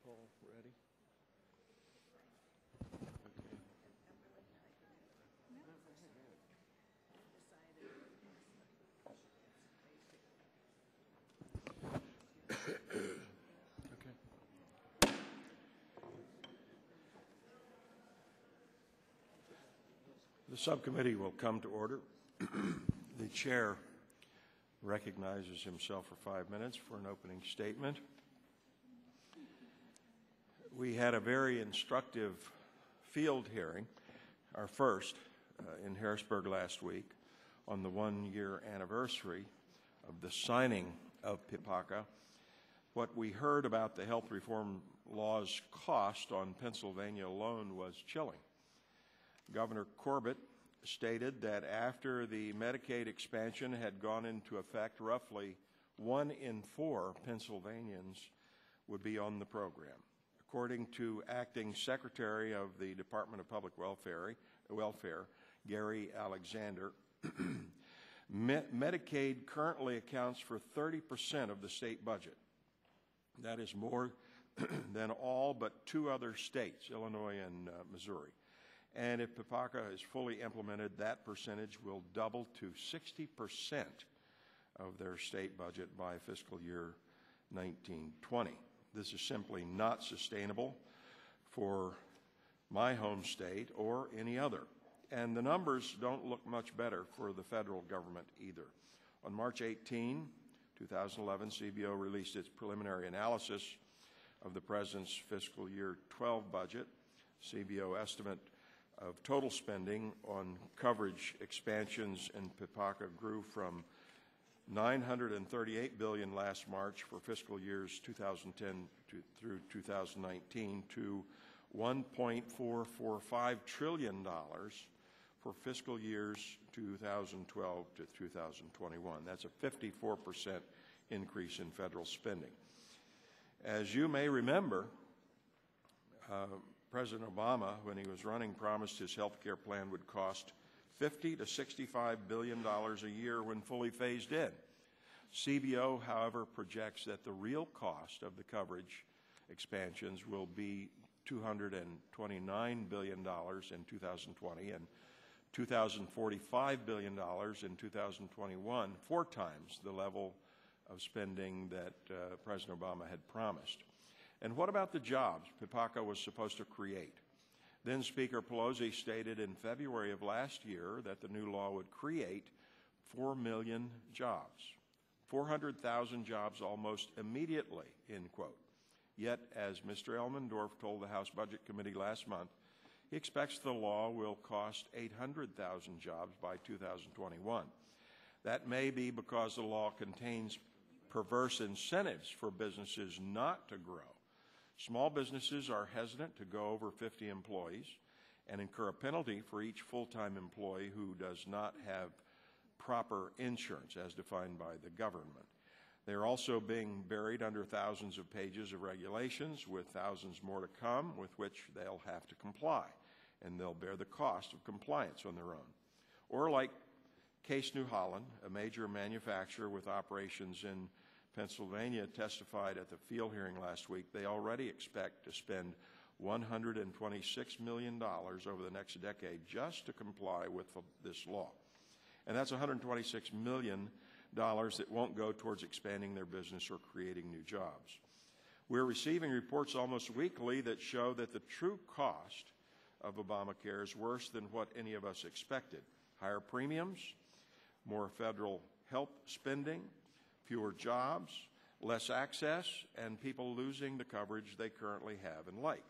Paul, ready? The subcommittee will come to order. The chair recognizes himself for 5 minutes for an opening statement. We had a very instructive field hearing, our first in Harrisburg last week, on the one-year anniversary of the signing of PPACA. What we heard about the health reform law's cost on Pennsylvania alone was chilling. Governor Corbett stated that after the Medicaid expansion had gone into effect, roughly 1 in 4 Pennsylvanians would be on the program. According to Acting Secretary of the Department of Public Welfare, Gary Alexander, Medicaid currently accounts for 30% of the state budget. That is more than all but 2 other states, Illinois and Missouri. And if PPACA is fully implemented, that percentage will double to 60% of their state budget by fiscal year 1920. This is simply not sustainable for my home state or any other. And the numbers don't look much better for the federal government either. On March 18, 2011, CBO released its preliminary analysis of the President's fiscal year 12 budget. CBO estimate of total spending on coverage expansions in PPACA grew from $938 billion last March for fiscal years 2010 through 2019 to $1.445 trillion for fiscal years 2012 to 2021. That's a 54% increase in federal spending. As you may remember, President Obama, when he was running, promised his health care plan would cost $50 to $65 billion a year when fully phased in. CBO, however, projects that the real cost of the coverage expansions will be $229 billion in 2020 and $2,045 billion in 2021, 4 times the level of spending that President Obama had promised. And what about the jobs PPACA was supposed to create? Then Speaker Pelosi stated in February of last year that the new law would create 4 million jobs, 400,000 jobs almost immediately, end quote. Yet, as Mr. Elmendorf told the House Budget Committee last month, he expects the law will cost 800,000 jobs by 2021. That may be because the law contains perverse incentives for businesses not to grow. Small businesses are hesitant to go over 50 employees and incur a penalty for each full-time employee who does not have proper insurance as defined by the government. They are also being buried under thousands of pages of regulations with thousands more to come with which they'll have to comply, and they'll bear the cost of compliance on their own. Or like Case New Holland, a major manufacturer with operations in Pennsylvania, testified at the field hearing last week, they already expect to spend $126 million over the next decade just to comply with this law. And that's $126 million that won't go towards expanding their business or creating new jobs. We're receiving reports almost weekly that show that the true cost of Obamacare is worse than what any of us expected. Higher premiums, more federal health spending, fewer jobs, less access, and people losing the coverage they currently have and like.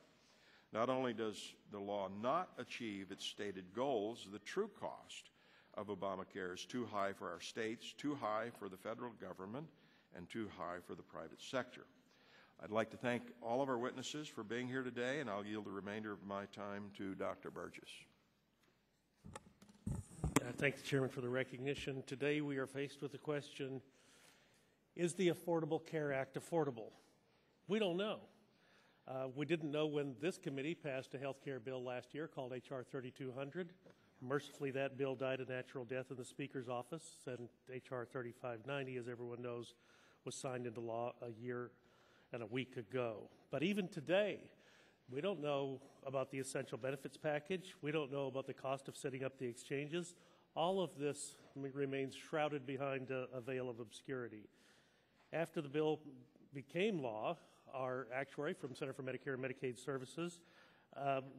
Not only does the law not achieve its stated goals, the true cost of Obamacare is too high for our states, too high for the federal government, and too high for the private sector. I'd like to thank all of our witnesses for being here today, and I'll yield the remainder of my time to Dr. Burgess. Thank the Chairman for the recognition. Today we are faced with the question, is the Affordable Care Act affordable? We don't know. We didn't know when this committee passed a health care bill last year called H.R. 3200. Mercifully, that bill died a natural death in the Speaker's office, and H.R. 3590, as everyone knows, was signed into law a year and a week ago. But even today, we don't know about the essential benefits package. We don't know about the cost of setting up the exchanges. All of this remains shrouded behind a veil of obscurity. After the bill became law, our actuary from Center for Medicare and Medicaid Services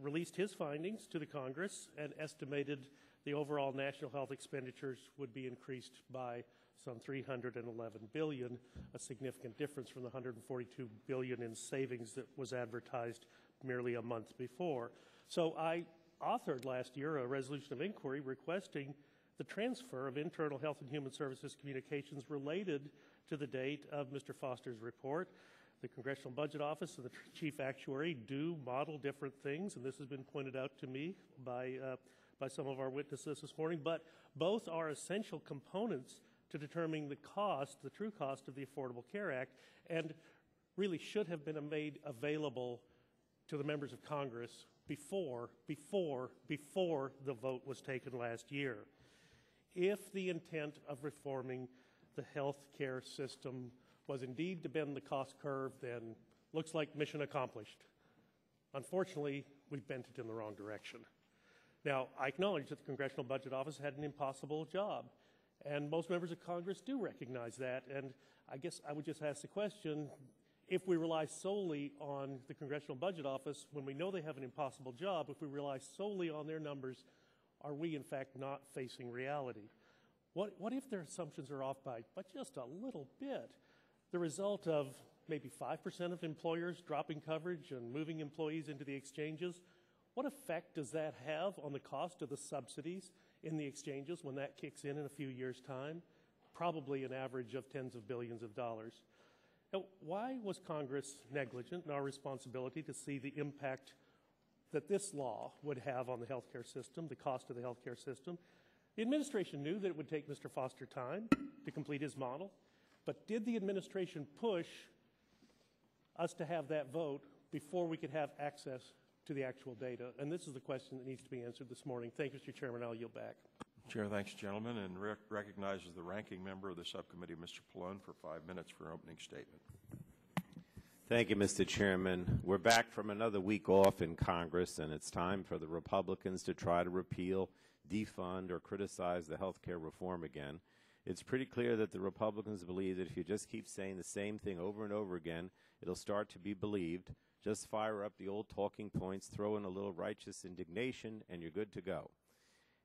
released his findings to the Congress and estimated the overall national health expenditures would be increased by some $311 billion, a significant difference from the $142 billion in savings that was advertised merely a month before. So I authored last year a resolution of inquiry requesting the transfer of internal health and human services communications related to the date of Mr. Foster's report. The Congressional Budget Office and the Chief Actuary do model different things, and this has been pointed out to me by some of our witnesses this morning, but both are essential components to determining the cost, the true cost of the Affordable Care Act, and really should have been made available to the members of Congress before the vote was taken last year. If the intent of reforming the health care system was indeed to bend the cost curve, then looks like mission accomplished. Unfortunately, we've bent it in the wrong direction. Now, I acknowledge that the Congressional Budget Office had an impossible job, and most members of Congress do recognize that, and I guess I would just ask the question, if we rely solely on the Congressional Budget Office, when we know they have an impossible job, if we rely solely on their numbers, are we in fact not facing reality? What if their assumptions are off by just a little bit? The result of maybe 5% of employers dropping coverage and moving employees into the exchanges, what effect does that have on the cost of the subsidies in the exchanges when that kicks in a few years' time? Probably an average of tens of billions of dollars. Now, why was Congress negligent in our responsibility to see the impact that this law would have on the healthcare system, the cost of the healthcare system? The administration knew that it would take Mr. Foster time to complete his model, but did the administration push us to have that vote before we could have access to the actual data? And this is the question that needs to be answered this morning. Thank you, Mr. Chairman. I'll yield back. Chair, thanks, gentlemen, and recognizes the ranking member of the subcommittee, Mr. Pallone, for 5 minutes for an opening statement. Thank you, Mr. Chairman. We're back from another week off in Congress, and it's time for the Republicans to try to repeal, defund, or criticize the health care reform again. It's pretty clear that the Republicans believe that if you just keep saying the same thing over and over again, it'll start to be believed. Just fire up the old talking points, throw in a little righteous indignation, and you're good to go.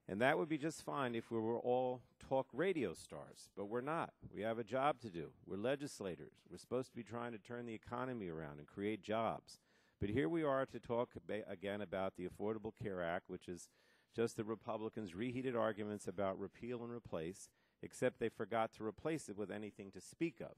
And that would be just fine if we were all talk radio stars, but we're not. We have a job to do. We're legislators. We're supposed to be trying to turn the economy around and create jobs. But here we are to talk again about the Affordable Care Act, which is just the Republicans' reheated arguments about repeal and replace, except they forgot to replace it with anything to speak of.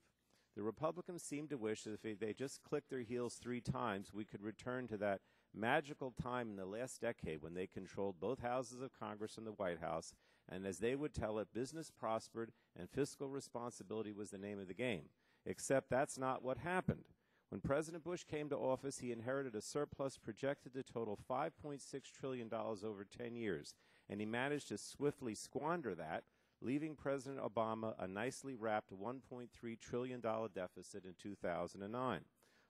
The Republicans seem to wish that if they just clicked their heels 3 times, we could return to that magical time in the last decade when they controlled both houses of Congress and the White House, and as they would tell it, business prospered and fiscal responsibility was the name of the game. Except that's not what happened. When President Bush came to office, he inherited a surplus projected to total $5.6 trillion over 10 years, and he managed to swiftly squander that, leaving President Obama a nicely wrapped $1.3 trillion deficit in 2009.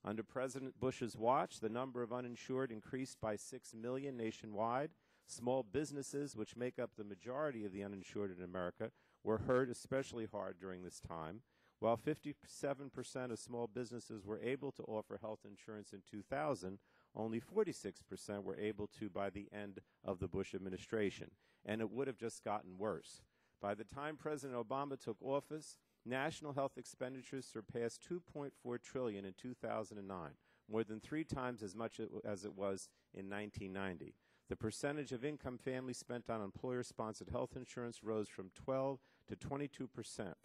Under President Bush's watch, the number of uninsured increased by 6 million nationwide. Small businesses, which make up the majority of the uninsured in America, were hurt especially hard during this time. While 57% of small businesses were able to offer health insurance in 2000, only 46% were able to by the end of the Bush administration. And it would have just gotten worse. By the time President Obama took office, national health expenditures surpassed $2.4 trillion in 2009, more than 3 times as much as it was in 1990. The percentage of income families spent on employer-sponsored health insurance rose from 12 to 22%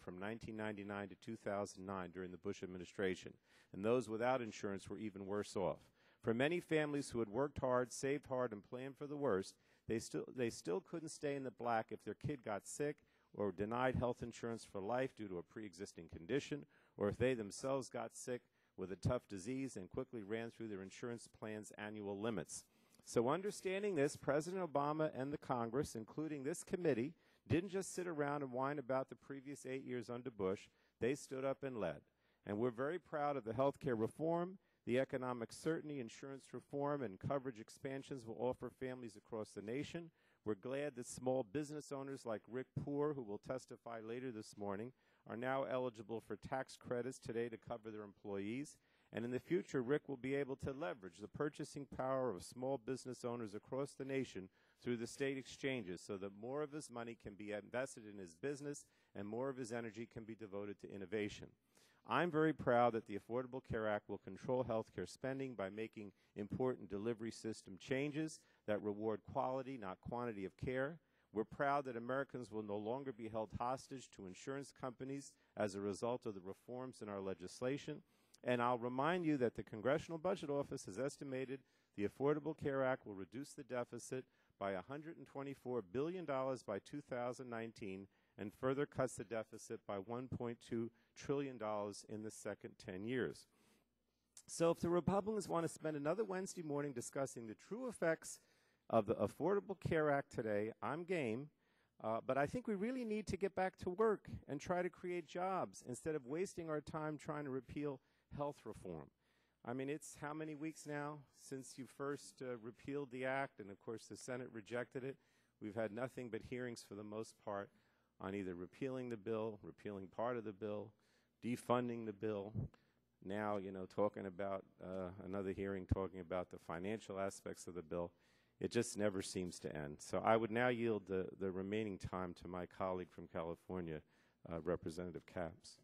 from 1999 to 2009 during the Bush administration, and those without insurance were even worse off. For many families who had worked hard, saved hard, and planned for the worst, they still couldn't stay in the black if their kid got sick or denied health insurance for life due to a pre-existing condition, or if they themselves got sick with a tough disease and quickly ran through their insurance plan's annual limits. So understanding this, President Obama and the Congress, including this committee, didn't just sit around and whine about the previous 8 years under Bush. They stood up and led. And we're very proud of the health care reform, the economic certainty, insurance reform, and coverage expansions will offer families across the nation. We're glad that small business owners like Rick Poore, who will testify later this morning, are now eligible for tax credits today to cover their employees. And in the future, Rick will be able to leverage the purchasing power of small business owners across the nation through the state exchanges so that more of his money can be invested in his business and more of his energy can be devoted to innovation. I'm very proud that the Affordable Care Act will control health care spending by making important delivery system changes that reward quality, not quantity of care. We're proud that Americans will no longer be held hostage to insurance companies as a result of the reforms in our legislation. And I'll remind you that the Congressional Budget Office has estimated the Affordable Care Act will reduce the deficit by $124 billion by 2019 and further cuts the deficit by $1.2 trillion in the second 10 years. So if the Republicans want to spend another Wednesday morning discussing the true effects of the Affordable Care Act today, I'm game. But I think we really need to get back to work and try to create jobs instead of wasting our time trying to repeal health reform. I mean, it's how many weeks now since you first repealed the act, and of course the Senate rejected it. We've had nothing but hearings for the most part on either repealing the bill, repealing part of the bill, defunding the bill. Now, talking about another hearing talking about the financial aspects of the bill. It just never seems to end. So I would now yield the remaining time to my colleague from California, Representative Capps.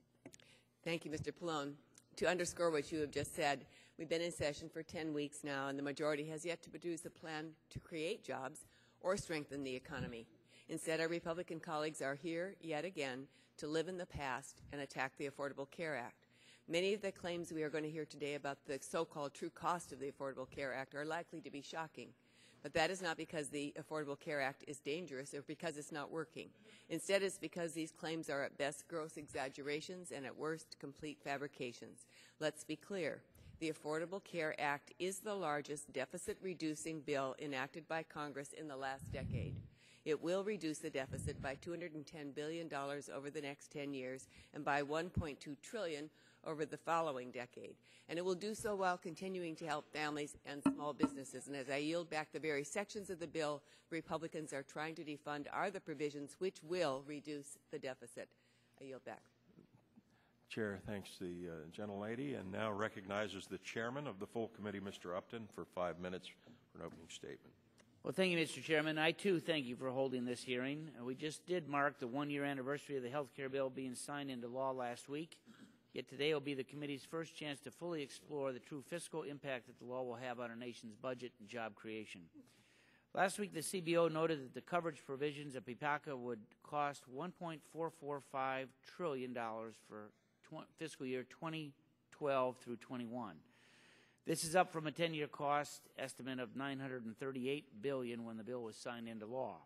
Thank you, Mr. Pallone. To underscore what you have just said, we've been in session for 10 weeks now, and the majority has yet to produce a plan to create jobs or strengthen the economy. Instead, our Republican colleagues are here yet again to live in the past and attack the Affordable Care Act. Many of the claims we are going to hear today about the so-called true cost of the Affordable Care Act are likely to be shocking. But that is not because the Affordable Care Act is dangerous or because it's not working. Instead, it's because these claims are at best gross exaggerations and at worst complete fabrications. Let's be clear. The Affordable Care Act is the largest deficit-reducing bill enacted by Congress in the last decade. It will reduce the deficit by $210 billion over the next 10 years and by $1.2 trillion over the following decade. And it will do so while continuing to help families and small businesses. And as I yield back, the very sections of the bill Republicans are trying to defund are the provisions which will reduce the deficit. I yield back. Chair thanks the gentlelady and now recognizes the chairman of the full committee, Mr. Upton, for 5 minutes for an opening statement. Well, thank you, Mr. Chairman. I, too, thank you for holding this hearing. We just did mark the one-year anniversary of the health care bill being signed into law last week. Yet today will be the committee's first chance to fully explore the true fiscal impact that the law will have on our nation's budget and job creation. Last week, the CBO noted that the coverage provisions of PPACA would cost $1.445 trillion for fiscal year 2012 through 21. This is up from a 10-year cost estimate of $938 billion when the bill was signed into law.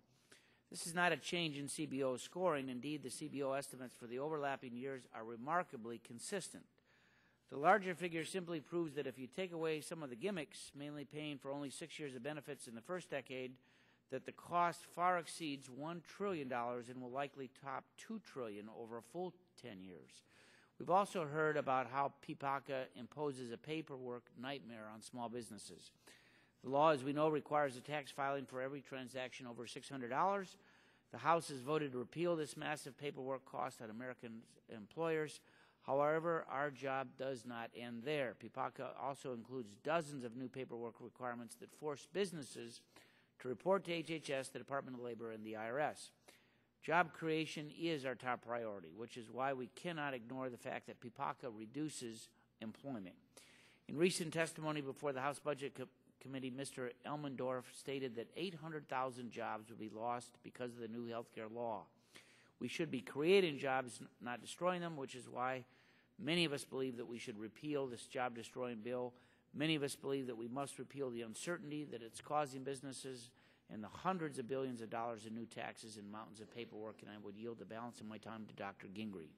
This is not a change in CBO scoring. Indeed, the CBO estimates for the overlapping years are remarkably consistent. The larger figure simply proves that if you take away some of the gimmicks, mainly paying for only 6 years of benefits in the first decade, that the cost far exceeds $1 trillion and will likely top $2 trillion over a full 10 years. We've also heard about how PPACA imposes a paperwork nightmare on small businesses. The law, as we know, requires a tax filing for every transaction over $600. The House has voted to repeal this massive paperwork cost on American employers. However, our job does not end there. PPACA also includes dozens of new paperwork requirements that force businesses to report to HHS, the Department of Labor, and the IRS. Job creation is our top priority, which is why we cannot ignore the fact that PPACA reduces employment. In recent testimony before the House Budget Committee, Mr. Elmendorf stated that 800,000 jobs would be lost because of the new health care law. We should be creating jobs, not destroying them, which is why many of us believe that we should repeal this job-destroying bill. Many of us believe that we must repeal the uncertainty that it's causing businesses and the hundreds of billions of dollars in new taxes and mountains of paperwork, and I would yield the balance of my time to Dr. Gingrey.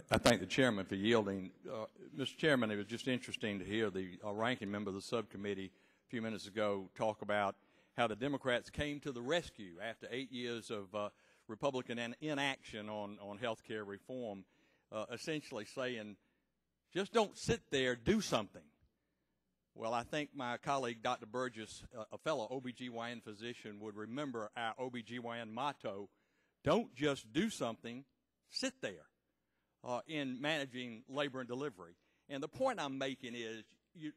I thank the chairman for yielding. Mr. Chairman, it was just interesting to hear the ranking member of the subcommittee a few minutes ago talk about how the Democrats came to the rescue after 8 years of Republican inaction on health care reform. essentially saying, just don't sit there, do something. Well, I think my colleague, Dr. Burgess, a fellow OBGYN physician, would remember our OBGYN motto, don't just do something, sit there in managing labor and delivery. And the point I'm making is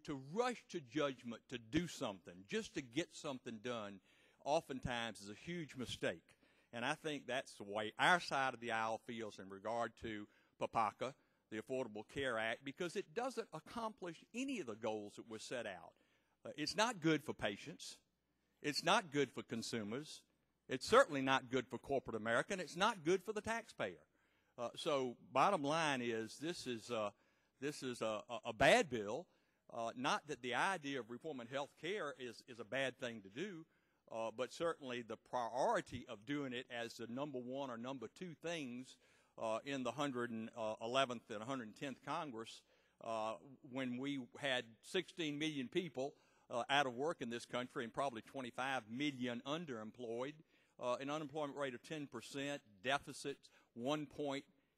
to rush to judgment to do something, just to get something done, oftentimes is a huge mistake. And I think that's the way our side of the aisle feels in regard to PPACA, the Affordable Care Act, because it doesn't accomplish any of the goals that were set out. It's not good for patients. It's not good for consumers. It's certainly not good for corporate America, and it's not good for the taxpayer. So bottom line is this is a bad bill. Not that the idea of reforming health care is a bad thing to do, but certainly the priority of doing it as the number one or number two things in the 111th and 110th Congress, when we had 16 million people out of work in this country and probably 25 million underemployed, an unemployment rate of 10%, deficits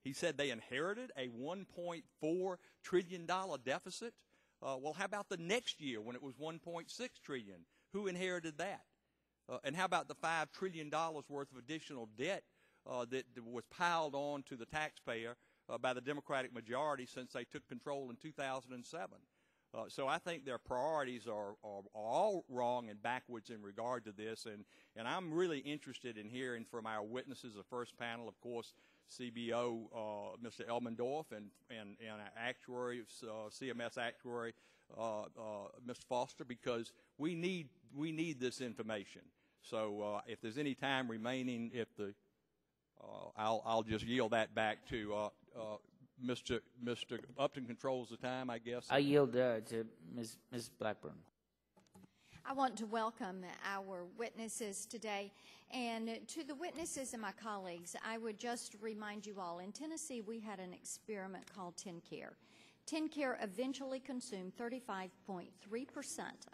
he said they inherited a $1.4 trillion deficit. Well, how about the next year when it was $1.6 trillion? Who inherited that? And how about the $5 trillion worth of additional debt that was piled on to the taxpayer by the Democratic majority since they took control in 2007? So I think their priorities are all wrong and backwards in regard to this. And I'm really interested in hearing from our witnesses, the first panel, of course, CBO, Mr. Elmendorf, and our actuary, CMS actuary, Mr. Foster, because we need this information. So if there's any time remaining, I'll just yield that back to Mr. Upton controls the time, I guess. I yield to Ms. Blackburn. I want to welcome our witnesses today. And to the witnesses and my colleagues, I would just remind you all, in Tennessee, we had an experiment called TennCare. TennCare eventually consumed 35.3%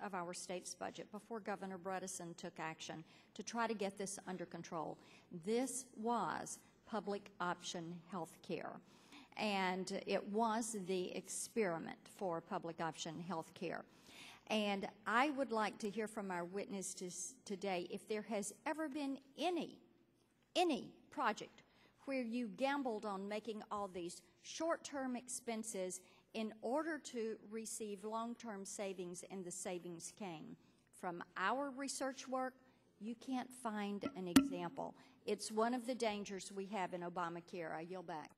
of our state's budget before Governor Bredesen took action to try to get this under control. This was public option health care, and it was the experiment for public option health care. And I would like to hear from our witnesses today if there has ever been any project where you gambled on making all these short-term expenses in order to receive long-term savings, and the savings came. From our research work, you can't find an example. It's one of the dangers we have in Obamacare. I yield back.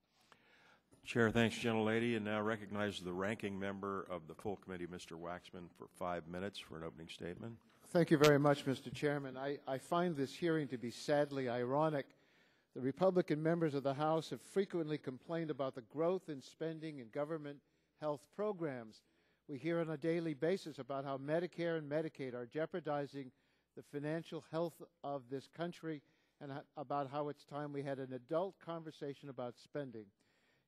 Chair, thanks, gentlelady, and now recognize the ranking member of the full committee, Mr. Waxman, for 5 minutes for an opening statement. Thank you very much, Mr. Chairman. I find this hearing to be sadly ironic. The Republican members of the House have frequently complained about the growth in spending in government health programs. We hear on a daily basis about how Medicare and Medicaid are jeopardizing the financial health of this country, and about how it's time we had an adult conversation about spending.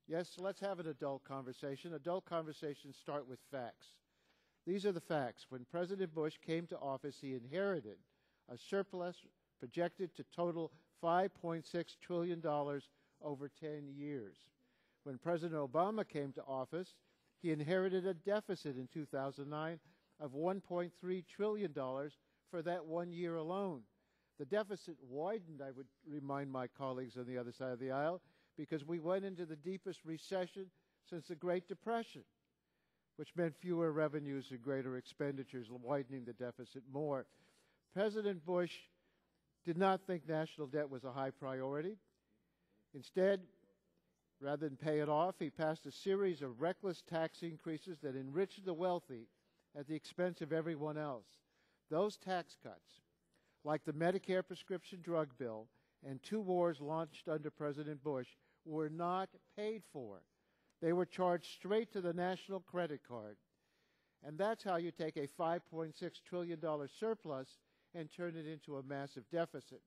Yes, let's have an adult conversation. Adult conversations start with facts. These are the facts. When President Bush came to office, he inherited a surplus projected to total $5.6 trillion over 10 years. When President Obama came to office, he inherited a deficit in 2009 of $1.3 trillion for that 1 year alone. The deficit widened, I would remind my colleagues on the other side of the aisle, because we went into the deepest recession since the Great Depression, which meant fewer revenues and greater expenditures, widening the deficit more. President Bush did not think national debt was a high priority. Instead, rather than pay it off, he passed a series of reckless tax increases that enriched the wealthy at the expense of everyone else. Those tax cuts, like the Medicare prescription drug bill and 2 wars launched under President Bush, were not paid for. They were charged straight to the national credit card. And that's how you take a $5.6 trillion surplus and turn it into a massive deficit.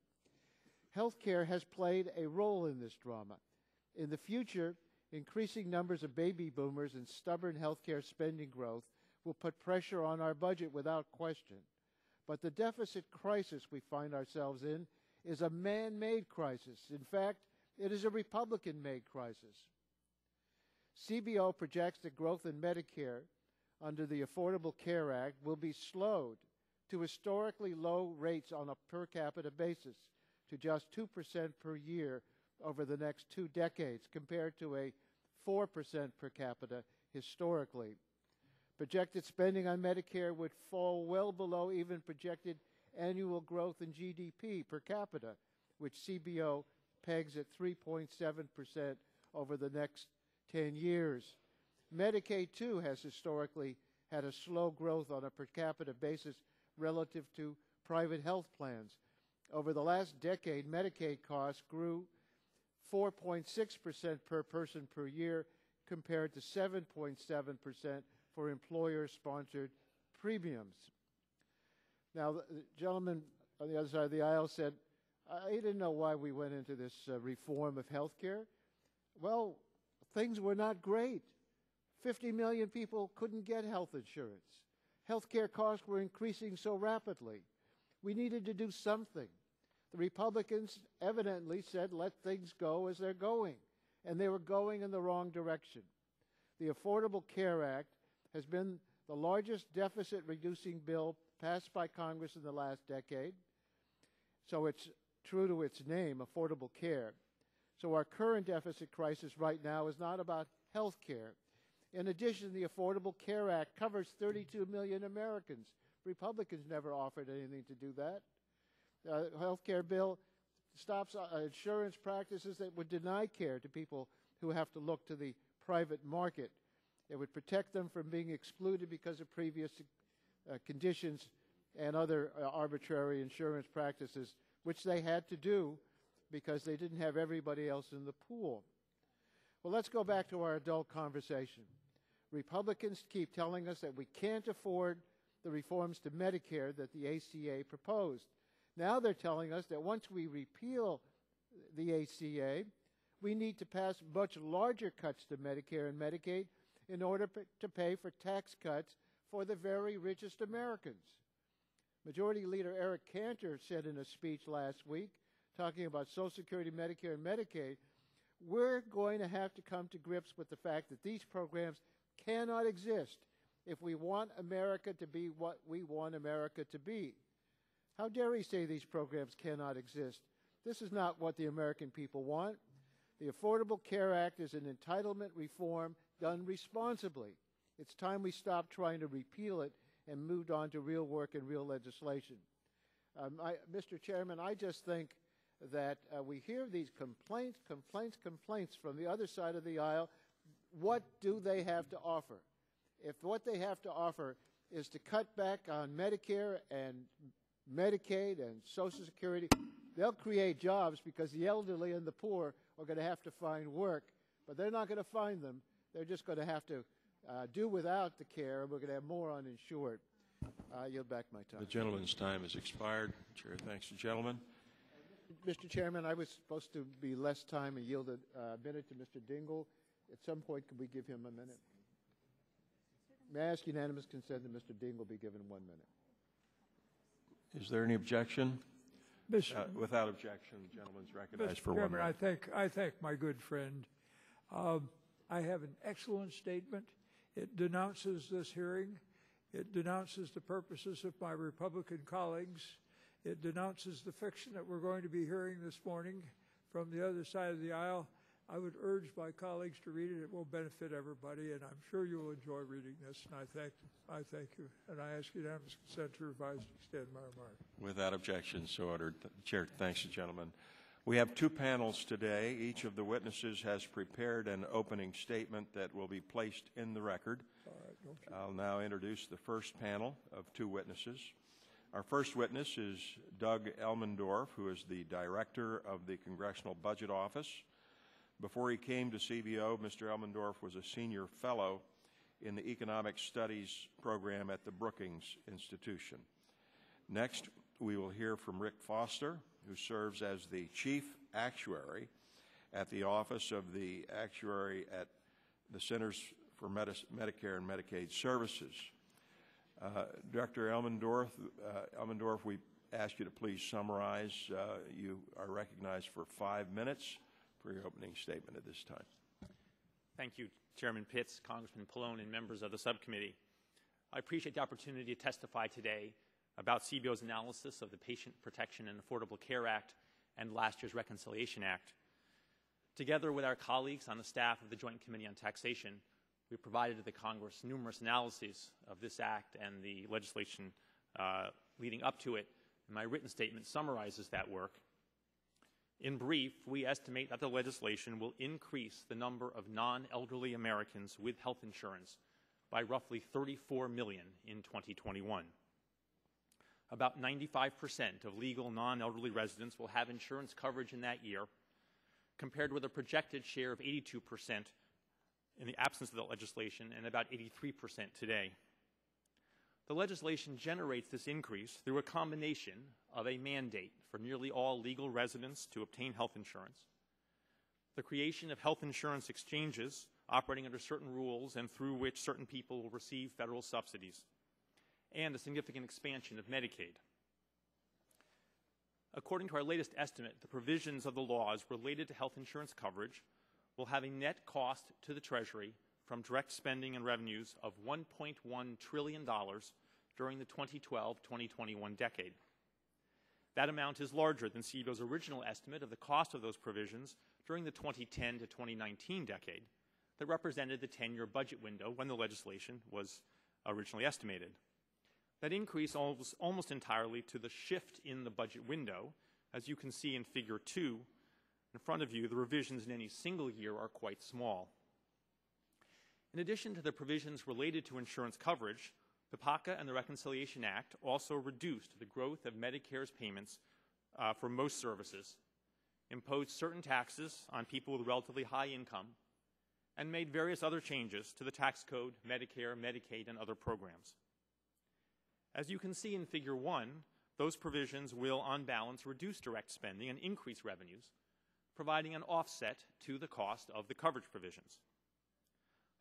Healthcare has played a role in this drama. In the future, increasing numbers of baby boomers and stubborn healthcare spending growth will put pressure on our budget without question. But the deficit crisis we find ourselves in is a man-made crisis. In fact, it is a Republican-made crisis. CBO projects that growth in Medicare under the Affordable Care Act will be slowed to historically low rates on a per capita basis to just 2% per year over the next 2 decades, compared to a 4% per capita historically. Projected spending on Medicare would fall well below even projected annual growth in GDP per capita, which CBO pegs at 3.7% over the next 10 years. Medicaid, too, has historically had a slow growth on a per capita basis relative to private health plans. Over the last decade, Medicaid costs grew 4.6% per person per year, compared to 7.7% for employer-sponsored premiums. Now, the gentleman on the other side of the aisle said, I didn't know why we went into this reform of health care. Well, things were not great. 50 million people couldn't get health insurance. Health care costs were increasing so rapidly. We needed to do something. The Republicans evidently said, let things go as they're going, and they were going in the wrong direction. The Affordable Care Act has been the largest deficit-reducing bill passed by Congress in the last decade, so it's true to its name, affordable care. So our current deficit crisis right now is not about health care. In addition, the Affordable Care Act covers 32 million Americans. Republicans never offered anything to do that. The health care bill stops insurance practices that would deny care to people who have to look to the private market. It would protect them from being excluded because of previous conditions and other arbitrary insurance practices, which they had to do because they didn't have everybody else in the pool. Well, let's go back to our adult conversation. Republicans keep telling us that we can't afford the reforms to Medicare that the ACA proposed. Now they're telling us that once we repeal the ACA, we need to pass much larger cuts to Medicare and Medicaid in order to pay for tax cuts for the very richest Americans. Majority Leader Eric Cantor said in a speech last week, talking about Social Security, Medicare, and Medicaid, we're going to have to come to grips with the fact that these programs cannot exist if we want America to be what we want America to be. How dare he say these programs cannot exist? This is not what the American people want. The Affordable Care Act is an entitlement reform done responsibly. It's time we stopped trying to repeal it and moved on to real work and real legislation. Mr. Chairman, I just think that we hear these complaints from the other side of the aisle. What do they have to offer? If what they have to offer is to cut back on Medicare and Medicaid and Social Security, they'll create jobs because the elderly and the poor are going to have to find work, but they're not going to find them. They're just going to have to do without the care, and we're going to have more uninsured. I yield back my time. The gentleman's time has expired. Chair thanks the gentleman. Mr. Chairman, I was supposed to be less time and yielded a minute to Mr. Dingell. At some point, could we give him a minute? May I ask unanimous consent that Mr. Dingell be given 1 minute? Is there any objection? Without objection, the gentleman's recognized for 1 minute. I thank my good friend. I have an excellent statement. It denounces this hearing. It denounces the purposes of my Republican colleagues. It denounces the fiction that we're going to be hearing this morning from the other side of the aisle. I would urge my colleagues to read it. It will benefit everybody, and I'm sure you will enjoy reading this. And I thank you, and I ask unanimous consent to revise and extend my remark. Without objection, so ordered. Chair thanks the gentleman. We have 2 panels today. Each of the witnesses has prepared an opening statement that will be placed in the record. I'll now introduce the first panel of 2 witnesses. Our first witness is Doug Elmendorf, who is the Director of the Congressional Budget Office. Before he came to CBO, Mr. Elmendorf was a senior fellow in the Economic Studies program at the Brookings Institution. Next, we will hear from Rick Foster, who serves as the Chief Actuary at the Office of the Actuary at the Centers for Medicare and Medicaid Services. Dr. Elmendorf, we ask you to please summarize. You are recognized for 5 minutes for your opening statement at this time. Thank you, Chairman Pitts, Congressman Pallone, and members of the subcommittee. I appreciate the opportunity to testify today about CBO's analysis of the Patient Protection and Affordable Care Act and last year's Reconciliation Act. Together with our colleagues on the staff of the Joint Committee on Taxation, we provided to the Congress numerous analyses of this act and the legislation leading up to it. And my written statement summarizes that work. In brief, we estimate that the legislation will increase the number of non-elderly Americans with health insurance by roughly 34 million in 2021. About 95% of legal non-elderly residents will have insurance coverage in that year, compared with a projected share of 82% in the absence of the legislation and about 83% today. The legislation generates this increase through a combination of a mandate for nearly all legal residents to obtain health insurance, the creation of health insurance exchanges operating under certain rules and through which certain people will receive federal subsidies, and a significant expansion of Medicaid. According to our latest estimate, the provisions of the laws related to health insurance coverage will have a net cost to the Treasury from direct spending and revenues of $1.1 trillion during the 2012-2021 decade. That amount is larger than CBO's original estimate of the cost of those provisions during the 2010 to 2019 decade that represented the 10-year budget window when the legislation was originally estimated. That increase owes almost entirely to the shift in the budget window. As you can see in Figure 2 in front of you, the revisions in any single year are quite small. In addition to the provisions related to insurance coverage, PPACA and the Reconciliation Act also reduced the growth of Medicare's payments for most services, imposed certain taxes on people with relatively high income, and made various other changes to the tax code, Medicare, Medicaid, and other programs. As you can see in Figure 1, those provisions will, on balance, reduce direct spending and increase revenues, providing an offset to the cost of the coverage provisions.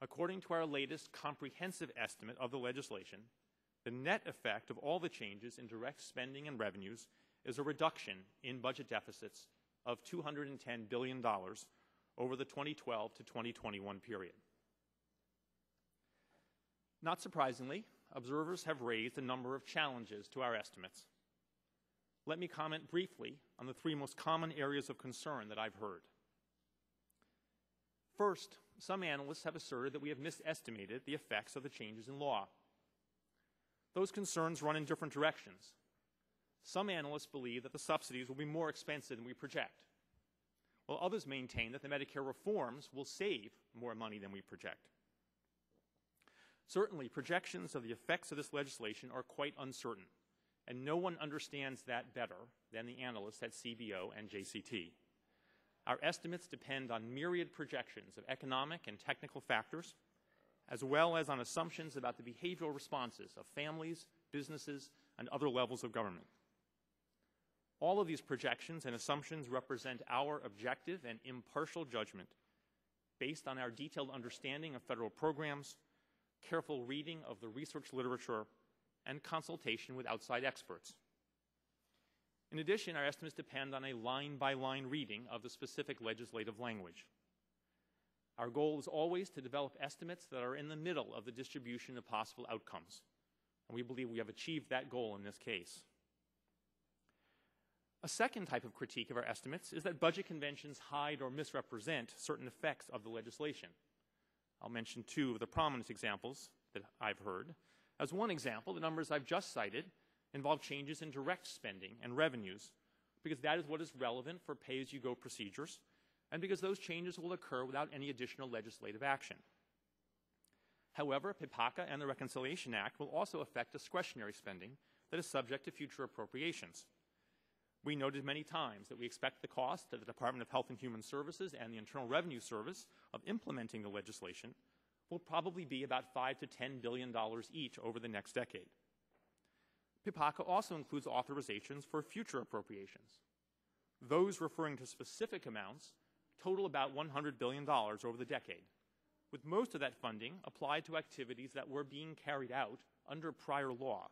According to our latest comprehensive estimate of the legislation, the net effect of all the changes in direct spending and revenues is a reduction in budget deficits of $210 billion over the 2012 to 2021 period. Not surprisingly, observers have raised a number of challenges to our estimates. Let me comment briefly on the three most common areas of concern that I've heard. First, some analysts have asserted that we have misestimated the effects of the changes in law. Those concerns run in different directions. Some analysts believe that the subsidies will be more expensive than we project, while others maintain that the Medicare reforms will save more money than we project. Certainly, projections of the effects of this legislation are quite uncertain, and no one understands that better than the analysts at CBO and JCT. Our estimates depend on myriad projections of economic and technical factors, as well as on assumptions about the behavioral responses of families, businesses, and other levels of government. All of these projections and assumptions represent our objective and impartial judgment based on our detailed understanding of federal programs, careful reading of the research literature, and consultation with outside experts. In addition, our estimates depend on a line-by-line reading of the specific legislative language. Our goal is always to develop estimates that are in the middle of the distribution of possible outcomes, and we believe we have achieved that goal in this case. A second type of critique of our estimates is that budget conventions hide or misrepresent certain effects of the legislation. I'll mention two of the prominent examples that I've heard. As one example, the numbers I've just cited involve changes in direct spending and revenues, because that is what is relevant for pay-as-you-go procedures, and because those changes will occur without any additional legislative action. However, PPACA and the Reconciliation Act will also affect discretionary spending that is subject to future appropriations. We noted many times that we expect the cost to the Department of Health and Human Services and the Internal Revenue Service of implementing the legislation will probably be about $5 to $10 billion each over the next decade. PPACA also includes authorizations for future appropriations. Those referring to specific amounts total about $100 billion over the decade, with most of that funding applied to activities that were being carried out under prior law,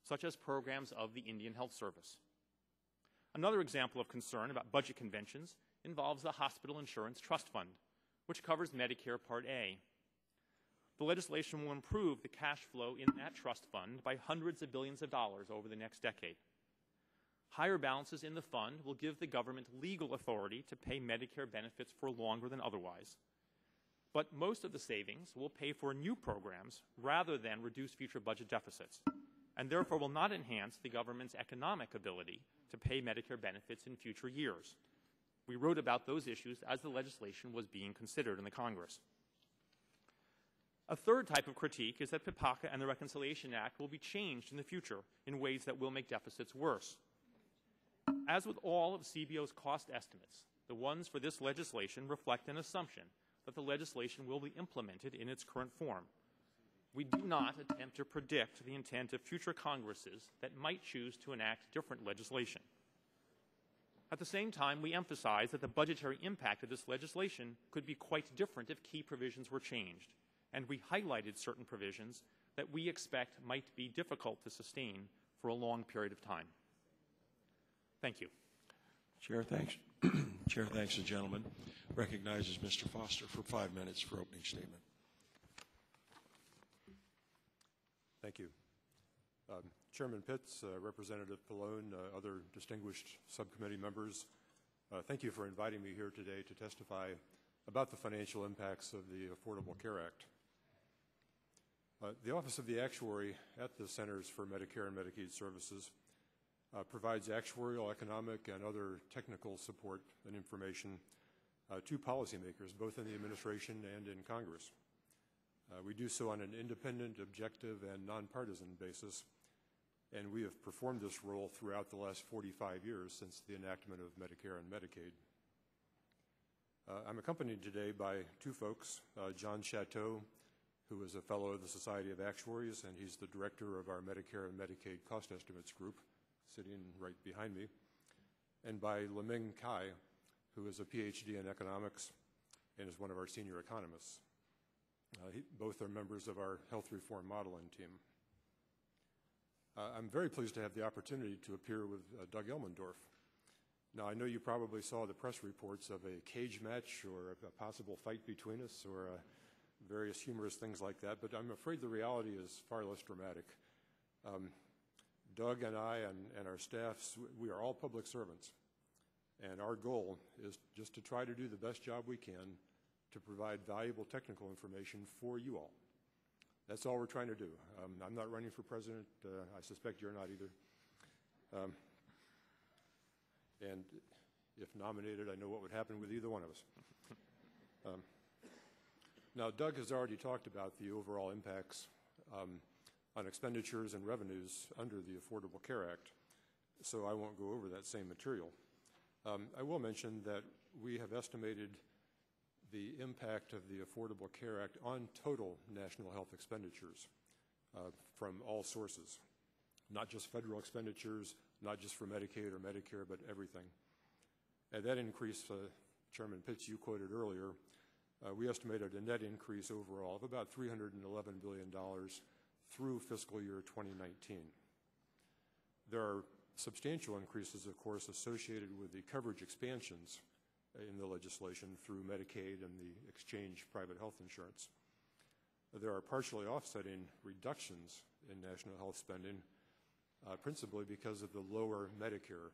such as programs of the Indian Health Service. Another example of concern about budget conventions involves the Hospital Insurance Trust Fund, which covers Medicare Part A. The legislation will improve the cash flow in that trust fund by hundreds of billions of dollars over the next decade. Higher balances in the fund will give the government legal authority to pay Medicare benefits for longer than otherwise. But most of the savings will pay for new programs rather than reduce future budget deficits, and therefore will not enhance the government's economic ability to pay Medicare benefits in future years. We wrote about those issues as the legislation was being considered in the Congress. A third type of critique is that PPACA and the Reconciliation Act will be changed in the future in ways that will make deficits worse. As with all of CBO's cost estimates, the ones for this legislation reflect an assumption that the legislation will be implemented in its current form. We do not attempt to predict the intent of future Congresses that might choose to enact different legislation. At the same time, we emphasize that the budgetary impact of this legislation could be quite different if key provisions were changed, and we highlighted certain provisions that we expect might be difficult to sustain for a long period of time. Thank you. Chair, thanks. Chair, thanks the gentleman. Recognizes Mr. Foster for 5 minutes for opening statement. Thank you. Chairman Pitts, Representative Pallone, other distinguished subcommittee members, thank you for inviting me here today to testify about the financial impacts of the Affordable Care Act. The Office of the Actuary at the Centers for Medicare and Medicaid Services provides actuarial, economic, and other technical support and information to policymakers, both in the administration and in Congress. We do so on an independent, objective, and nonpartisan basis, and we have performed this role throughout the last 45 years since the enactment of Medicare and Medicaid. I'm accompanied today by two folks, John Chateau, who is a fellow of the Society of Actuaries, and he's the director of our Medicare and Medicaid Cost Estimates Group, sitting right behind me, and by Leming Kai, who is a PhD in economics and is one of our senior economists. Both are members of our health reform modeling team. I'm very pleased to have the opportunity to appear with Doug Elmendorf. Now, I know you probably saw the press reports of a cage match or a possible fight between us or various humorous things like that, but I'm afraid the reality is far less dramatic. Doug and I and our staffs, we are all public servants, and our goal is just to try to do the best job we can to provide valuable technical information for you all. That's all we're trying to do. I'm not running for president. I suspect you're not either. And if nominated, I know what would happen with either one of us. Now, Doug has already talked about the overall impacts on expenditures and revenues under the Affordable Care Act, so I won't go over that same material. I will mention that we have estimated the impact of the Affordable Care Act on total national health expenditures from all sources, not just federal expenditures, not just for Medicaid or Medicare, but everything. And that increase, Chairman Pitts, you quoted earlier, we estimated a net increase overall of about $311 billion through fiscal year 2019. There are substantial increases, of course, associated with the coverage expansions in the legislation through Medicaid and the exchange private health insurance. There are partially offsetting reductions in national health spending, principally because of the lower Medicare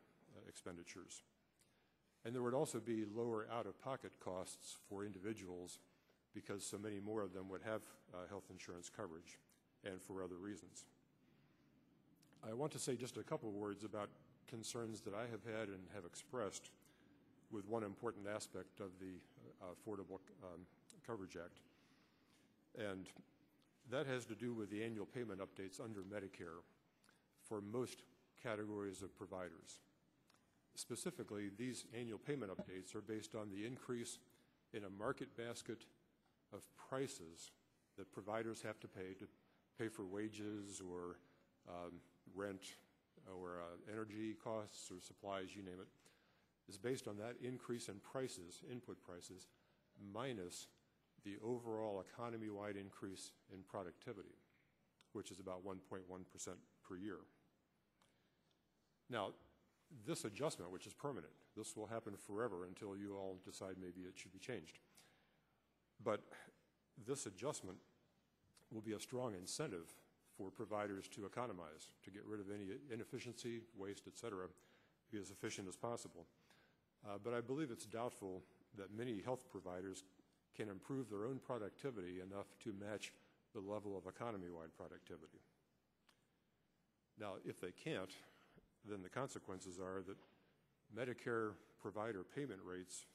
expenditures. And there would also be lower out-of-pocket costs for individuals because so many more of them would have health insurance coverage and for other reasons. I want to say just a couple of words about concerns that I have had and have expressed with one important aspect of the Affordable Coverage Act. And that has to do with the annual payment updates under Medicare for most categories of providers. Specifically, these annual payment updates are based on the increase in a market basket of prices that providers have to pay for wages or rent or energy costs or supplies, you name it. Is based on that increase in prices, input prices, minus the overall economy-wide increase in productivity, which is about 1.1% per year. Now, this adjustment, which is permanent, this will happen forever until you all decide maybe it should be changed. But this adjustment will be a strong incentive for providers to economize, to get rid of any inefficiency, waste, et cetera, be as efficient as possible. But I believe it's doubtful that many health providers can improve their own productivity enough to match the level of economy-wide productivity. Now, if they can't, then the consequences are that Medicare provider payment rates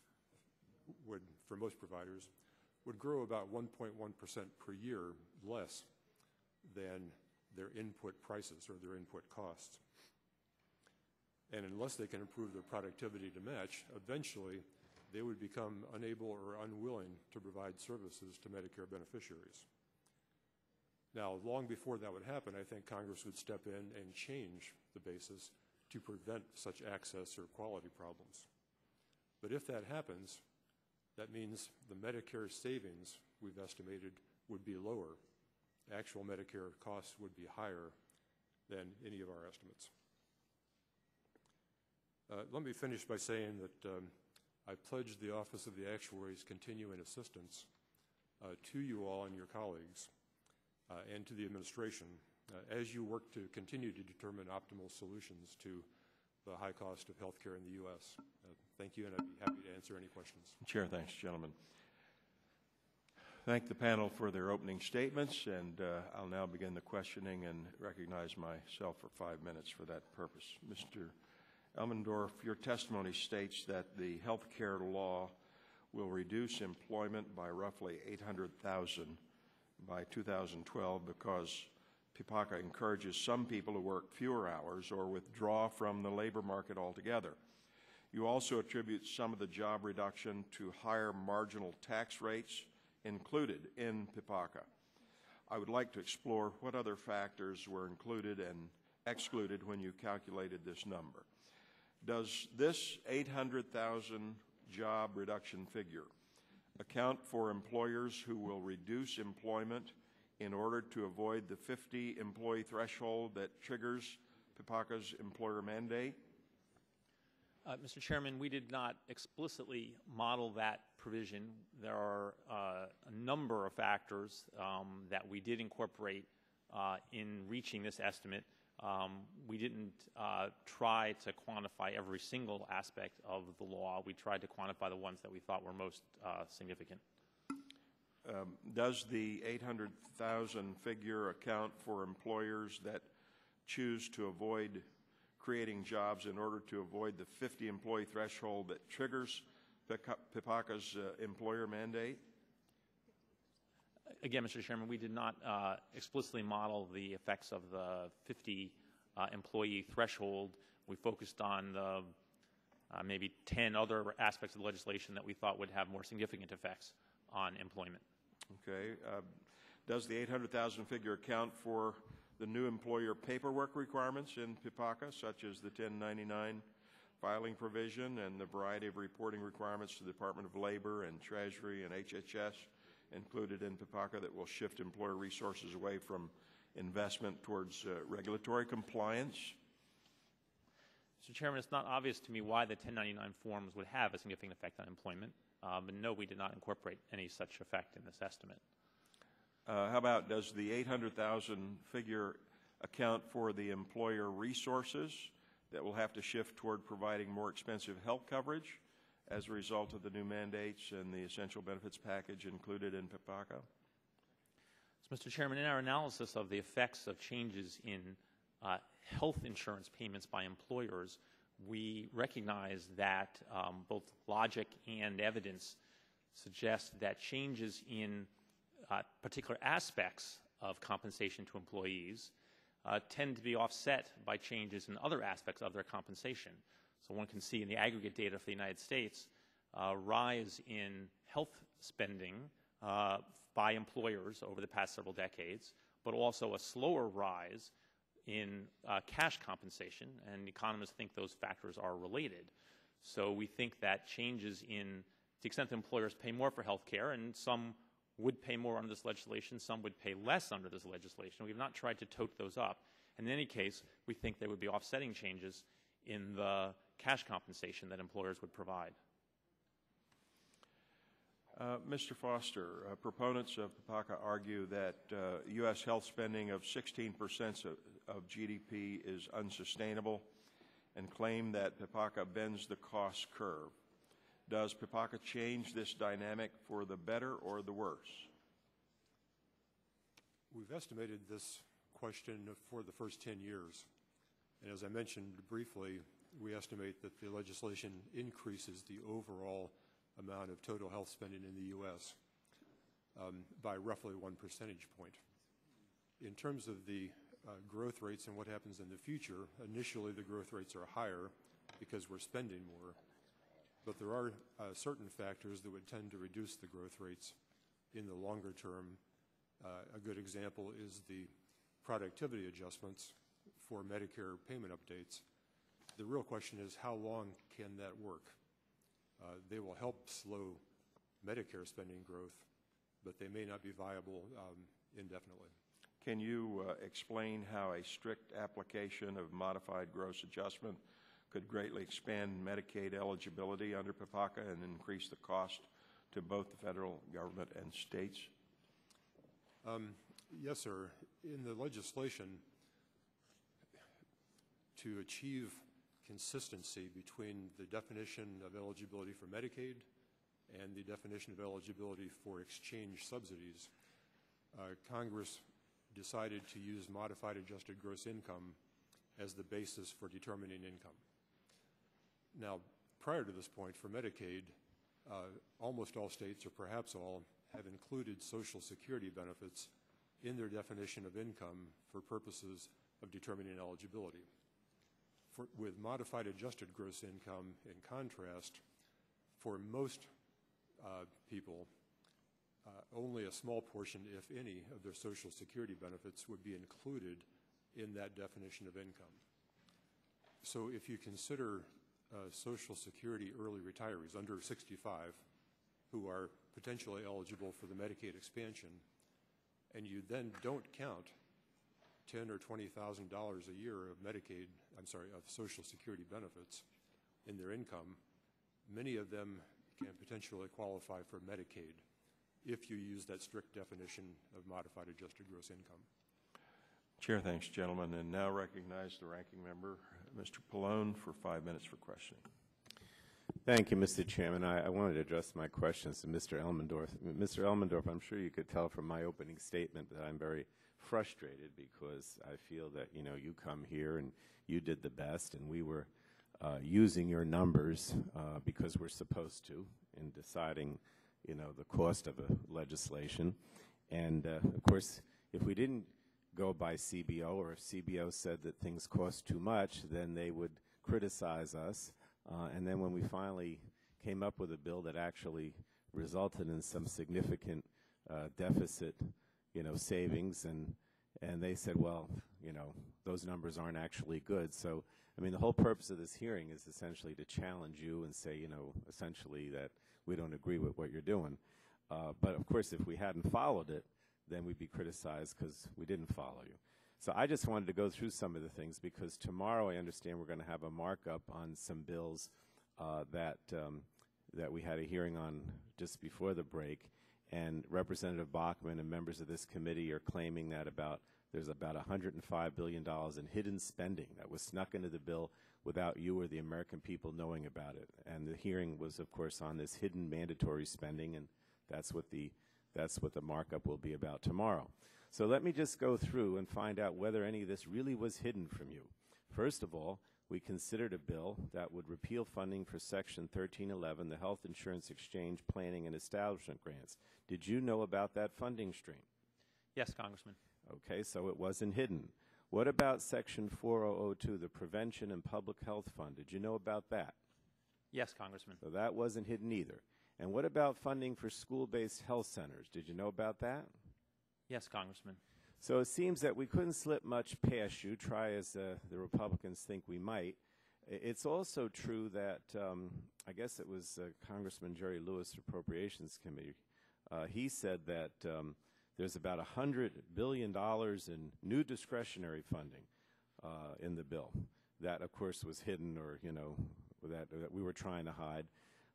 would, for most providers, would grow about 1.1% per year less than their input prices or their input costs. And unless they can improve their productivity to match, eventually they would become unable or unwilling to provide services to Medicare beneficiaries. Now, long before that would happen, I think Congress would step in and change the basis to prevent such access or quality problems. But if that happens, that means the Medicare savings we've estimated would be lower. Actual Medicare costs would be higher than any of our estimates. Let me finish by saying that I pledge the Office of the Actuary's continuing assistance to you all and your colleagues and to the administration as you work to continue to determine optimal solutions to the high cost of health care in the U.S. Thank you, and I'd be happy to answer any questions. Chair, thanks, gentlemen. Thank the panel for their opening statements, and I'll now begin the questioning and recognize myself for 5 minutes for that purpose. Mr. Elmendorf, your testimony states that the health care law will reduce employment by roughly 800,000 by 2012 because PPACA encourages some people to work fewer hours or withdraw from the labor market altogether. You also attribute some of the job reduction to higher marginal tax rates included in PPACA. I would like to explore what other factors were included and excluded when you calculated this number. Does this 800,000 job reduction figure account for employers who will reduce employment in order to avoid the 50 employee threshold that triggers PPACA's employer mandate? Mr. Chairman, we did not explicitly model that provision. There are a number of factors that we did incorporate in reaching this estimate. We didn't try to quantify every single aspect of the law. We tried to quantify the ones that we thought were most significant. Does the 800,000 figure account for employers that choose to avoid creating jobs in order to avoid the 50 employee threshold that triggers PPACA's employer mandate? Again, Mr. Chairman, we did not explicitly model the effects of the 50 employee threshold. We focused on the maybe 10 other aspects of the legislation that we thought would have more significant effects on employment. Okay. Does the 800,000 figure account for the new employer paperwork requirements in PPACA, such as the 1099 filing provision and the variety of reporting requirements to the Department of Labor and Treasury and HHS included in PPACA that will shift employer resources away from investment towards regulatory compliance? Mr. Chairman, it's not obvious to me why the 1099 forms would have a significant effect on employment. But no, we did not incorporate any such effect in this estimate. How about, does the 800,000 figure account for the employer resources that will have to shift toward providing more expensive health coverage as a result of the new mandates and the essential benefits package included in PPACA? So, Mr. Chairman, in our analysis of the effects of changes in health insurance payments by employers, we recognize that both logic and evidence suggest that changes in particular aspects of compensation to employees tend to be offset by changes in other aspects of their compensation. So one can see in the aggregate data for the United States a rise in health spending by employers over the past several decades, but also a slower rise in cash compensation, and economists think those factors are related. So we think that changes in, to the extent that employers pay more for health care, and some would pay more under this legislation, some would pay less under this legislation. We've not tried to tote those up. And in any case, we think there would be offsetting changes in the cash compensation that employers would provide. Mr. Foster, proponents of PPACA argue that U.S. health spending of 16% of GDP is unsustainable and claim that PPACA bends the cost curve. Does PPACA change this dynamic for the better or the worse? We've estimated this question for the first 10 years. And as I mentioned briefly, we estimate that the legislation increases the overall amount of total health spending in the U.S. By roughly 1 percentage point. In terms of the growth rates and what happens in the future, initially the growth rates are higher because we're spending more. But there are certain factors that would tend to reduce the growth rates in the longer term. A good example is the productivity adjustments for Medicare payment updates. The real question is, how long can that work? They will help slow Medicare spending growth, but they may not be viable indefinitely. Can you explain how a strict application of modified gross adjustment could greatly expand Medicaid eligibility under PPACA and increase the cost to both the federal government and states? Yes, sir. In the legislation, to achieve consistency between the definition of eligibility for Medicaid and the definition of eligibility for exchange subsidies, Congress decided to use modified adjusted gross income as the basis for determining income. Now, prior to this point, for Medicaid, almost all states, or perhaps all, have included Social Security benefits in their definition of income for purposes of determining eligibility. With modified adjusted gross income, in contrast, for most people, only a small portion, if any, of their Social Security benefits would be included in that definition of income. So if you consider Social Security early retirees under 65 who are potentially eligible for the Medicaid expansion, and you then don't count $10,000 or $20,000 a year of of Social Security benefits in their income, many of them can potentially qualify for Medicaid if you use that strict definition of modified adjusted gross income. Chair thanks, gentlemen, and now recognize the ranking member, Mr. Pallone, for 5 minutes for questioning. Thank you, Mr. Chairman. I wanted to address my questions to Mr. Elmendorf. Mr. Elmendorf, I'm sure you could tell from my opening statement that I'm very frustrated because I feel that, you come here and you did the best, and we were using your numbers because we're supposed to in deciding, the cost of a legislation. And, of course, if we didn't go by CBO, or if CBO said that things cost too much, then they would criticize us. And then when we finally came up with a bill that actually resulted in some significant deficit, savings, and they said, well, those numbers aren't actually good. So, the whole purpose of this hearing is essentially to challenge you and say, essentially that we don't agree with what you're doing. But, of course, if we hadn't followed it, then we'd be criticized because we didn't follow you. So I just wanted to go through some of the things because tomorrow I understand we're going to have a markup on some bills that we had a hearing on just before the break. And Representative Bachman and members of this committee are claiming that there's about $105 billion in hidden spending that was snuck into the bill without you or the American people knowing about it. And the hearing was, of course, on this hidden mandatory spending, and that's what the markup will be about tomorrow. So let me just go through and find out whether any of this really was hidden from you. First of all, we considered a bill that would repeal funding for Section 1311, the Health Insurance Exchange Planning and Establishment Grants. Did you know about that funding stream? Yes, Congressman. Okay, so it wasn't hidden. What about Section 4002, the Prevention and Public Health Fund? Did you know about that? Yes, Congressman. So that wasn't hidden either. And what about funding for school-based health centers? Did you know about that? Yes, Congressman. So it seems that we couldn't slip much past you, try as the Republicans think we might. It's also true that, I guess it was Congressman Jerry Lewis, Appropriations Committee, he said that there's about $100 billion in new discretionary funding in the bill. That, of course, was hidden or, that we were trying to hide.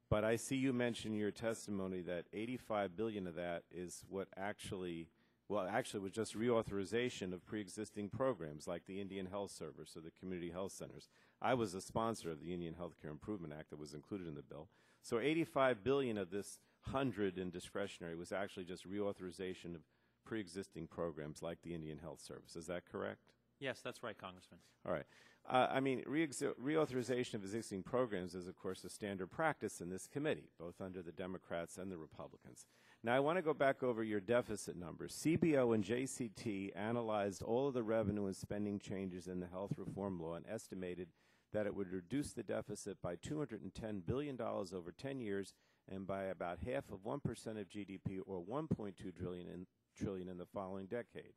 But I see you mention in your testimony that $85 billion of that is what actually was just reauthorization of pre-existing programs like the Indian Health Service or the community health centers. I was a sponsor of the Indian Health Care Improvement Act that was included in the bill. So $85 billion of this 100 in discretionary was actually just reauthorization of pre-existing programs like the Indian Health Service. Is that correct? Yes, that's right, Congressman. All right. I mean, reauthorization of existing programs is, of course, a standard practice in this committee, both under the Democrats and the Republicans. Now, I want to go back over your deficit numbers. CBO and JCT analyzed all of the revenue and spending changes in the health reform law and estimated that it would reduce the deficit by $210 billion over 10 years and by about half of 1% of GDP, or $1.2 trillion in the following decade.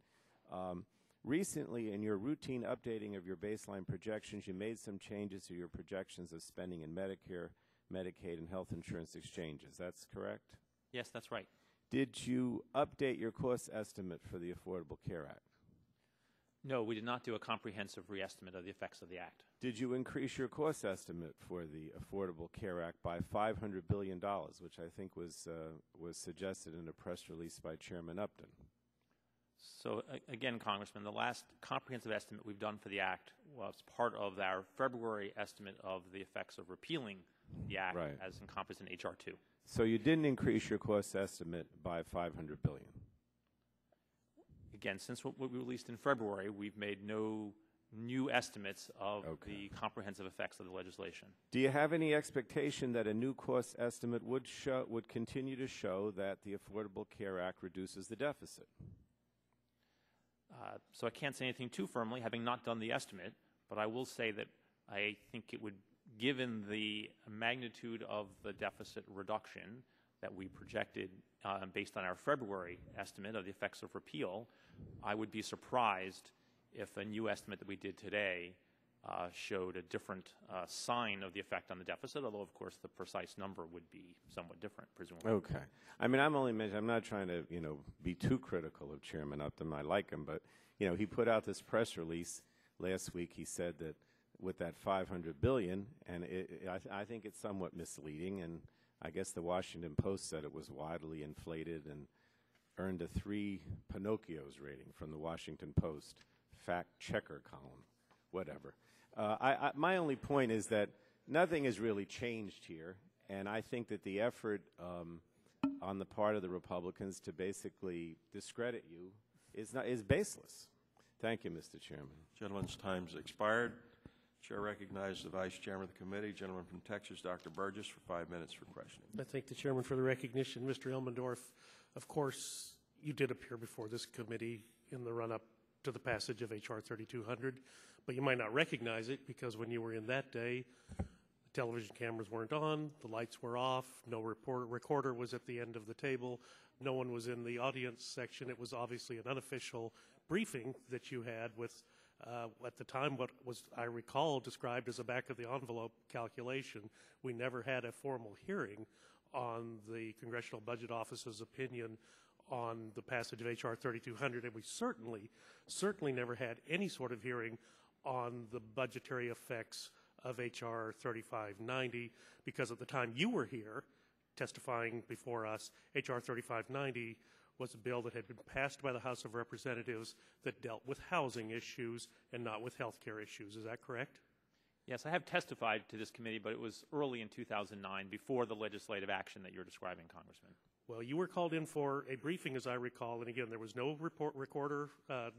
Recently, in your routine updating of your baseline projections, you made some changes to your projections of spending in Medicare, Medicaid, and health insurance exchanges. That's correct? Yes, that's right. Did you update your cost estimate for the Affordable Care Act? No, we did not do a comprehensive reestimate of the effects of the Act. Did you increase your cost estimate for the Affordable Care Act by $500 billion, which I think was suggested in a press release by Chairman Upton? So, again, Congressman, the last comprehensive estimate we've done for the Act was part of our February estimate of the effects of repealing the Act as encompassed in H.R. 2. So you didn't increase your cost estimate by $500 billion? Again, since what we released in February, we've made no new estimates of the comprehensive effects of the legislation. Do you have any expectation that a new cost estimate would continue to show that the Affordable Care Act reduces the deficit? So I can't say anything too firmly, having not done the estimate, but I will say that I think it would, given the magnitude of the deficit reduction that we projected based on our February estimate of the effects of repeal, I would be surprised if a new estimate that we did today showed a different sign of the effect on the deficit, although, of course, the precise number would be somewhat different, presumably. Okay. I mean, I'm not trying to, be too critical of Chairman Upton. I like him, but, he put out this press release last week. He said that with that $500 billion, and I think it's somewhat misleading, and I guess the Washington Post said it was wildly inflated and earned a 3 Pinocchios rating from the Washington Post fact checker column, whatever. My only point is that nothing has really changed here, and I think that the effort on the part of the Republicans to basically discredit you is baseless. Thank you, Mr. Chairman. Gentleman's time's expired. Chair recognizes the Vice Chairman of the Committee, gentleman from Texas, Dr. Burgess, for 5 minutes for questioning. I thank the Chairman for the recognition. Mr. Elmendorf, of course, you did appear before this committee in the run-up to the passage of H.R. 3200, but you might not recognize it because when you were in that day, the television cameras weren't on, the lights were off, no recorder was at the end of the table, no one was in the audience section. It was obviously an unofficial briefing that you had with, at the time, what was, I recall, described as a back-of-the-envelope calculation. We never had a formal hearing on the Congressional Budget Office's opinion on the passage of H.R. 3200, and we certainly never had any sort of hearing on the budgetary effects of H.R. 3590, because at the time you were here testifying before us, H.R. 3590 was a bill that had been passed by the House of Representatives that dealt with housing issues and not with health care issues. Is that correct? Yes, I have testified to this committee, but it was early in 2009, before the legislative action that you're describing, Congressman. Well, you were called in for a briefing, as I recall, and again, there was no recorder,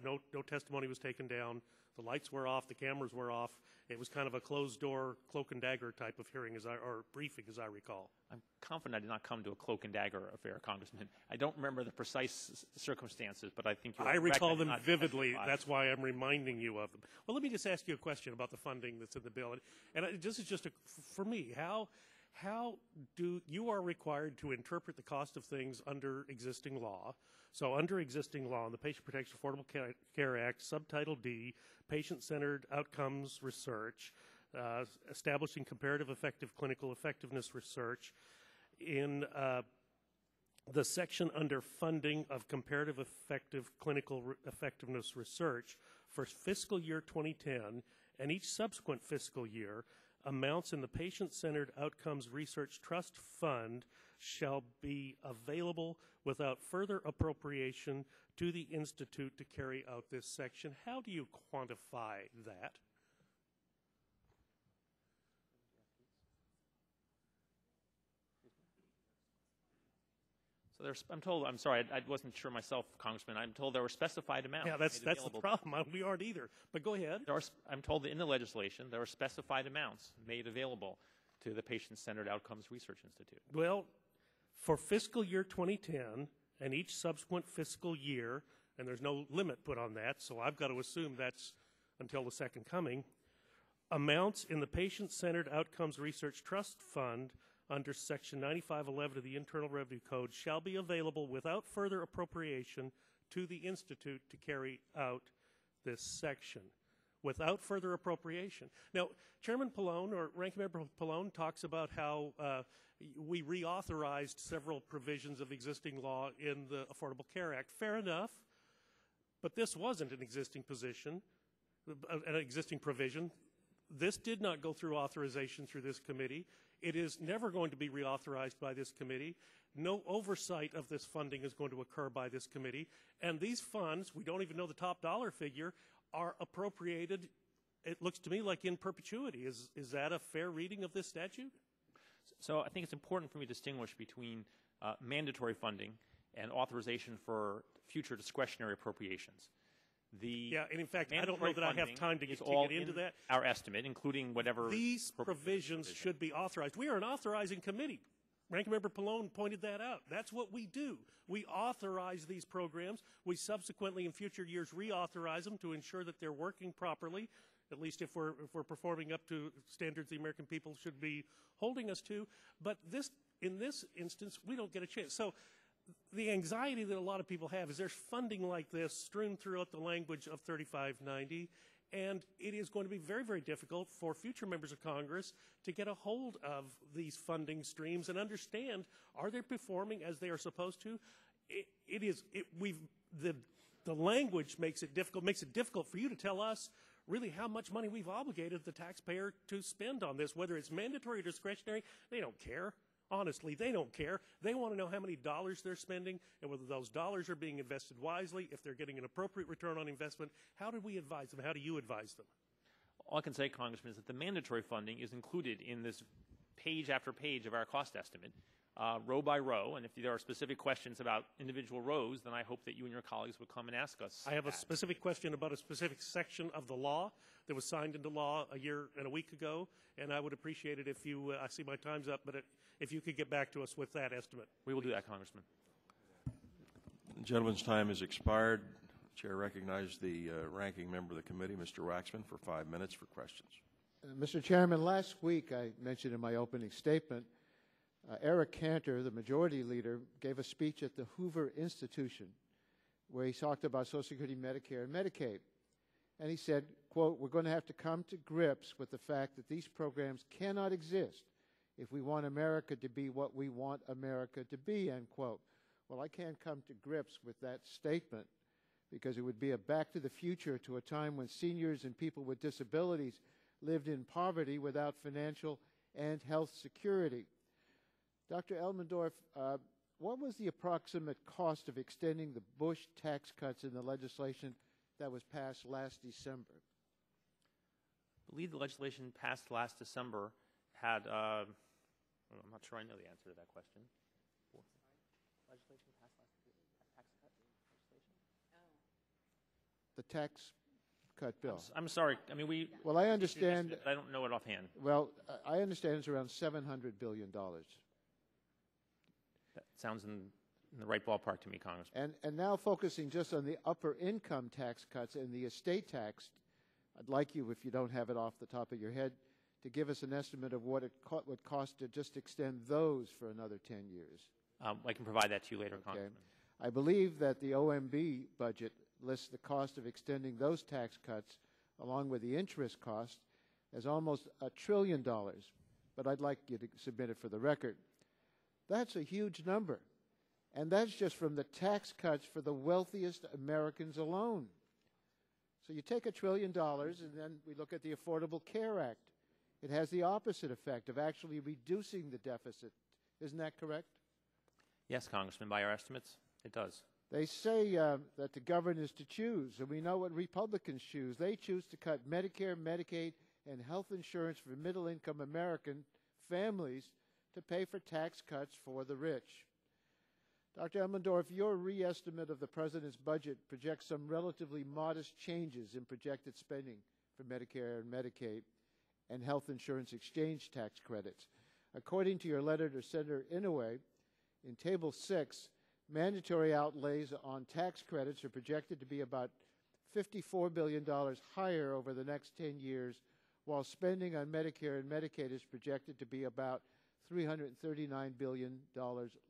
no testimony was taken down, the lights were off, the cameras were off. It was kind of a closed-door, cloak and dagger type of hearing, or briefing, as I recall. I'm confident I did not come to a cloak and dagger affair, Congressman. I don't remember the precise circumstances, but I think you're I recall them vividly. That's why I'm reminding you of them. Well, let me just ask you a question about the funding that's in the bill. And this is just for me. How do you are required to interpret the cost of things under existing law? So under existing law, in the Patient Protection Affordable Care Act, Subtitle D, Patient-Centered Outcomes Research, establishing comparative effective clinical effectiveness research, in the section under funding of comparative effective clinical effectiveness research for fiscal year 2010 and each subsequent fiscal year, Amounts in the Patient-Centered Outcomes Research Trust Fund shall be available without further appropriation to the Institute to carry out this section. How do you quantify that? So I'm told, I'm sorry, I wasn't sure myself, Congressman. I'm told there were specified amounts. Yeah, that's the problem. We aren't either. But go ahead. I'm told that in the legislation there are specified amounts made available to the Patient-Centered Outcomes Research Institute. Well, for fiscal year 2010 and each subsequent fiscal year, and there's no limit put on that, so I've got to assume that's until the second coming, amounts in the Patient-Centered Outcomes Research Trust Fund under Section 9511 of the Internal Revenue Code shall be available without further appropriation to the Institute to carry out this section. Without further appropriation. Now, Chairman Pallone, or Ranking Member Pallone, talks about how we reauthorized several provisions of existing law in the Affordable Care Act. Fair enough, but this wasn't an existing position, an existing provision. This did not go through authorization through this committee. It is never going to be reauthorized by this committee. No oversight of this funding is going to occur by this committee. And these funds, we don't even know the top dollar figure, are appropriated, it looks to me like in perpetuity. Is that a fair reading of this statute? So I think it's important for me to distinguish between mandatory funding and authorization for future discretionary appropriations. Yeah, and in fact, I don't know that I have time to get into that. Our estimate, including whatever these provisions should be authorized. We are an authorizing committee. Ranking Member Pallone pointed that out. That's what we do. We authorize these programs. We subsequently, in future years, reauthorize them to ensure that they're working properly, at least if we're performing up to standards the American people should be holding us to. But in this instance, we don't get a chance. So the anxiety that a lot of people have is there's funding like this strewn throughout the language of 3590, and it is going to be very, very difficult for future members of Congress to get a hold of these funding streams and understand, are they performing as they are supposed to? The language makes it difficult for you to tell us really how much money we've obligated the taxpayer to spend on this, whether it's mandatory or discretionary. They don't care. Honestly, they don't care. They want to know how many dollars they're spending and whether those dollars are being invested wisely, if they're getting an appropriate return on investment. How do we advise them? How do you advise them? All I can say, Congressman, is that the mandatory funding is included in this page after page of our cost estimate, row by row. And if there are specific questions about individual rows, then I hope that you and your colleagues would come and ask us. I have a specific question about a specific section of the law that was signed into law a year and a week ago, and I would appreciate it if you, I see my time's up, but if you could get back to us with that estimate. We will do that, Congressman. The gentleman's time has expired. The Chair recognizes the ranking member of the committee, Mr. Waxman, for 5 minutes for questions. Mr. Chairman, last week I mentioned in my opening statement, Eric Cantor, the majority leader, gave a speech at the Hoover Institution where he talked about Social Security, Medicare, and Medicaid. And he said, quote, "We're going to have to come to grips with the fact that these programs cannot exist if we want America to be what we want America to be," end quote. Well, I can't come to grips with that statement because it would be a back to the future to a time when seniors and people with disabilities lived in poverty without financial and health security. Dr. Elmendorf, what was the approximate cost of extending the Bush tax cuts in the legislation that was passed last December? I believe the legislation passed last December had, I'm not sure I know the answer to that question. Legislation passed last tax cut legislation? The tax cut bill. I'm sorry. I mean, well, I understand. I don't know it offhand. Well, I understand it's around $700 billion. That sounds in the right ballpark to me, Congressman. And now focusing just on the upper income tax cuts and the estate tax, I'd like you, if you don't have it off the top of your head, to give us an estimate of what it would cost to just extend those for another 10 years. I can provide that to you later, Okay. Congressman. I believe that the OMB budget lists the cost of extending those tax cuts along with the interest cost as almost $1 trillion, but I'd like you to submit it for the record. That's a huge number, and that's just from the tax cuts for the wealthiest Americans alone. So you take $1 trillion, and then we look at the Affordable Care Act. It has the opposite effect of actually reducing the deficit. Isn't that correct? Yes, Congressman, by our estimates, it does. They say that the government is to choose, and we know what Republicans choose. They choose to cut Medicare, Medicaid, and health insurance for middle-income American families to pay for tax cuts for the rich. Dr. Elmendorf, your re-estimate of the President's budget projects some relatively modest changes in projected spending for Medicare and Medicaid and health insurance exchange tax credits. According to your letter to Senator Inouye, in Table 6, mandatory outlays on tax credits are projected to be about $54 billion higher over the next 10 years, while spending on Medicare and Medicaid is projected to be about $339 billion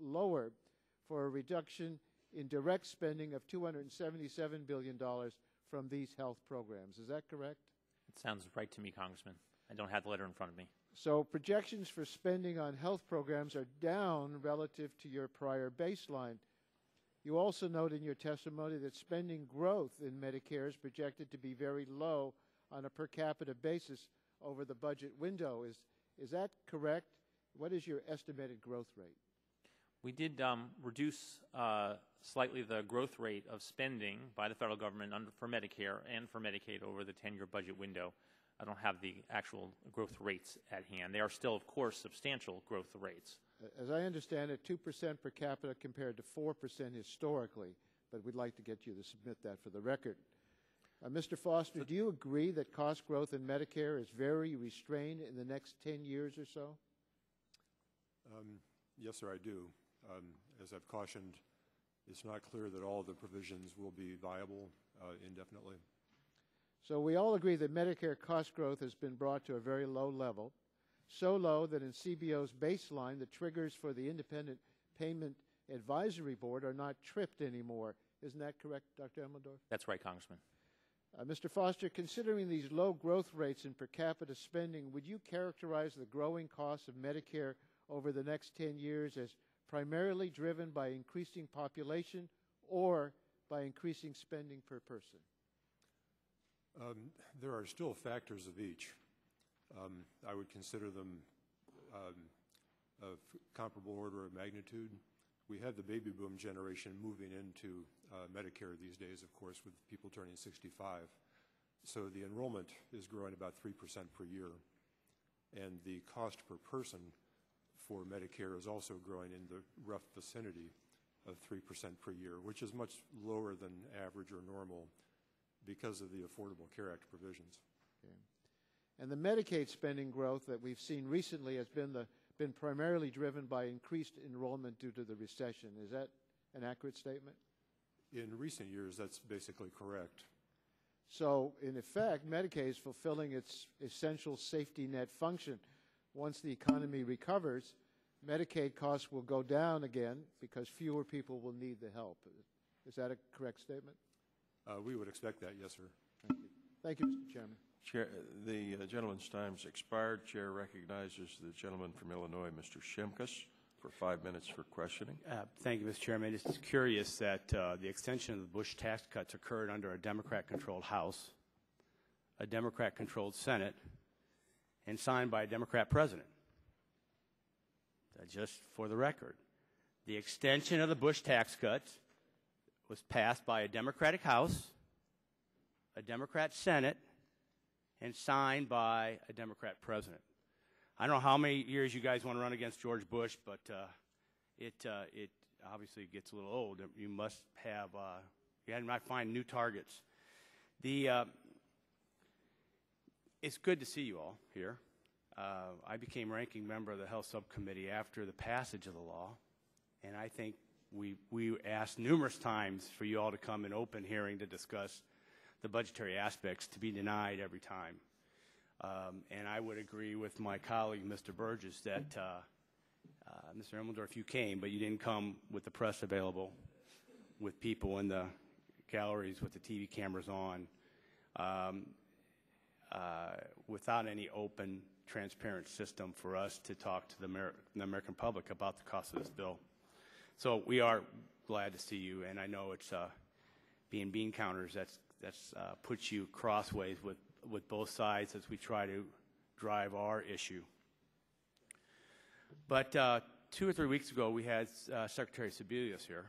lower, for a reduction in direct spending of $277 billion from these health programs. Is that correct? It sounds right to me, Congressman. I don't have the letter in front of me. So projections for spending on health programs are down relative to your prior baseline. You also note in your testimony that spending growth in Medicare is projected to be very low on a per capita basis over the budget window. Is that correct? What is your estimated growth rate? We did reduce slightly the growth rate of spending by the federal government for Medicare and for Medicaid over the 10-year budget window. I don't have the actual growth rates at hand. They are still, of course, substantial growth rates. As I understand it, 2% per capita compared to 4% historically, but we'd like to get you to submit that for the record. Mr. Foster, do you agree that cost growth in Medicare is very restrained in the next 10 years or so? Yes, sir, I do. As I've cautioned, it's not clear that all of the provisions will be viable indefinitely. So we all agree that Medicare cost growth has been brought to a very low level, so low that in CBO's baseline, the triggers for the Independent Payment Advisory Board are not tripped anymore. Isn't that correct, Dr. Elmendorf? That's right, Congressman. Mr. Foster, considering these low growth rates in per capita spending, would you characterize the growing costs of Medicare over the next 10 years as primarily driven by increasing population or by increasing spending per person? There are still factors of each. I would consider them of comparable order of magnitude. We have the baby boom generation moving into Medicare these days, of course, with people turning 65. So the enrollment is growing about 3% per year. And the cost per person for Medicare is also growing in the rough vicinity of 3% per year, which is much lower than average or normal because of the Affordable Care Act provisions. Okay. And the Medicaid spending growth that we've seen recently has been primarily driven by increased enrollment due to the recession. Is that an accurate statement? In recent years, that's basically correct. So, in effect, Medicaid is fulfilling its essential safety net function. Once the economy recovers, Medicaid costs will go down again because fewer people will need the help. Is that a correct statement? We would expect that, yes, sir. Thank you. Thank you, Mr. Chairman. Chair, the gentleman's time's expired. Chair recognizes the gentleman from Illinois, Mr. Shimkus, for 5 minutes for questioning. Thank you, Mr. Chairman. It's just curious that the extension of the Bush tax cuts occurred under a Democrat-controlled House, a Democrat-controlled Senate, and signed by a Democrat president. Just for the record, the extension of the Bush tax cuts was passed by a Democratic House, a Democrat Senate, and signed by a Democrat president. I don't know how many years you guys want to run against George Bush, but it obviously gets a little old. You must have, you might find new targets. It's good to see you all here. I became ranking member of the Health Subcommittee after the passage of the law, and I think we asked numerous times for you all to come in open hearing to discuss the budgetary aspects, to be denied every time. And I would agree with my colleague, Mr. Burgess, that Mr. Elmendorf, you came, but you didn't come with the press available, with people in the galleries with the TV cameras on, without any open, transparent system for us to talk to the American public about the cost of this bill. So we are glad to see you, and I know it's being bean counters, that's puts you crossways with both sides as we try to drive our issue. But 2 or 3 weeks ago, we had Secretary Sebelius here,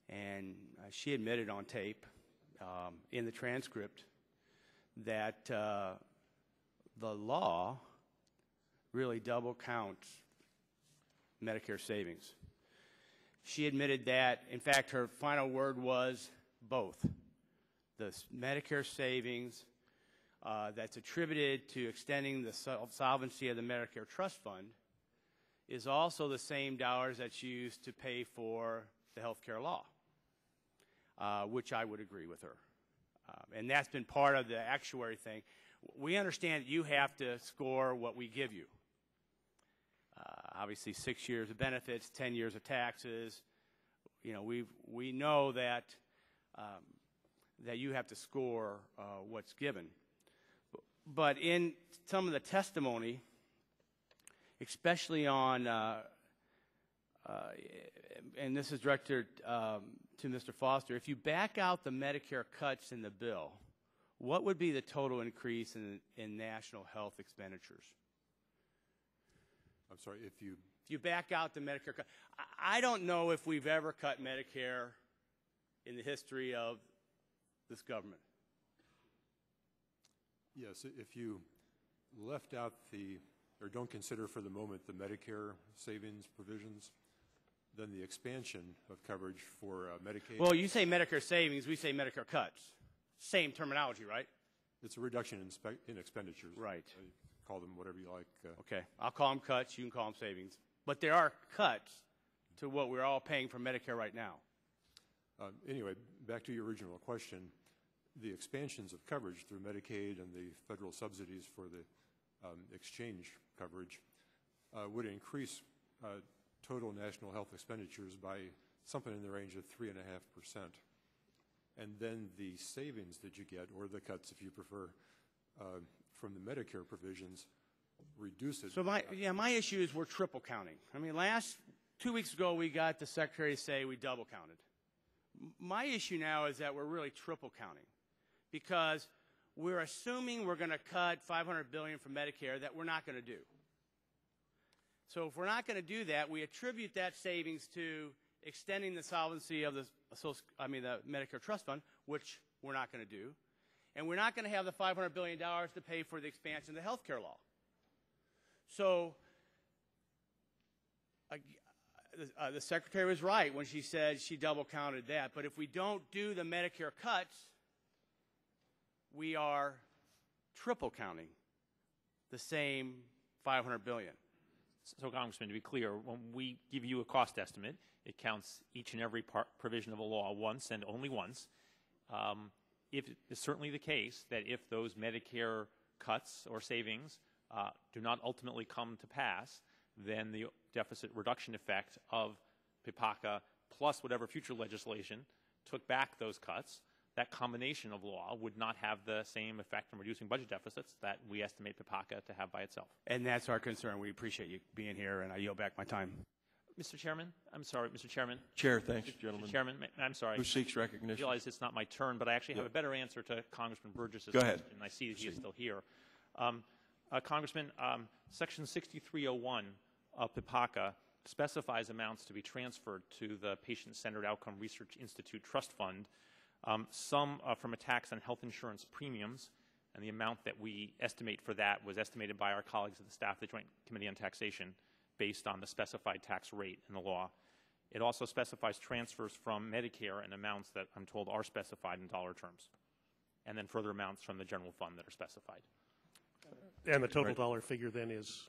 and she admitted on tape in the transcript that the law really double counts Medicare savings. She admitted that, in fact, her final word was both. The Medicare savings that's attributed to extending the solvency of the Medicare Trust Fund is also the same dollars that's used to pay for the health care law, which I would agree with her. And that's been part of the actuary thing. We understand that you have to score what we give you. Obviously, 6 years of benefits, 10 years of taxes. You know, we know that that you have to score what's given. But in some of the testimony, especially on, and this is directed to Mr. Foster, if you back out the Medicare cuts in the bill, what would be the total increase in national health expenditures? I'm sorry, if you back out the Medicare cut. I don't know if we've ever cut Medicare in the history of this government. Yes, if you left out or don't consider for the moment the Medicare savings provisions, then the expansion of coverage for Medicaid. Well, you say Medicare savings, we say Medicare cuts. Same terminology, right? It's a reduction in expenditures. Right. Call them whatever you like. Okay, I'll call them cuts, you can call them savings. But there are cuts to what we're all paying for Medicare right now. Anyway, back to your original question, the expansions of coverage through Medicaid and the federal subsidies for the exchange coverage would increase total national health expenditures by something in the range of 3.5%. And then the savings that you get, or the cuts if you prefer, from the Medicare provisions reduce it. So my issue is we're triple counting. I mean, 2 weeks ago we got the Secretary to say we double counted. My issue now is that we're really triple counting because we're assuming we're going to cut $500 billion from Medicare that we're not going to do. So if we're not going to do that, we attribute that savings to extending the solvency of the Medicare Trust Fund, which we're not going to do. And we're not going to have the $500 billion to pay for the expansion of the health care law. So the Secretary was right when she said she double counted that. But if we don't do the Medicare cuts, we are triple counting the same $500 billion. So, Congressman, to be clear, when we give you a cost estimate, it counts each and every provision of a law once and only once. If it's certainly the case that if those Medicare cuts or savings do not ultimately come to pass, then the deficit reduction effect of PPACA plus whatever future legislation took back those cuts, that combination of law would not have the same effect on reducing budget deficits that we estimate PPACA to have by itself. And that's our concern. We appreciate you being here, and I yield back my time. Mr. Chairman, I'm sorry, Mr. Chairman. Chair, thanks, gentlemen. Mr. Chairman, I'm sorry. Who seeks recognition? I realize it's not my turn, but I actually have a better answer to Congressman Burgess's Go ahead. question. I see that he is still here. Congressman, Section 6301 of PPACA specifies amounts to be transferred to the Patient-Centered Outcome Research Institute Trust Fund, some from a tax on health insurance premiums, and the amount that we estimate for that was estimated by our colleagues at the staff of the Joint Committee on Taxation based on the specified tax rate in the law. It also specifies transfers from Medicare and amounts that I'm told are specified in dollar terms, and then further amounts from the general fund that are specified. And the total dollar figure then is?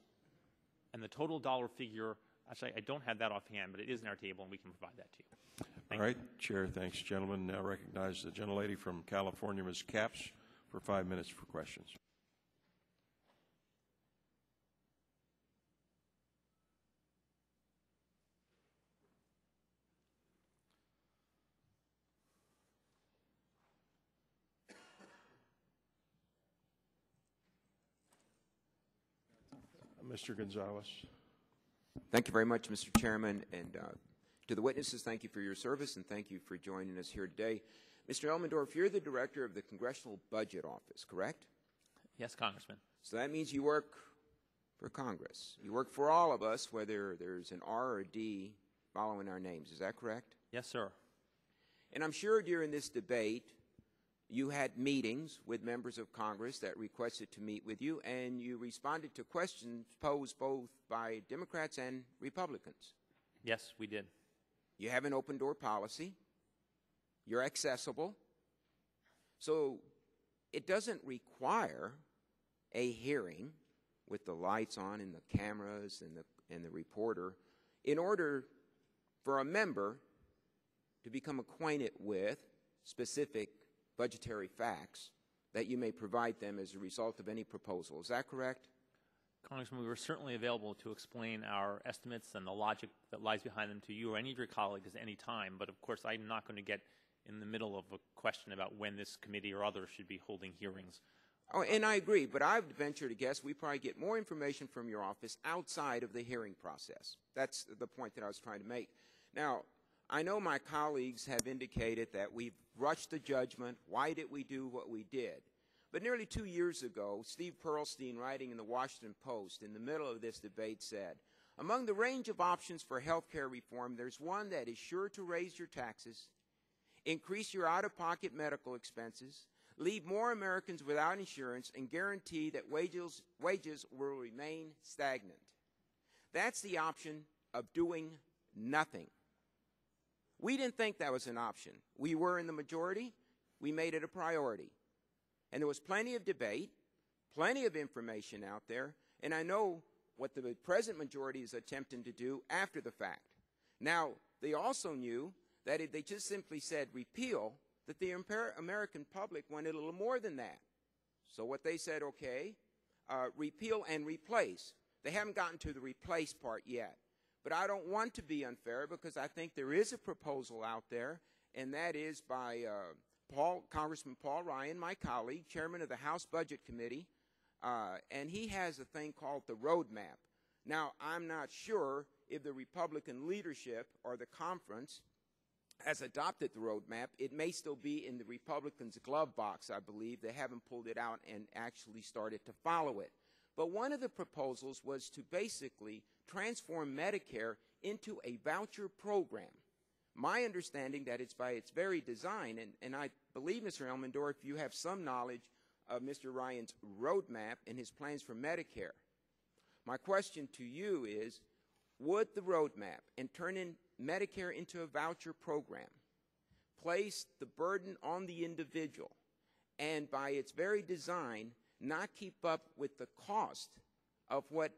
And the total dollar figure, actually, I don't have that offhand, but it is in our table, and we can provide that to you. All right, Chair, thanks, gentlemen. Now recognize the gentlelady from California, Ms. Capps, for 5 minutes for questions. Mr. Gonzalez. Thank you very much, Mr. Chairman, and to the witnesses, thank you for your service, and thank you for joining us here today. Mr. Elmendorf, you're the director of the Congressional Budget Office, correct? Yes, Congressman. So that means you work for Congress. You work for all of us, whether there's an R or a D following our names. Is that correct? Yes, sir. And I'm sure during this debate, you had meetings with members of Congress that requested to meet with you, and you responded to questions posed both by Democrats and Republicans. Yes, we did. You have an open-door policy. You're accessible. So it doesn't require a hearing with the lights on and the cameras and the reporter in order for a member to become acquainted with specific budgetary facts that you may provide them as a result of any proposal. Is that correct? Congressman, we were certainly available to explain our estimates and the logic that lies behind them to you or any of your colleagues at any time. But of course, I'm not going to get in the middle of a question about when this committee or others should be holding hearings. Oh, and I agree, but I would venture to guess we probably get more information from your office outside of the hearing process. That's the point that I was trying to make. Now, I know my colleagues have indicated that we've rushed the judgment. Why did we do what we did? But nearly 2 years ago, Steve Pearlstein, writing in the Washington Post in the middle of this debate, said, among the range of options for health care reform, there's one that is sure to raise your taxes, increase your out-of-pocket medical expenses, leave more Americans without insurance, and guarantee that wages will remain stagnant. That's the option of doing nothing. We didn't think that was an option. We were in the majority. We made it a priority. And there was plenty of debate, plenty of information out there, and I know what the present majority is attempting to do after the fact. Now, they also knew that if they just simply said repeal, that the American public wanted a little more than that. So what they said, okay, repeal and replace. They haven't gotten to the replace part yet. But I don't want to be unfair because I think there is a proposal out there, and that is by Congressman Paul Ryan, my colleague, chairman of the House Budget Committee, and he has a thing called the roadmap. Now, I'm not sure if the Republican leadership or the conference has adopted the roadmap. It may still be in the Republicans' glove box, I believe. They haven't pulled it out and actually started to follow it. But one of the proposals was to basically transform Medicare into a voucher program. My understanding that it's by its very design, and I believe, Mr. Elmendorf, you have some knowledge of Mr. Ryan's roadmap and his plans for Medicare. My question to you is, would the roadmap and turning Medicare into a voucher program place the burden on the individual and by its very design not keep up with the cost of what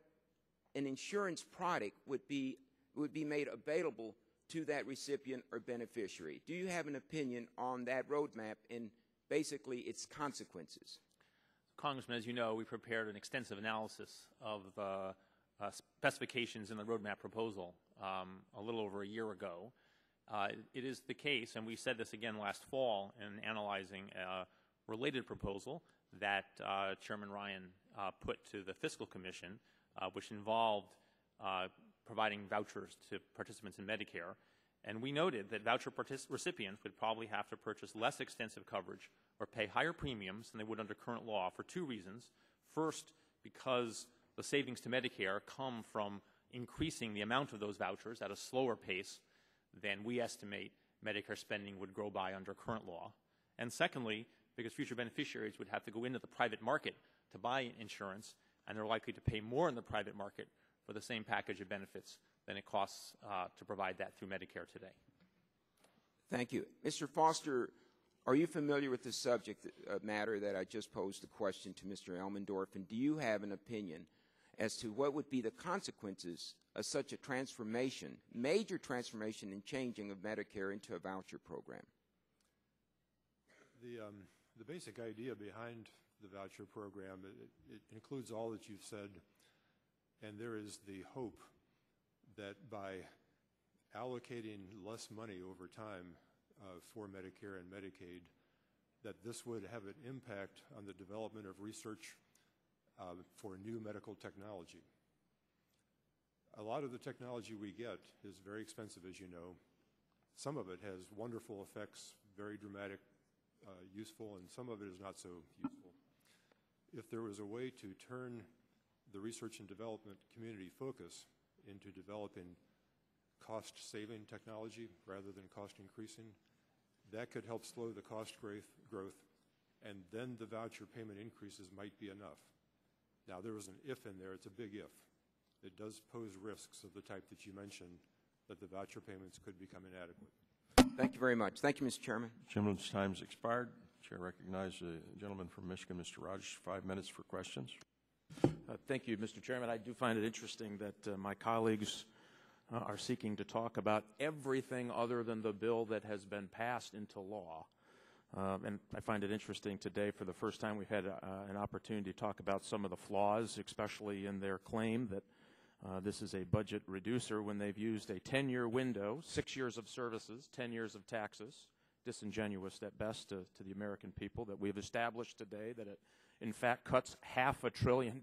an insurance product would be made available to that recipient or beneficiary? Do you have an opinion on that roadmap and basically its consequences? Congressman, as you know, we prepared an extensive analysis of the specifications in the roadmap proposal a little over a year ago. It is the case, and we said this again last fall in analyzing a related proposal that Chairman Ryan put to the Fiscal Commission, which involved providing vouchers to participants in Medicare. And we noted that voucher recipients would probably have to purchase less extensive coverage or pay higher premiums than they would under current law for two reasons. First, because the savings to Medicare come from increasing the amount of those vouchers at a slower pace than we estimate Medicare spending would grow by under current law. And secondly, because future beneficiaries would have to go into the private market to buy insurance, and they're likely to pay more in the private market for the same package of benefits than it costs to provide that through Medicare today. Thank you. Mr. Foster, are you familiar with the subject matter that I just posed a question to Mr. Elmendorf, and do you have an opinion as to what would be the consequences of such a transformation, major transformation in changing of Medicare into a voucher program? The basic idea behind the voucher program, it includes all that you've said, and there is the hope that by allocating less money over time for Medicare and Medicaid, that this would have an impact on the development of research for new medical technology. A lot of the technology we get is very expensive, as you know. Some of it has wonderful effects, very dramatic, useful, and some of it is not so useful. if there was a way to turn the research and development community focus into developing cost-saving technology rather than cost-increasing, that could help slow the cost growth, and then the voucher payment increases might be enough. Now, there was an if in there. It's a big if. It does pose risks of the type that you mentioned, that the voucher payments could become inadequate. Thank you very much. Thank you, Mr. Chairman. Gentleman's time's expired. Chair recognizes the gentleman from Michigan, Mr. Rogers, 5 minutes for questions. Thank you, Mr. Chairman. I do find it interesting that my colleagues are seeking to talk about everything other than the bill that has been passed into law. And I find it interesting today, for the first time, we've had an opportunity to talk about some of the flaws, especially in their claim that this is a budget reducer when they've used a 10-year window, 6 years of services, 10 years of taxes, disingenuous at best to the American people, that we've established today that it, in fact, cuts $500 billion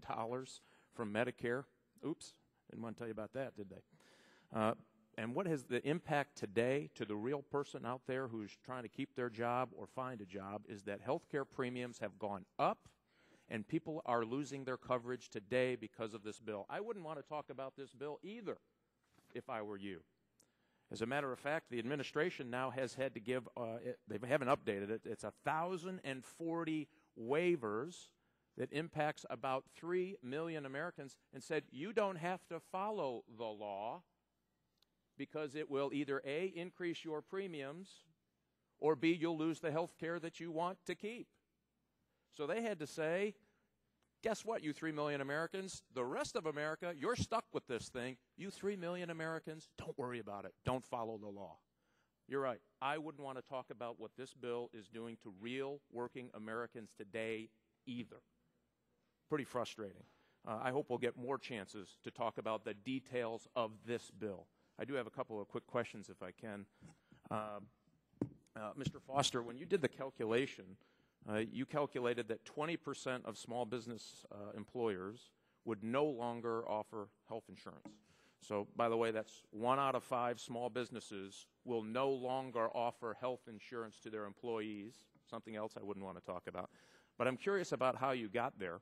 from Medicare. Oops, didn't want to tell you about that, did they? And what is the impact today to the real person out there who's trying to keep their job or find a job is that health care premiums have gone up, and people are losing their coverage today because of this bill. I wouldn't want to talk about this bill either if I were you. As a matter of fact, the administration now has had to give, they haven't updated it, it's 1,040 waivers that impacts about 3 million Americans, and said you don't have to follow the law because it will either A, increase your premiums, or B, you'll lose the health care that you want to keep. So they had to say, guess what, you 3 million Americans? The rest of America, you're stuck with this thing. You 3 million Americans, don't worry about it. Don't follow the law. You're right. I wouldn't want to talk about what this bill is doing to real working Americans today either. Pretty frustrating. I hope we'll get more chances to talk about the details of this bill. I do have a couple of quick questions, if I can. Mr. Foster, when you did the calculation, you calculated that 20% of small business employers would no longer offer health insurance. So, by the way, that's 1 out of 5 small businesses will no longer offer health insurance to their employees, something else I wouldn't want to talk about. But I'm curious about how you got there.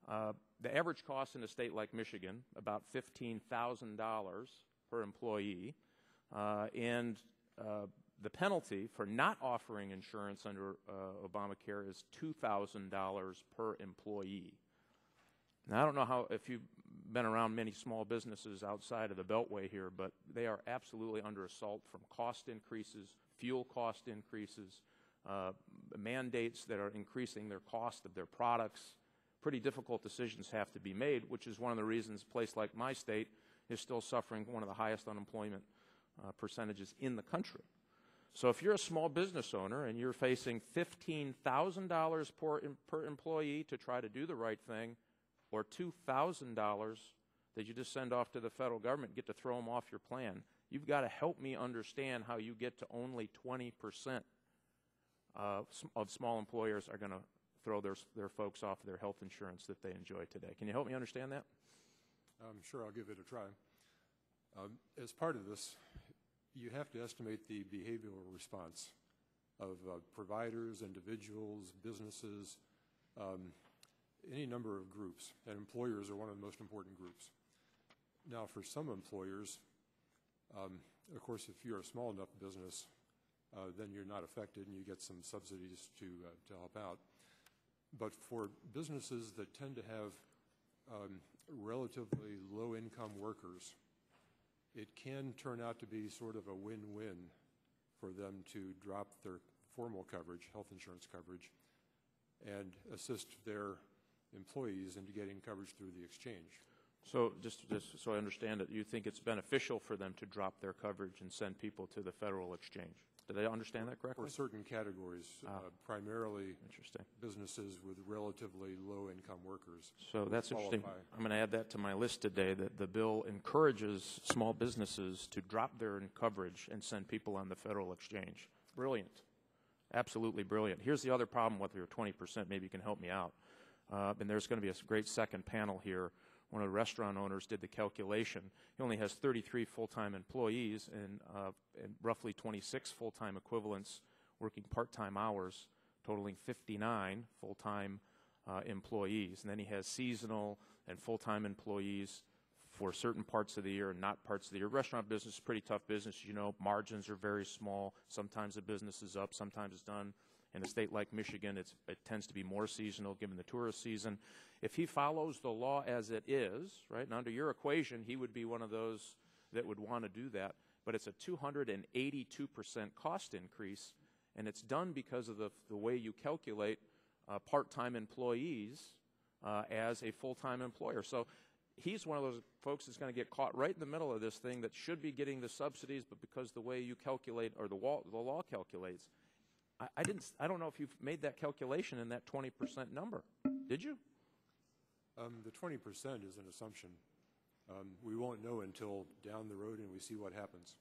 The average cost in a state like Michigan, about $15,000 per employee, and the penalty for not offering insurance under Obamacare is $2,000 per employee. Now, I don't know if you've been around many small businesses outside of the Beltway here, but they are absolutely under assault from cost increases, fuel cost increases, mandates that are increasing their cost of their products. Pretty difficult decisions have to be made, which is one of the reasons a place like my state is still suffering one of the highest unemployment percentages in the country. So if you're a small business owner and you're facing $15,000 per employee to try to do the right thing, or $2,000 that you just send off to the federal government, get to throw them off your plan, you've got to help me understand how you get to only 20% of small employers are going to throw their folks off their health insurance that they enjoy today. Can you help me understand that? Sure, I'll give it a try. As part of this, you have to estimate the behavioral response of providers, individuals, businesses, any number of groups, and employers are one of the most important groups. Now, for some employers, of course, if you're a small enough business, then you're not affected and you get some subsidies to help out. But for businesses that tend to have relatively low-income workers, it can turn out to be sort of a win-win for them to drop their formal coverage, health insurance coverage, and assist their employees into getting coverage through the exchange. So just so I understand it, you think it's beneficial for them to drop their coverage and send people to the federal exchange? Did I understand that correctly? For certain categories, primarily businesses with relatively low-income workers. So that's interesting. I'm going to add that to my list today, that the bill encourages small businesses to drop their coverage and send people on the federal exchange. Brilliant. Absolutely brilliant. Here's the other problem with your 20%. Maybe you can help me out. And there's going to be a great second panel here. One of the restaurant owners did the calculation. He only has 33 full-time employees and roughly 26 full-time equivalents working part-time hours, totaling 59 full-time employees. And then he has seasonal and full-time employees for certain parts of the year and not parts of the year. Restaurant business is a pretty tough business. You know, margins are very small. Sometimes the business is up, sometimes it's done. In a state like Michigan, it tends to be more seasonal given the tourist season. If he follows the law as it is, right, and under your equation, he would be one of those that would want to do that. But it's a 282% cost increase, and it's done because of the way you calculate part-time employees as a full-time employer. So he's one of those folks that's going to get caught right in the middle of this thing that should be getting the subsidies, but because the way you calculate or the law calculates, I don't know if you've made that calculation in that 20% number. Did you? The 20% is an assumption. We won't know until down the road and we see what happens.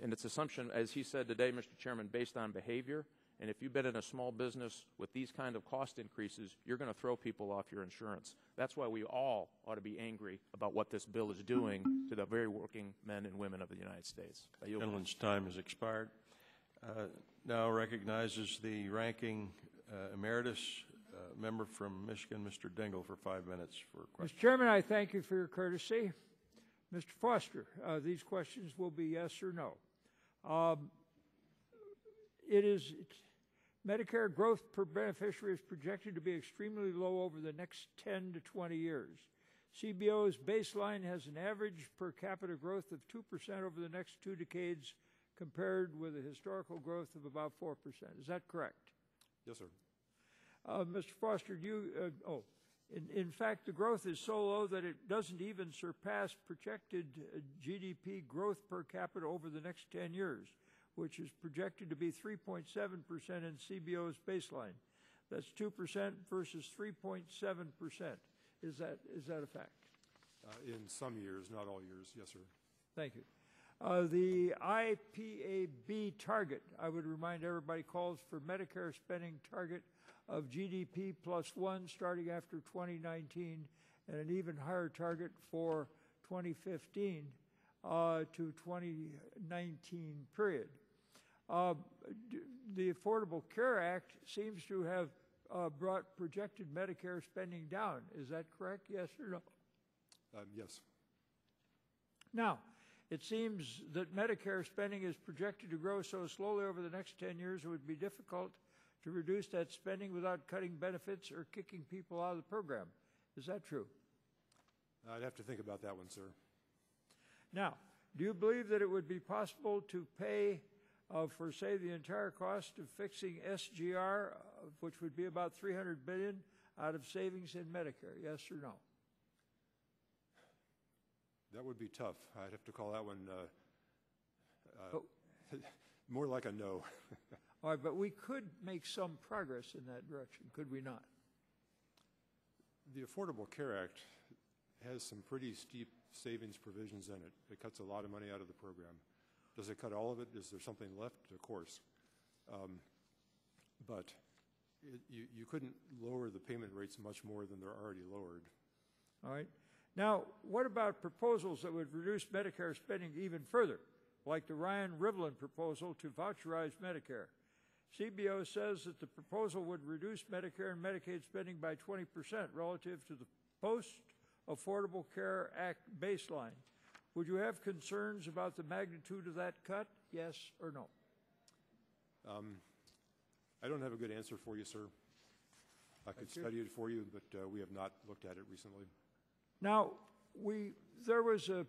And it's assumption, as he said today, Mr. Chairman, based on behavior. And if you've been in a small business with these kind of cost increases, you're going to throw people off your insurance. That's why we all ought to be angry about what this bill is doing to the very working men and women of the United States. Gentleman's time has expired. Now recognizes the ranking emeritus member from Michigan, Mr. Dingle, for 5 minutes for questions. Mr. Chairman, I thank you for your courtesy. Mr. Foster, these questions will be yes or no. Medicare growth per beneficiary is projected to be extremely low over the next 10 to 20 years. CBO's baseline has an average per capita growth of 2% over the next 2 decades, compared with a historical growth of about 4%. Is that correct? Yes, sir. Mr. Foster, in fact, the growth is so low that it doesn't even surpass projected GDP growth per capita over the next 10 years, which is projected to be 3.7% in CBO's baseline. That's 2% versus 3.7%. Is that a fact? In some years, not all years. Yes, sir. Thank you. The IPAB target, I would remind everybody, calls for Medicare spending target of GDP +1 starting after 2019 and an even higher target for 2015 to 2019 period. The Affordable Care Act seems to have brought projected Medicare spending down. Is that correct? Yes or no? Yes. Now, it seems that Medicare spending is projected to grow so slowly over the next 10 years it would be difficult to reduce that spending without cutting benefits or kicking people out of the program. Is that true? I'd have to think about that one, sir. Now, do you believe that it would be possible to pay for, say, the entire cost of fixing SGR, which would be about $300 billion, out of savings in Medicare? Yes or no? That would be tough. I'd have to call that one more like a no. All right, but we could make some progress in that direction, could we not? The Affordable Care Act has some pretty steep savings provisions in it. It cuts a lot of money out of the program. Does it cut all of it? Is there something left? Of course. But you couldn't lower the payment rates much more than they're already lowered. All right. Now, what about proposals that would reduce Medicare spending even further, like the Ryan Rivlin proposal to voucherize Medicare? CBO says that the proposal would reduce Medicare and Medicaid spending by 20% relative to the Post-Affordable Care Act baseline. Would you have concerns about the magnitude of that cut, yes or no? I don't have a good answer for you, sir. I could study it for you, but we have not looked at it recently. Now, there was a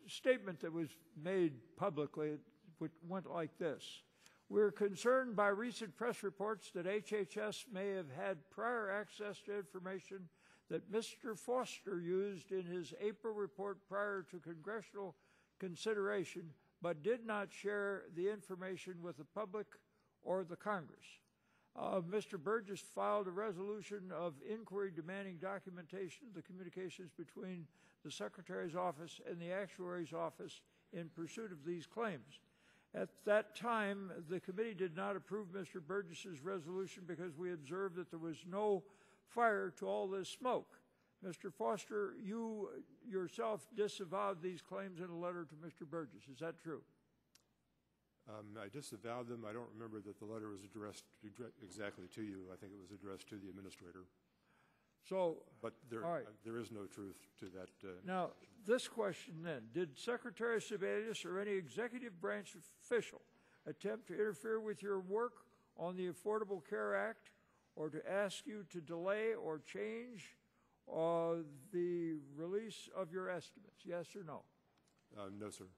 statement that was made publicly which went like this. We're concerned by recent press reports that HHS may have had prior access to information that Mr. Foster used in his April report prior to congressional consideration, but did not share the information with the public or the Congress. Mr. Burgess filed a resolution of inquiry demanding documentation of the communications between the Secretary's office and the Actuary's office in pursuit of these claims. At that time, the committee did not approve Mr. Burgess's resolution because we observed that there was no fire to all this smoke. Mr. Foster, you yourself disavowed these claims in a letter to Mr. Burgess. Is that true? I disavowed them. I don't remember that the letter was addressed exactly to you. I think it was addressed to the administrator. So, But all right. there is no truth to that. Now, this question then, did Secretary Sebelius or any executive branch official attempt to interfere with your work on the Affordable Care Act or to ask you to delay or change the release of your estimates? Yes or no? No, sir.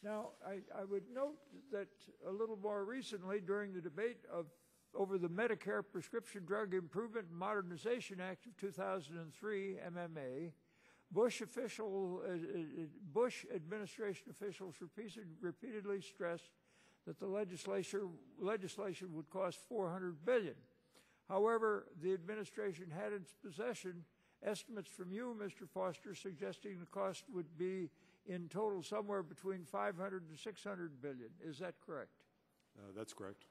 Now, I would note that a little more recently during the debate over the Medicare Prescription Drug Improvement and Modernization Act of 2003, MMA, Bush administration officials repeatedly stressed that the legislation would cost $400 billion. However, the administration had in its possession estimates from you, Mr. Foster, suggesting the cost would be in total somewhere between $500 to $600 billion. Is that correct? That's correct.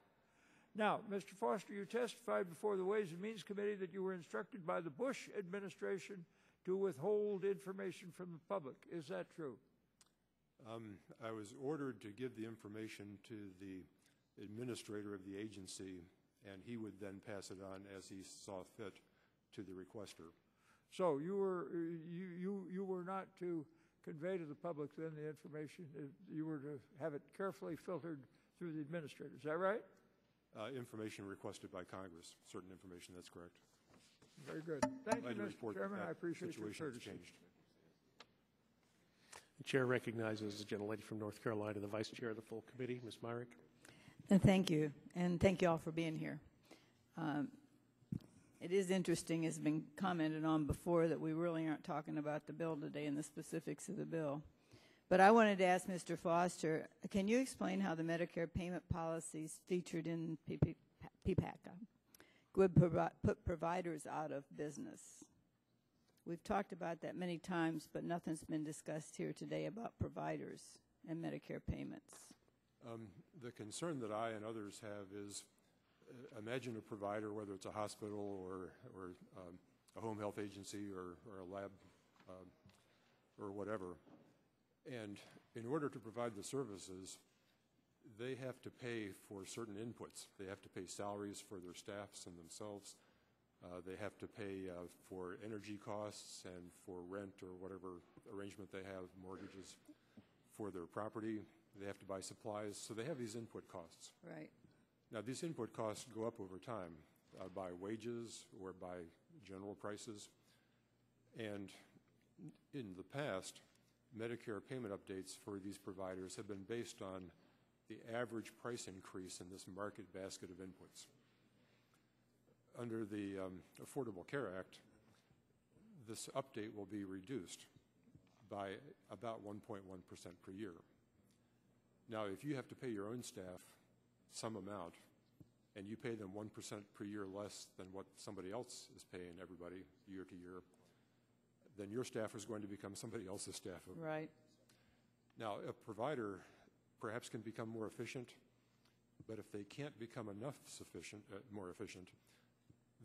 Now, Mr. Foster, you testified before the Ways and Means Committee that you were instructed by the Bush administration to withhold information from the public. Is that true? I was ordered to give the information to the administrator of the agency, and he would then pass it on as he saw fit to the requester. So you were not to convey to the public then the information. You were to have it carefully filtered through the administrator. Is that right? Information requested by Congress. Certain information, that's correct. Very good. Thank you, Mr. Chairman. I appreciate your courtesy. The chair recognizes the gentlelady from North Carolina, the vice chair of the full committee, Ms. Myrick. Thank you, and thank you all for being here. It is interesting, as has been commented on before, that we really aren't talking about the bill today and the specifics of the bill. But I wanted to ask Mr. Foster, can you explain how the Medicare payment policies featured in PPACA would put providers out of business? We've talked about that many times, but nothing's been discussed here today about providers and Medicare payments. The concern that I and others have is, imagine a provider, whether it's a hospital or a home health agency or a lab or whatever, and in order to provide the services, they have to pay for certain inputs. They have to pay salaries for their staffs and themselves. They have to pay for energy costs and for rent or whatever arrangement they have, mortgages for their property. They have to buy supplies. So they have these input costs. Right. Now, these input costs go up over time by wages or by general prices. And in the past, Medicare payment updates for these providers have been based on the average price increase in this market basket of inputs. Under the Affordable Care Act, this update will be reduced by about 1.1% per year. Now, if you have to pay your own staff some amount and you pay them 1% per year less than what somebody else is paying everybody year to year, then your staff is going to become somebody else's staff. Right. Now, a provider perhaps can become more efficient, but if they can't become more efficient,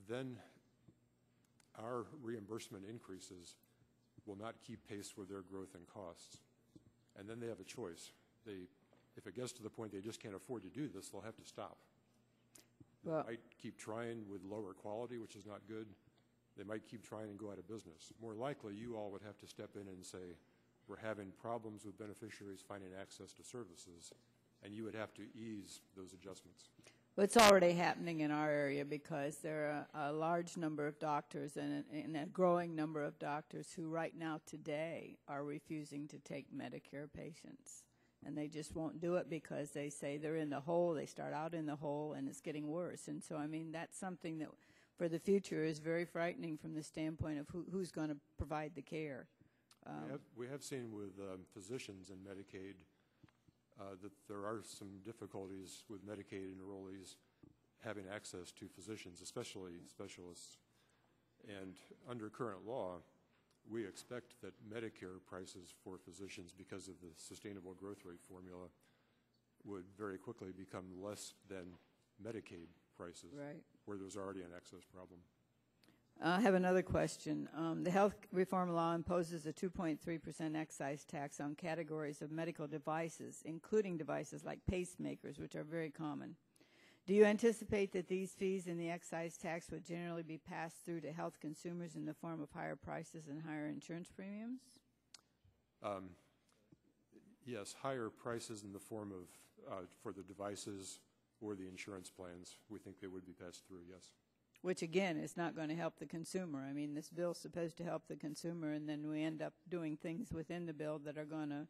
then our reimbursement increases will not keep pace with their growth in costs. And then they have a choice. If it gets to the point they just can't afford to do this, they'll have to stop. Well, they might keep trying with lower quality, which is not good. They might keep trying and go out of business. More likely, you all would have to step in and say, we're having problems with beneficiaries finding access to services, and you would have to ease those adjustments. well, it's already happening in our area because there are a large number of doctors and a growing number of doctors who right now today are refusing to take Medicare patients. And they just won't do it because they say they're in the hole, they start out in the hole, and it's getting worse. And so, I mean, that's something that for the future is very frightening from the standpoint of who's going to provide the care. We have seen with physicians and Medicaid that there are some difficulties with Medicaid enrollees having access to physicians, especially specialists. And under current law, we expect that Medicare prices for physicians, because of the sustainable growth rate formula, would very quickly become less than Medicaid prices, right, where there's already an access problem. I have another question. The health reform law imposes a 2.3% excise tax on categories of medical devices, including devices like pacemakers, which are very common. Do you anticipate that these fees and the excise tax would generally be passed through to health consumers in the form of higher prices and higher insurance premiums? Yes, higher prices in the form of, for the devices or the insurance plans, we think they would be passed through, yes. Which, again, is not going to help the consumer. I mean, this bill's supposed to help the consumer, and then we end up doing things within the bill that are going to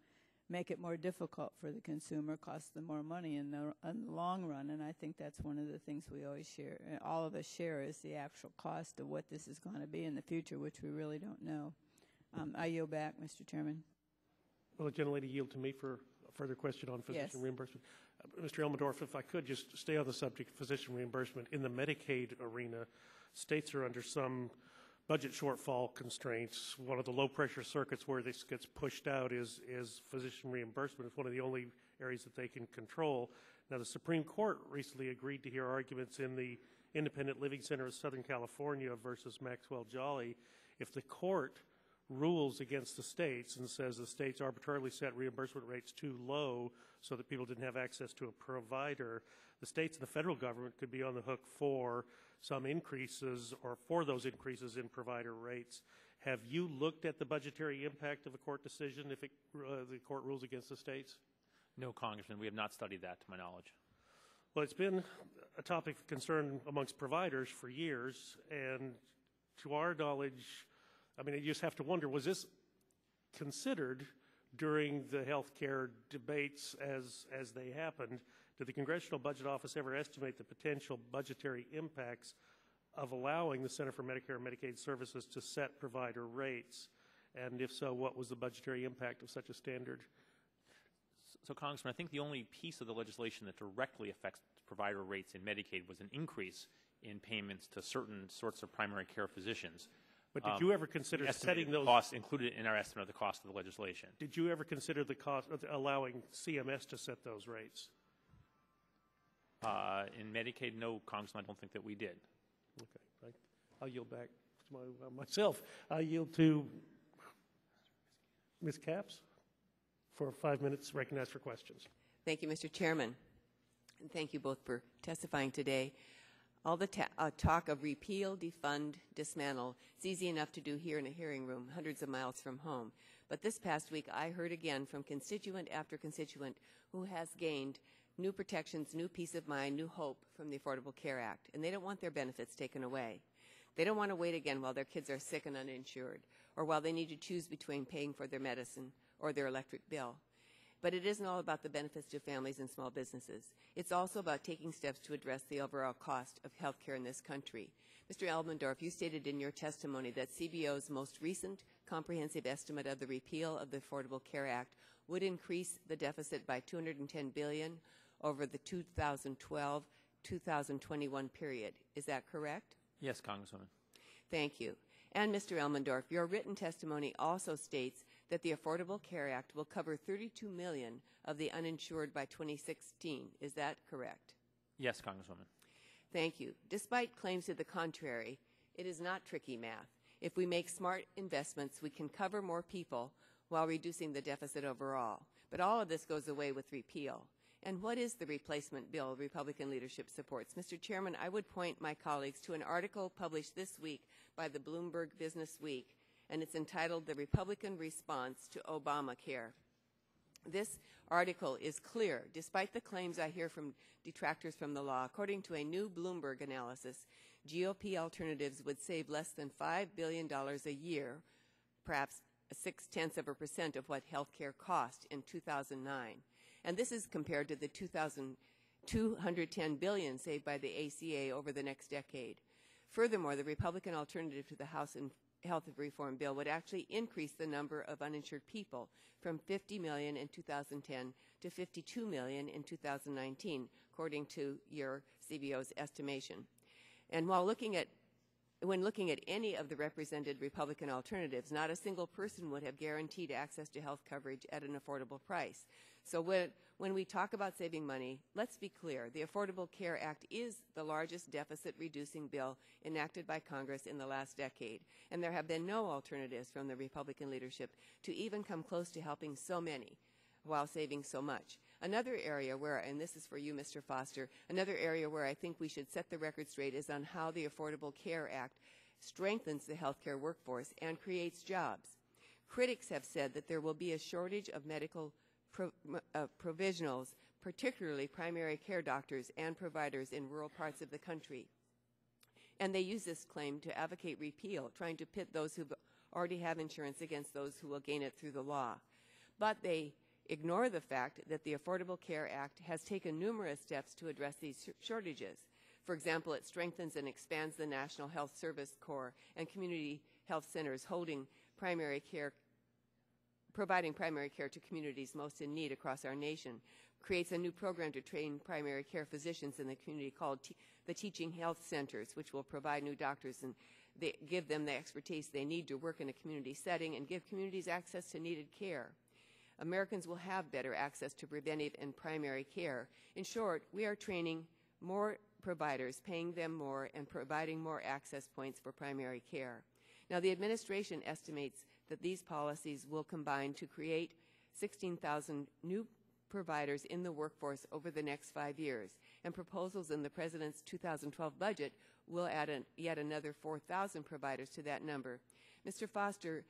make it more difficult for the consumer, cost them more money in the long run. And I think that's one of the things we always share, all of us share, is the actual cost of what this is going to be in the future, which we really don't know. I yield back, Mr. Chairman. Will the gentlelady yield to me for a further question on physician Yes. reimbursement? Mr. Elmendorf, if I could just stay on the subject of physician reimbursement. In the Medicaid arena, states are under some budget shortfall constraints. One of the low-pressure circuits where this gets pushed out is physician reimbursement. It's one of the only areas that they can control. Now, the Supreme Court recently agreed to hear arguments in the Independent Living Center of Southern California versus Maxwell Jolly. If the court rules against the states and says the states arbitrarily set reimbursement rates too low so that people didn't have access to a provider, the states and the federal government could be on the hook for some increases or for those increases in provider rates. Have you looked at the budgetary impact of a court decision if the court rules against the states? No, Congressman, we have not studied that to my knowledge. Well, it's been a topic of concern amongst providers for years, and to our knowledge, I mean, you just have to wonder, was this considered during the health care debates as they happened? Did the Congressional Budget Office ever estimate the potential budgetary impacts of allowing the Center for Medicare and Medicaid Services to set provider rates? And if so, what was the budgetary impact of such a standard? So, Congressman, I think the only piece of the legislation that directly affects provider rates in Medicaid was an increase in payments to certain sorts of primary care physicians. But did you ever consider setting those costs included in our estimate of the cost of the legislation? Did you ever consider the cost of allowing CMS to set those rates? In Medicaid, no, Congressman, I don't think that we did. Okay, I'll yield back to myself. I yield to Ms. Capps for 5 minutes, recognized for questions. Thank you, Mr. Chairman. And thank you both for testifying today. All the talk of repeal, defund, dismantle, it's easy enough to do here in a hearing room hundreds of miles from home. But this past week, I heard again from constituent after constituent who has gained new protections, new peace of mind, new hope from the Affordable Care Act, and they don't want their benefits taken away. They don't want to wait again while their kids are sick and uninsured, or while they need to choose between paying for their medicine or their electric bill. But it isn't all about the benefits to families and small businesses. It's also about taking steps to address the overall cost of health care in this country. Mr. Elmendorf, you stated in your testimony that CBO's most recent comprehensive estimate of the repeal of the Affordable Care Act would increase the deficit by $210 billion over the 2012-2021 period. Is that correct? Yes, Congresswoman. Thank you. And Mr. Elmendorf, your written testimony also states that the Affordable Care Act will cover 32 million of the uninsured by 2016. Is that correct? Yes, Congresswoman. Thank you. Despite claims to the contrary, it is not tricky math. If we make smart investments, we can cover more people while reducing the deficit overall. But all of this goes away with repeal. And what is the replacement bill Republican leadership supports? Mr. Chairman, I would point my colleagues to an article published this week by the Bloomberg Business Week, and it's entitled The Republican Response to Obamacare. This article is clear, despite the claims I hear from detractors from the law. According to a new Bloomberg analysis, GOP alternatives would save less than $5 billion a year, perhaps 0.6% of what health care cost in 2009. And this is compared to the $210 billion saved by the ACA over the next decade. Furthermore, the Republican alternative to the House Health Reform Bill would actually increase the number of uninsured people from 50 million in 2010 to 52 million in 2019, according to your CBO's estimation. And when looking at any of the represented Republican alternatives, not a single person would have guaranteed access to health coverage at an affordable price. So when we talk about saving money, let's be clear. The Affordable Care Act is the largest deficit-reducing bill enacted by Congress in the last decade, and there have been no alternatives from the Republican leadership to even come close to helping so many while saving so much. Another area where, and this is for you, Mr. Foster, another area where I think we should set the record straight is on how the Affordable Care Act strengthens the healthcare workforce and creates jobs. Critics have said that there will be a shortage of medical provisionals, particularly primary care doctors and providers in rural parts of the country. And they use this claim to advocate repeal, trying to pit those who already have insurance against those who will gain it through the law. But they ignore the fact that the Affordable Care Act has taken numerous steps to address these shortages. For example, it strengthens and expands the National Health Service Corps and community health centers providing primary care to communities most in need across our nation, creates a new program to train primary care physicians in the community called the Teaching Health Centers, which will provide new doctors and give them the expertise they need to work in a community setting and give communities access to needed care. Americans will have better access to preventive and primary care. In short, we are training more providers, paying them more, and providing more access points for primary care. Now, the administration estimates that these policies will combine to create 16,000 new providers in the workforce over the next 5 years, and proposals in the President's 2012 budget will add yet another 4,000 providers to that number. Mr. Foster,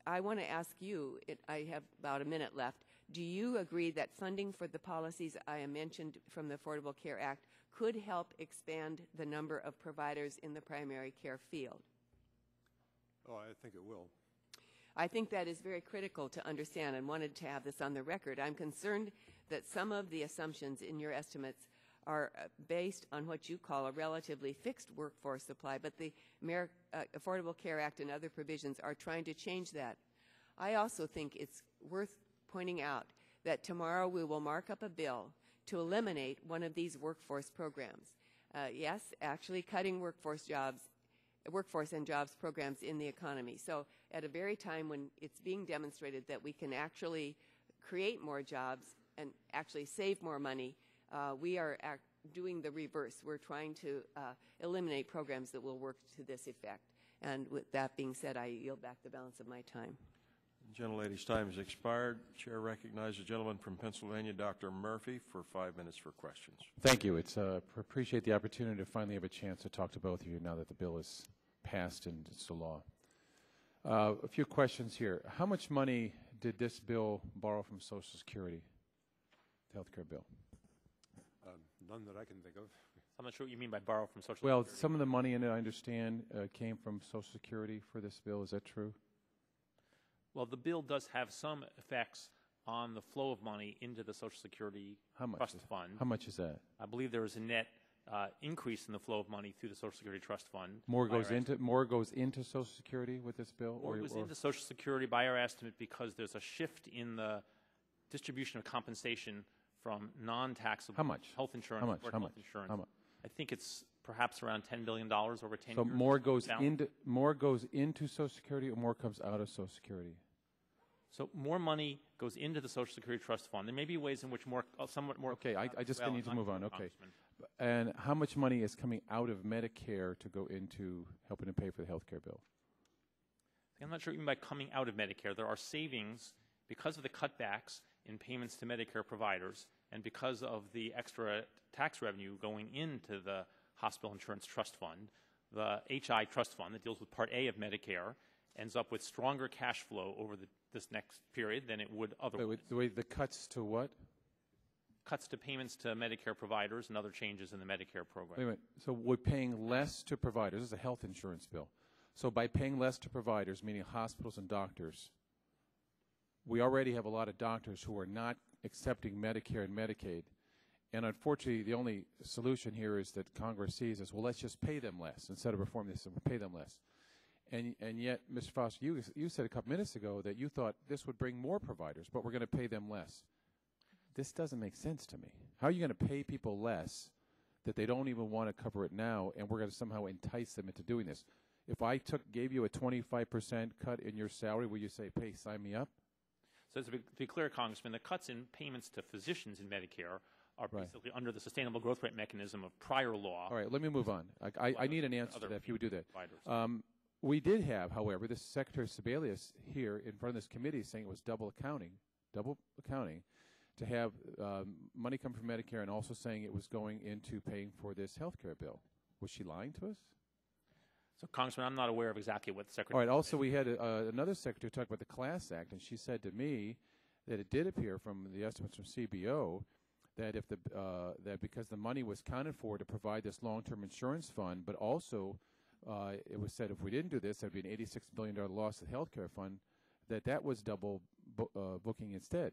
I want to ask you, I have about a minute left, do you agree that funding for the policies I mentioned from the Affordable Care Act could help expand the number of providers in the primary care field? Oh, I think it will. I think that is very critical to understand and wanted to have this on the record. I'm concerned that some of the assumptions in your estimates are based on what you call a relatively fixed workforce supply, but the Affordable Care Act and other provisions are trying to change that. I also think it's worth pointing out that tomorrow we will mark up a bill to eliminate one of these workforce programs. Yes, actually cutting workforce and jobs programs in the economy. So at a very time when it's being demonstrated that we can actually create more jobs and actually save more money, we are doing the reverse. We're trying to eliminate programs that will work to this effect. And with that being said, I yield back the balance of my time. The gentlelady's time has expired. Chair recognizes the gentleman from Pennsylvania, Dr. Murphy, for 5 minutes for questions. Thank you. Appreciate the opportunity to finally have a chance to talk to both of you now that the bill is passed and it's the law. A few questions here. How much money did this bill borrow from Social Security, the health care bill? None that I can think of. I'm not sure what you mean by borrow from Social Well, Security. some of the money in it, I understand, came from Social Security for this bill. Is that true? Well, the bill does have some effects on the flow of money into the Social Security Trust Fund. How much is that? I believe there is a net increase in the flow of money through the Social Security Trust Fund. More goes into Social Security with this bill? More goes into Social Security by our estimate because there's a shift in the distribution of compensation from non-taxable health insurance toward health insurance. How much? I think it's perhaps around $10 billion over 10 years. So more goes into Social Security, or more comes out of Social Security? So more money goes into the Social Security Trust Fund. There may be ways in which somewhat more. Okay, I just need to move on. Okay. And how much money is coming out of Medicare to go into helping to pay for the health care bill? I'm not sure even by coming out of Medicare. There are savings because of the cutbacks in payments to Medicare providers and because of the extra tax revenue going into the Hospital Insurance Trust Fund. The HI Trust Fund that deals with Part A of Medicare ends up with stronger cash flow over this next period than it would otherwise. The cuts to what? Cuts to payments to Medicare providers and other changes in the Medicare program. Wait a minute. So we're paying less to providers. This is a health insurance bill. So by paying less to providers, meaning hospitals and doctors, we already have a lot of doctors who are not accepting Medicare and Medicaid. And unfortunately, the only solution here is that Congress sees as, well, let's just pay them less. Instead of reforming this, we'll pay them less. And yet, Mr. Foster, you said a couple minutes ago that you thought this would bring more providers, but we're going to pay them less. This doesn't make sense to me. How are you going to pay people less that they don't even want to cover it now, and we're going to somehow entice them into doing this? If I gave you a 25% cut in your salary, will you say, "Hey, sign me up"? So to be clear, Congressman, the cuts in payments to physicians in Medicare are basically under the sustainable growth rate mechanism of prior law. All right, let me move on. I need an answer to that if you would do that. We did have, however, this Secretary Sebelius here in front of this committee saying it was double accounting. to have money come from Medicare and also saying it was going into paying for this health care bill. Was she lying to us? So, Congressman, I'm not aware of exactly what the All Secretary right. Also, we had another secretary talk about the Class Act, and she said to me that it did appear from the estimates from CBO that if that because the money was counted for to provide this long-term insurance fund, but also it was said if we didn't do this, there'd be an $86 billion loss to the health care fund, that was double booking instead.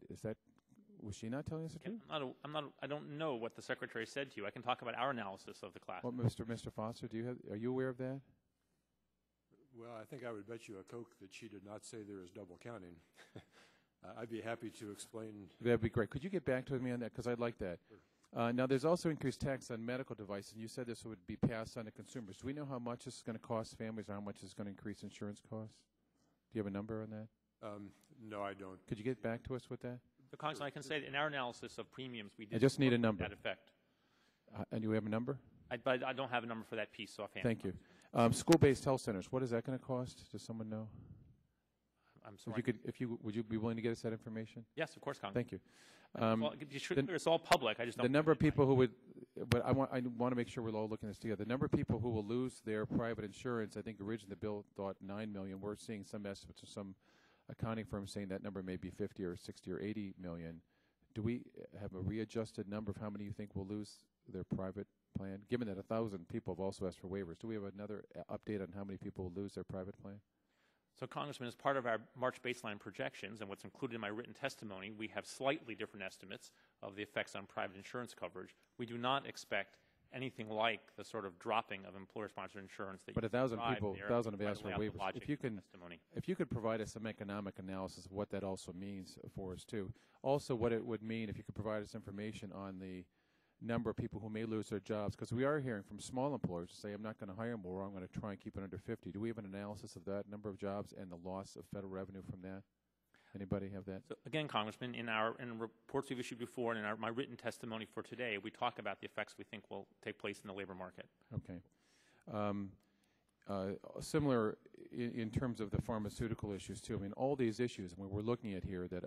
Was she not telling us the truth? I don't know what the Secretary said to you. I can talk about our analysis of the class. Well, Mr. Foster, are you aware of that? Well, I think I would bet you a Coke that she did not say there is double counting. I'd be happy to explain. That'd be great. Could you get back to me on that? Because I'd like that. Sure. Now, there's also increased tax on medical devices, and you said this would be passed on to consumers. Do we know how much this is going to cost families or how much it's going to increase insurance costs? Do you have a number on that? No, I don't. Could you get back to us with that? So, Congressman, I can say that in our analysis of premiums, we did. I just need a number. That effect. And you have a number? But I don't have a number for that piece offhand. Thank you. School-based health centers. What is that going to cost? Does someone know? I'm sorry. Would you be willing to get us that information? Yes, of course, Congressman. Thank you. It's all public. I just don't. The number of people who would, but I want to make sure we're all looking at this together. The number of people who will lose their private insurance, I think originally the bill thought 9 million. We're seeing some estimates of some accounting firms saying that number may be 50 or 60 or 80 million. Do we have a readjusted number of how many you think will lose their private plan? Given that 1,000 people have also asked for waivers, do we have another update on how many people will lose their private plan? So, Congressman, as part of our March baseline projections and what's included in my written testimony, we have slightly different estimates of the effects on private insurance coverage. We do not expect anything like the sort of dropping of employer-sponsored insurance that. But 1,000 people, 1,000 have asked for waivers. If you could provide us some economic analysis of what that also means for us too. Also, what it would mean if you could provide us information on the number of people who may lose their jobs, because we are hearing from small employers who say, I'm not going to hire more, I'm going to try and keep it under 50. Do we have an analysis of that number of jobs and the loss of federal revenue from that? Anybody have that? So again, Congressman, in reports we've issued before and in my written testimony for today, we talk about the effects we think will take place in the labor market. Okay. Similar in terms of the pharmaceutical issues too. I mean, all these issues, and we're looking at here that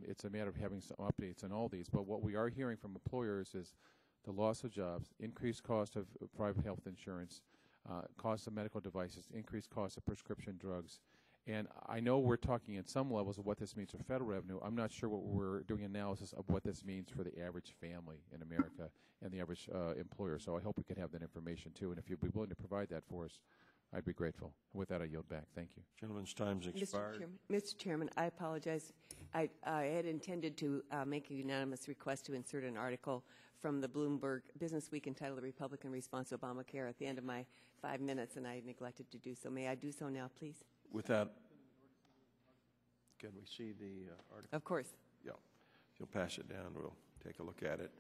it's a matter of having some updates on all these. But what we are hearing from employers is the loss of jobs, increased cost of private health insurance, cost of medical devices, increased cost of prescription drugs. And I know we're talking at some levels of what this means for federal revenue. I'm not sure what we're doing analysis of what this means for the average family in America and the average employer. So I hope we could have that information too. And if you'd be willing to provide that for us, I'd be grateful. With that, I yield back. Thank you. Gentleman's time's expired. Mr. Chairman, I apologize. I had intended to make a unanimous request to insert an article from the Bloomberg Business Week entitled "The Republican Response to Obamacare" at the end of my 5 minutes, and I neglected to do so. May I do so now, please? With that, can we see the article? Of course. Yeah. If you'll pass it down, we'll take a look at it.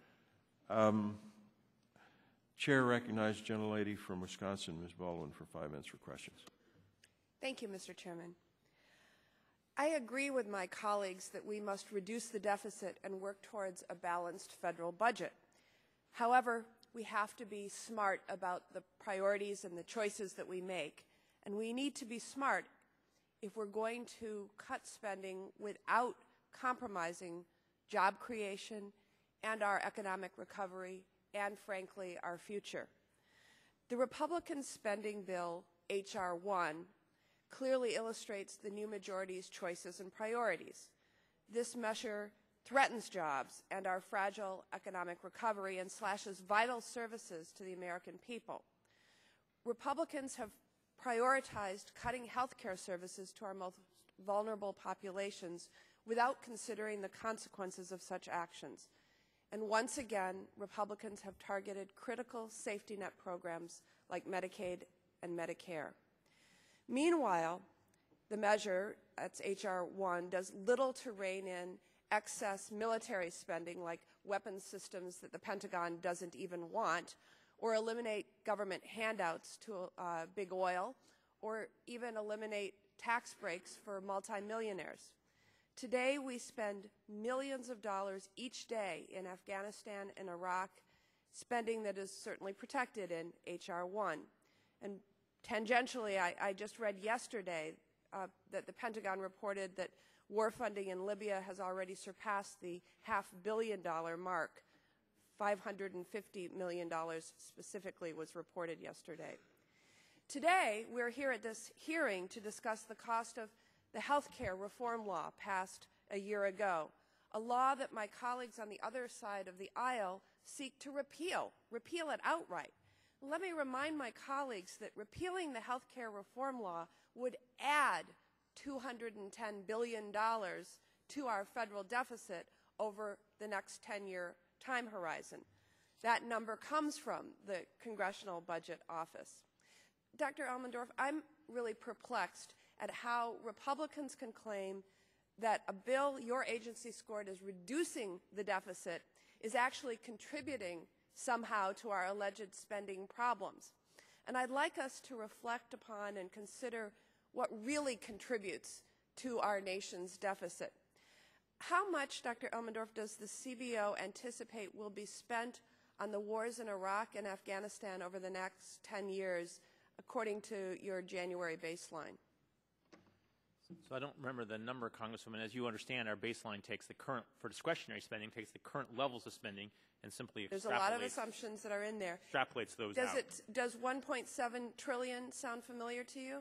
Chair recognizes the gentlelady from Wisconsin, Ms. Baldwin, for 5 minutes for questions. Thank you, Mr. Chairman. I agree with my colleagues that we must reduce the deficit and work towards a balanced federal budget. However, we have to be smart about the priorities and the choices that we make, and we need to be smart if we're going to cut spending without compromising job creation and our economic recovery and, frankly, our future. The Republican spending bill, H.R. 1, clearly illustrates the new majority's choices and priorities. This measure threatens jobs and our fragile economic recovery and slashes vital services to the American people. Republicans have prioritized cutting health care services to our most vulnerable populations without considering the consequences of such actions. And once again, Republicans have targeted critical safety net programs like Medicaid and Medicare. Meanwhile, the measure, that's H.R. 1, does little to rein in excess military spending like weapons systems that the Pentagon doesn't even want, or eliminate government handouts to big oil, or even eliminate tax breaks for multimillionaires. Today, we spend millions of dollars each day in Afghanistan and Iraq, spending that is certainly protected in H.R. 1. And tangentially, I just read yesterday that the Pentagon reported that war funding in Libya has already surpassed the $500 million mark. $550 million specifically was reported yesterday. Today, we're here at this hearing to discuss the cost of the health care reform law passed a year ago, a law that my colleagues on the other side of the aisle seek to repeal it outright. Let me remind my colleagues that repealing the health care reform law would add $210 billion to our federal deficit over the next 10-year time horizon. That number comes from the Congressional Budget Office. Dr. Elmendorf, I'm really perplexed at how Republicans can claim that a bill your agency scored as reducing the deficit is actually contributing somehow to our alleged spending problems. And I'd like us to reflect upon and consider what really contributes to our nation's deficit. How much, Dr. Elmendorf, does the CBO anticipate will be spent on the wars in Iraq and Afghanistan over the next 10 years, according to your January baseline? So I don't remember the number, Congresswoman. As you understand, our baseline takes the current, for discretionary spending, takes the current levels of spending and simply There's a lot of assumptions that are in there. Extrapolates those out. Does 1.7 trillion sound familiar to you?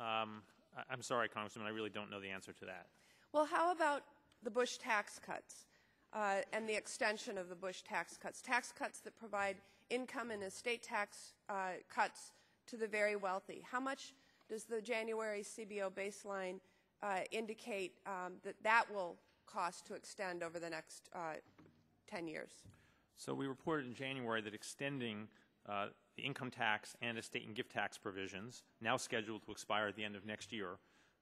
I'm sorry, Congresswoman, I really don't know the answer to that. Well, how about the Bush tax cuts and the extension of the Bush tax cuts that provide income and estate tax cuts to the very wealthy? How much does the January CBO baseline indicate that will cost to extend over the next 10 years? So we reported in January that extending the income tax and estate and gift tax provisions, now scheduled to expire at the end of next year,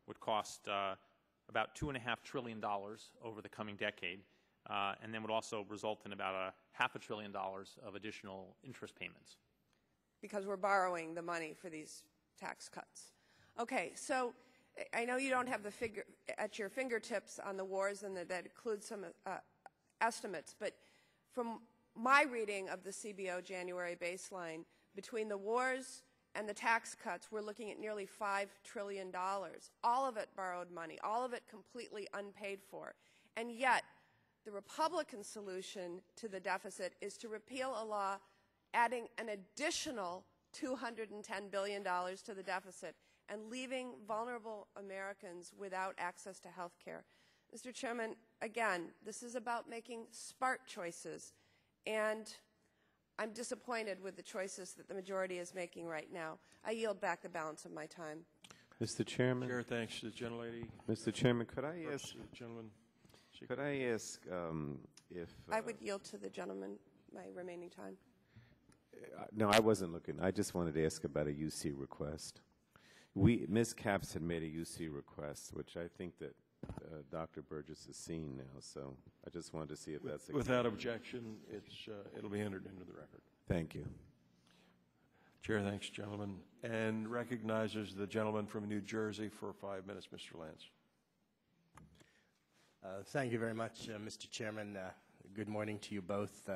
would cost about $2.5 trillion over the coming decade, and then would also result in about $0.5 trillion of additional interest payments. Because we're borrowing the money for these tax cuts. Okay, so I know you don't have the figure at your fingertips on the wars, and that includes some estimates, but from my reading of the CBO January baseline, between the wars and the tax cuts, we're looking at nearly $5 trillion, all of it borrowed money, all of it completely unpaid for. And yet, the Republican solution to the deficit is to repeal a law adding an additional $210 billion to the deficit and leaving vulnerable Americans without access to health care. Mr. Chairman, again, this is about making smart choices, and I'm disappointed with the choices that the majority is making right now. I yield back the balance of my time. Mr. Chairman. Chair, thanks to the gentlelady. Mr. Chairman, could I ask? Gentleman. Could I ask if? I would yield to the gentleman my remaining time. No, I wasn't looking. I just wanted to ask about a UC request. Ms. Capps had made a UC request, which I think that Dr. Burgess has seen now. So I just wanted to see if that's without objection. It'll be entered into the record. Thank you. Chair, thanks, gentlemen, and recognizes the gentleman from New Jersey for 5 minutes, Mr. Lance. Thank you very much, Mr. Chairman. Good morning to you both.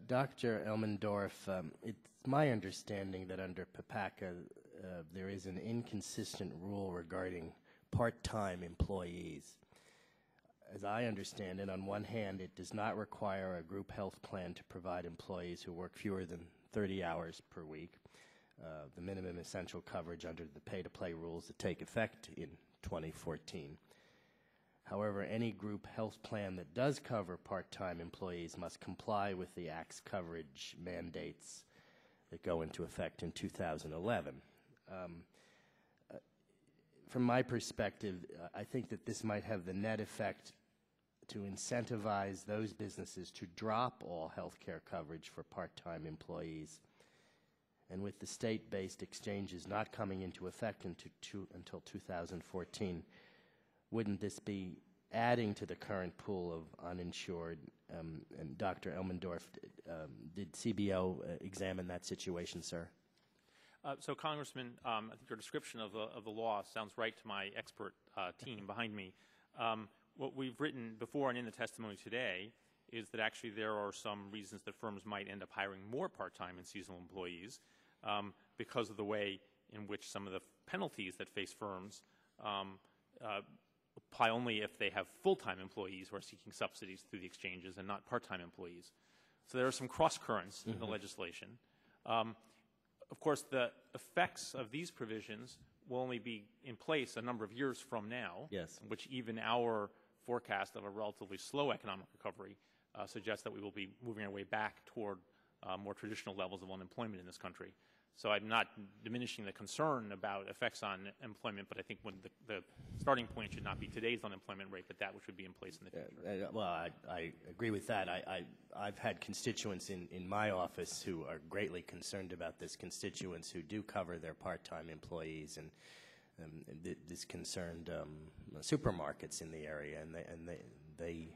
Dr. Elmendorf, it's my understanding that under PPACA there is an inconsistent rule regarding part-time employees. As I understand it, on one hand, it does not require a group health plan to provide employees who work fewer than 30 hours per week, the minimum essential coverage under the pay-to-play rules that take effect in 2014. However, any group health plan that does cover part-time employees must comply with the Act's coverage mandates that go into effect in 2011. From my perspective, I think that this might have the net effect to incentivize those businesses to drop all health care coverage for part-time employees. And with the state-based exchanges not coming into effect until 2014, wouldn't this be adding to the current pool of uninsured? And Dr. Elmendorf, did CBO examine that situation, sir? So, Congressman, I think your description of the law sounds right to my expert team behind me. What we've written before and in the testimony today is that actually there are some reasons that firms might end up hiring more part-time and seasonal employees because of the way in which some of the penalties that face firms apply only if they have full-time employees who are seeking subsidies through the exchanges and not part-time employees. So there are some cross-currents in the legislation. Of course, the effects of these provisions will only be in place a number of years from now, which even our forecast of a relatively slow economic recovery suggests that we will be moving our way back toward more traditional levels of unemployment in this country. So I'm not diminishing the concern about effects on employment, but I think when the starting point should not be today's unemployment rate, but that which would be in place in the future. Well, I agree with that. I've had constituents in my office who are greatly concerned about this, constituents who do cover their part-time employees, and this concerned supermarkets in the area, and they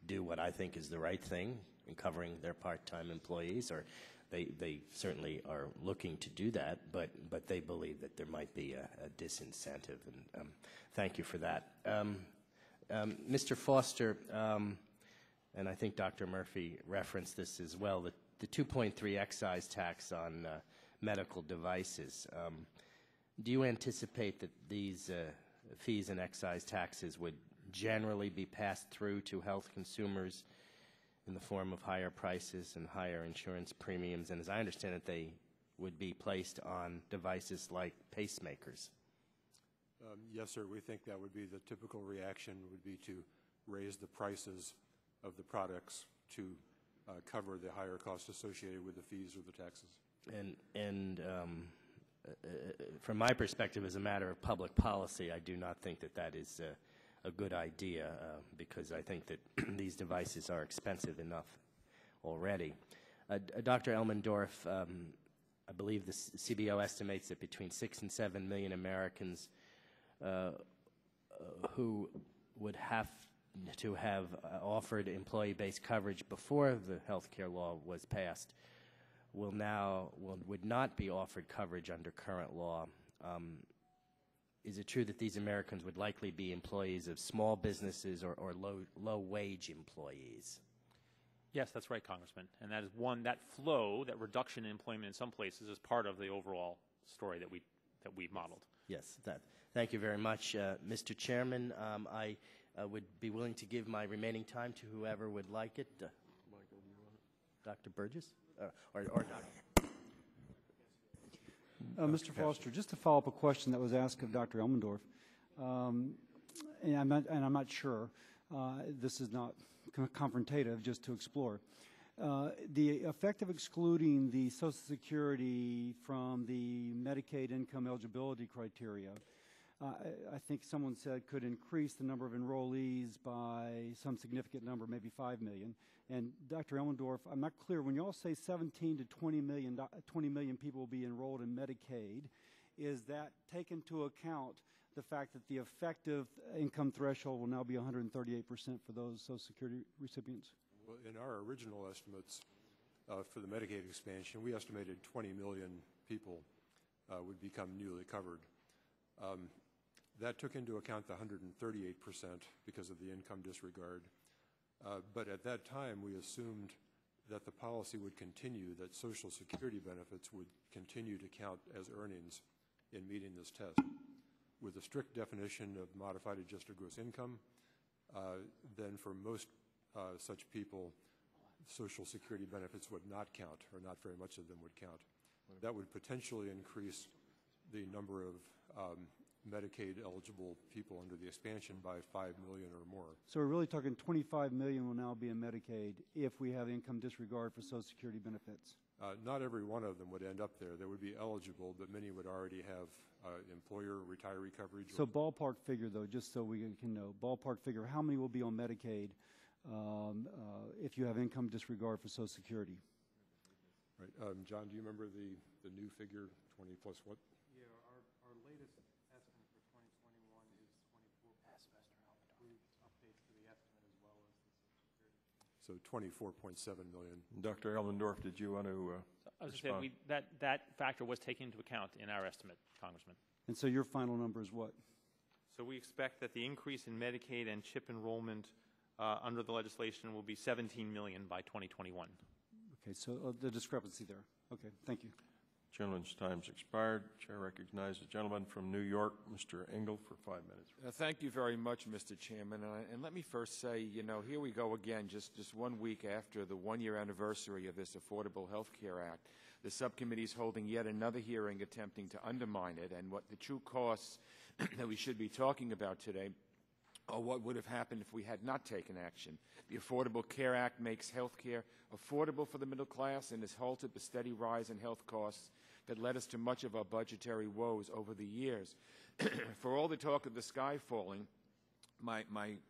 do what I think is the right thing in covering their part-time employees, or they certainly are looking to do that, but they believe that there might be a disincentive, and thank you for that. Mr. Foster, and I think Dr. Murphy referenced this as well, the 2.3 excise tax on medical devices. Do you anticipate that these fees and excise taxes would generally be passed through to health consumers in the form of higher prices and higher insurance premiums? And as I understand it, they would be placed on devices like pacemakers. Yes, sir. We think that would be the typical reaction, would be to raise the prices of the products to cover the higher costs associated with the fees or the taxes. And from my perspective, as a matter of public policy, I do not think that that is a good idea, because I think that these devices are expensive enough already. Dr. Elmendorf, I believe the CBO estimates that between 6 and 7 million Americans who would have to have offered employee-based coverage before the health care law was passed would not be offered coverage under current law. Is it true that these Americans would likely be employees of small businesses or low-wage employees? Yes, that's right, Congressman. And that is that flow, that reduction in employment in some places is part of the overall story that we've modeled. Yes, thank you very much. Mr. Chairman, I would be willing to give my remaining time to whoever would like it. Michael, do you want it? Dr. Burgess? Or Dr. Mr. Foster, just to follow up a question that was asked of Dr. Elmendorf, and I'm not sure, this is not confrontative, just to explore. The effect of excluding the Social Security from the Medicaid income eligibility criteria, I think someone said could increase the number of enrollees by some significant number, maybe 5 million. And Dr. Elmendorf, I'm not clear, when you all say 17 to 20 million people will be enrolled in Medicaid, is that take into account the fact that the effective income threshold will now be 138% for those Social Security recipients? Well, in our original estimates for the Medicaid expansion, we estimated 20 million people would become newly covered. That took into account the 138% because of the income disregard. But at that time, we assumed that the policy would continue, that Social Security benefits would continue to count as earnings in meeting this test. With a strict definition of modified adjusted gross income, then for most such people, Social Security benefits would not count, or not very much of them would count. That would potentially increase the number of Medicaid-eligible people under the expansion by 5 million or more. So we're really talking 25 million will now be in Medicaid if we have income disregard for Social Security benefits. Not every one of them would end up there. They would be eligible, but many would already have employer retiree coverage. So ballpark figure, though, just so we can know, ballpark figure, how many will be on Medicaid if you have income disregard for Social Security? Right. John, do you remember the new figure, 20 plus what? Yeah, our latest estimate for 2021 is 24. We updates to the estimate as well as the Social Security. So 24.7 million. Dr. Elmendorf, did you want to I was going to say that factor was taken into account in our estimate, Congressman. And so your final number is what? So we expect that the increase in Medicaid and CHIP enrollment under the legislation will be 17 million by 2021. Okay, so the discrepancy there. Okay, thank you. Gentleman's time's expired. Chair recognizes the gentleman from New York, Mr. Engel, for 5 minutes. Thank you very much, Mr. Chairman. And let me first say, you know, here we go again, just 1 week after the one-year anniversary of this Affordable Health Care Act. The subcommittee is holding yet another hearing attempting to undermine it, and what the true costs that we should be talking about today are what would have happened if we had not taken action. The Affordable Care Act makes health care affordable for the middle class and has halted the steady rise in health costs that led us to much of our budgetary woes over the years. For all the talk of the sky falling, my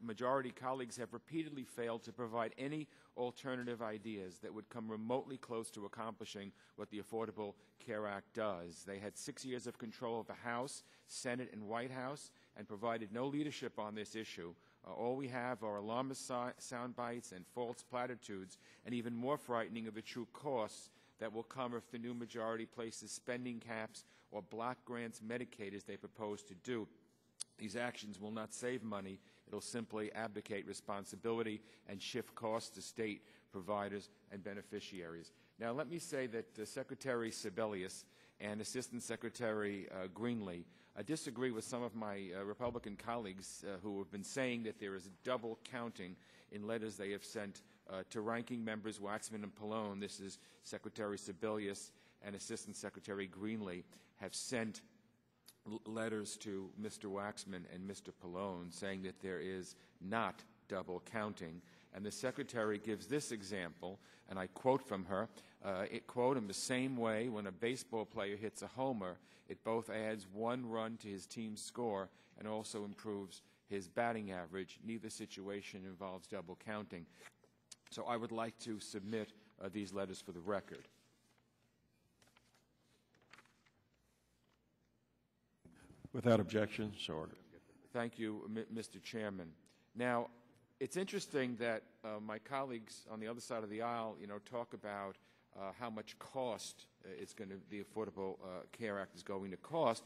majority colleagues have repeatedly failed to provide any alternative ideas that would come remotely close to accomplishing what the Affordable Care Act does. They had 6 years of control of the House, Senate, and White House and provided no leadership on this issue. All we have are alarmist sound bites and false platitudes, and even more frightening are the true costs that will come if the new majority places spending caps or block grants Medicaid as they propose to do. These actions will not save money. It'll simply abdicate responsibility and shift costs to state providers and beneficiaries. Now, let me say that Secretary Sebelius and Assistant Secretary Greenlee disagree with some of my Republican colleagues who have been saying that there is double counting in letters they have sent to ranking members Waxman and Pallone. This is Secretary Sebelius and Assistant Secretary Greenlee have sent letters to Mr. Waxman and Mr. Pallone saying that there is not double counting. And the Secretary gives this example, and I quote from her, quote, in the same way when a baseball player hits a homer, it both adds 1 run to his team's score and also improves his batting average. Neither situation involves double counting. So I would like to submit these letters for the record. Without objection, so ordered. Thank you, Mr. Chairman. Now, it's interesting that my colleagues on the other side of the aisle, talk about how much cost the Affordable Care Act is going to cost.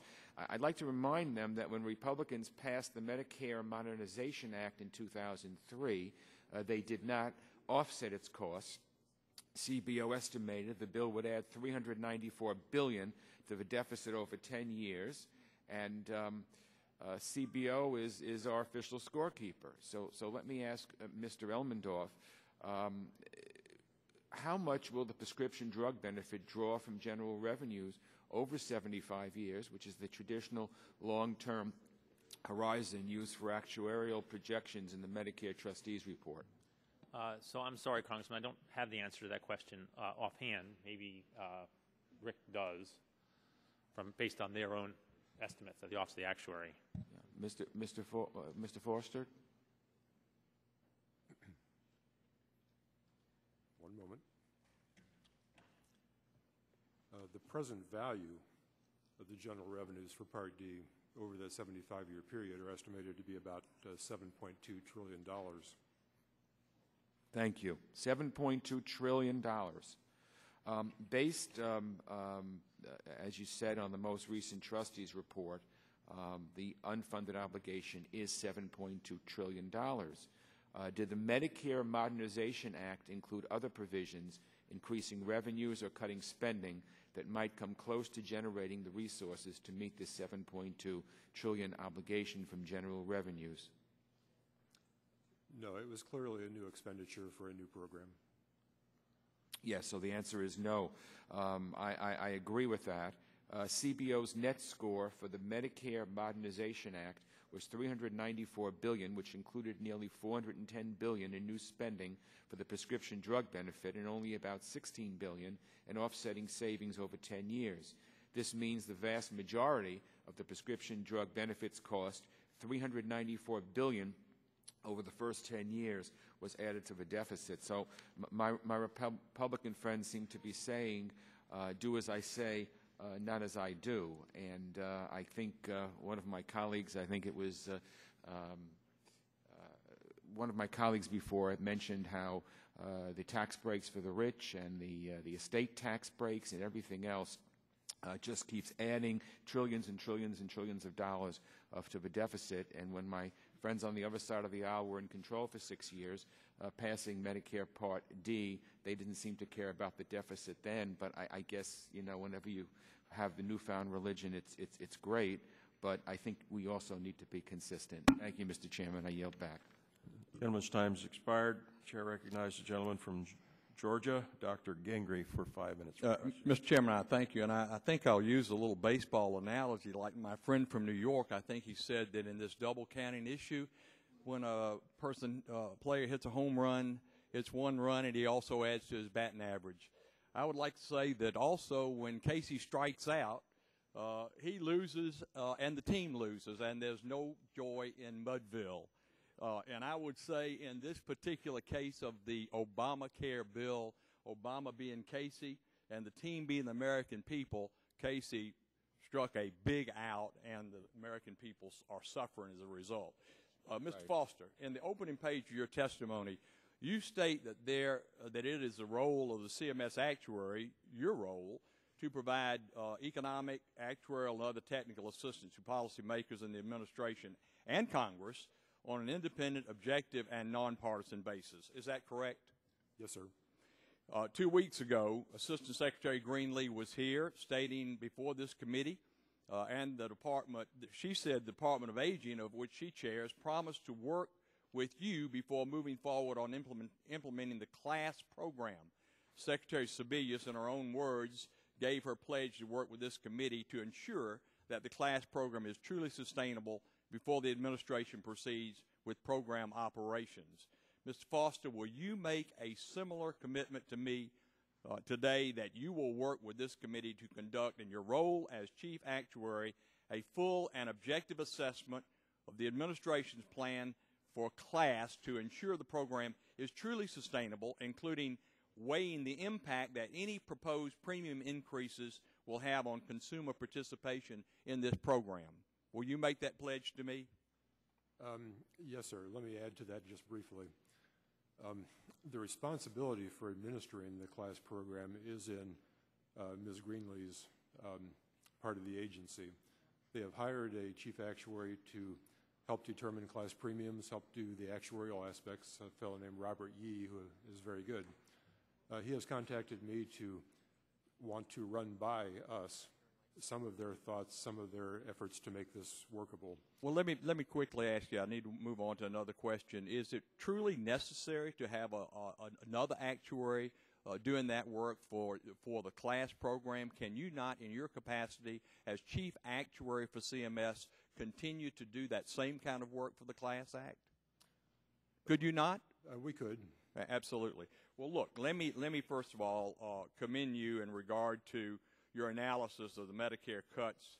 I'd like to remind them that when Republicans passed the Medicare Modernization Act in 2003, they did not offset its costs. CBO estimated the bill would add $394 billion to the deficit over 10 years, and CBO is our official scorekeeper. So let me ask Mr. Elmendorf, how much will the prescription drug benefit draw from general revenues over 75 years, which is the traditional long-term horizon used for actuarial projections in the Medicare Trustees Report? So I'm sorry, Congressman, I don't have the answer to that question offhand. Maybe Rick does, based on their own estimates of the Office of the Actuary. Yeah. Mr. Forster? One moment. The present value of the general revenues for Part D over the 75-year period are estimated to be about $7.2 trillion. Thank you. $7.2 trillion. Based, as you said, on the most recent trustees report, the unfunded obligation is $7.2 trillion. Did the Medicare Modernization Act include other provisions increasing revenues or cutting spending that might come close to generating the resources to meet this $7.2 trillion obligation from general revenues? No, it was clearly a new expenditure for a new program. Yes, so the answer is no. I agree with that. CBO's net score for the Medicare Modernization Act was $394 billion, which included nearly $410 billion in new spending for the prescription drug benefit and only about $16 billion in offsetting savings over 10 years. This means the vast majority of the prescription drug benefits cost, $394 billion, over the first 10 years was added to the deficit. So my Republican friends seem to be saying, do as I say, not as I do. And I think one of my colleagues, I think it was one of my colleagues before, mentioned how the tax breaks for the rich and the estate tax breaks and everything else just keeps adding trillions and trillions and trillions of dollars to the deficit. And when my friends on the other side of the aisle were in control for 6 years, passing Medicare Part D, they didn't seem to care about the deficit then. But I guess, you know, whenever you have the newfound religion, it's great. But I think we also need to be consistent. Thank you, Mr. Chairman. I yield back. Gentleman's time has expired. Chair recognizes the gentleman from Georgia, Dr. Gingrey, for 5 minutes. Mr. Chairman, I thank you, and I think I'll use a little baseball analogy like my friend from New York. I think he said that in this double counting issue, when a player hits a home run, it's 1 run, and he also adds to his batting average. I would like to say that also when Casey strikes out, he loses and the team loses, and there's no joy in Mudville. And I would say in this particular case of the Obamacare bill, Obama being Casey and the team being the American people, Casey struck a big out, and the American people are suffering as a result. Mr. Foster, in the opening page of your testimony, you state that that it is the role of the CMS actuary, your role, to provide economic, actuarial, and other technical assistance to policymakers in the administration and Congress on an independent, objective, and nonpartisan basis. Is that correct? Yes, sir. 2 weeks ago, Assistant Secretary Greenlee was here stating before this committee and the department, she said the Department of Aging, of which she chairs, promised to work with you before moving forward on implementing the CLASS program. Secretary Sebelius, in her own words, gave her pledge to work with this committee to ensure that the CLASS program is truly sustainable before the administration proceeds with program operations. Mr. Foster, will you make a similar commitment to me today that you will work with this committee to conduct, in your role as Chief Actuary, a full and objective assessment of the administration's plan for CLASS to ensure the program is truly sustainable, including weighing the impact that any proposed premium increases will have on consumer participation in this program? Will you make that pledge to me? Yes, sir. Let me add to that just briefly. The responsibility for administering the CLASS program is in Ms. Greenlee's part of the agency. They have hired a chief actuary to help determine CLASS premiums, help do the actuarial aspects, a fellow named Robert Yee, who is very good. He has contacted me to want to run by us some of their thoughts, some of their efforts to make this workable. Well, let me quickly ask you. I need to move on to another question. Is it truly necessary to have another actuary doing that work for the CLASS program? Can you not, in your capacity as chief actuary for CMS, continue to do that same kind of work for the CLASS Act? Could you not? We could. Absolutely. Well, look, let me first of all commend you in regard to your analysis of the Medicare cuts,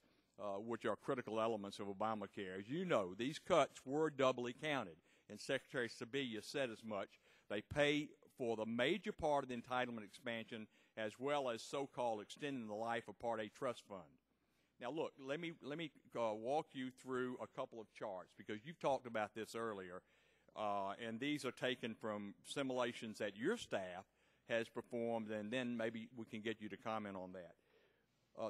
which are critical elements of Obamacare. As you know, these cuts were doubly counted, and Secretary Sebelius said as much. They pay for the major part of the entitlement expansion, as well as so-called extending the life of Part A trust fund. Now, look, let me walk you through a couple of charts, because you've talked about this earlier, and these are taken from simulations that your staff has performed, and then maybe we can get you to comment on that.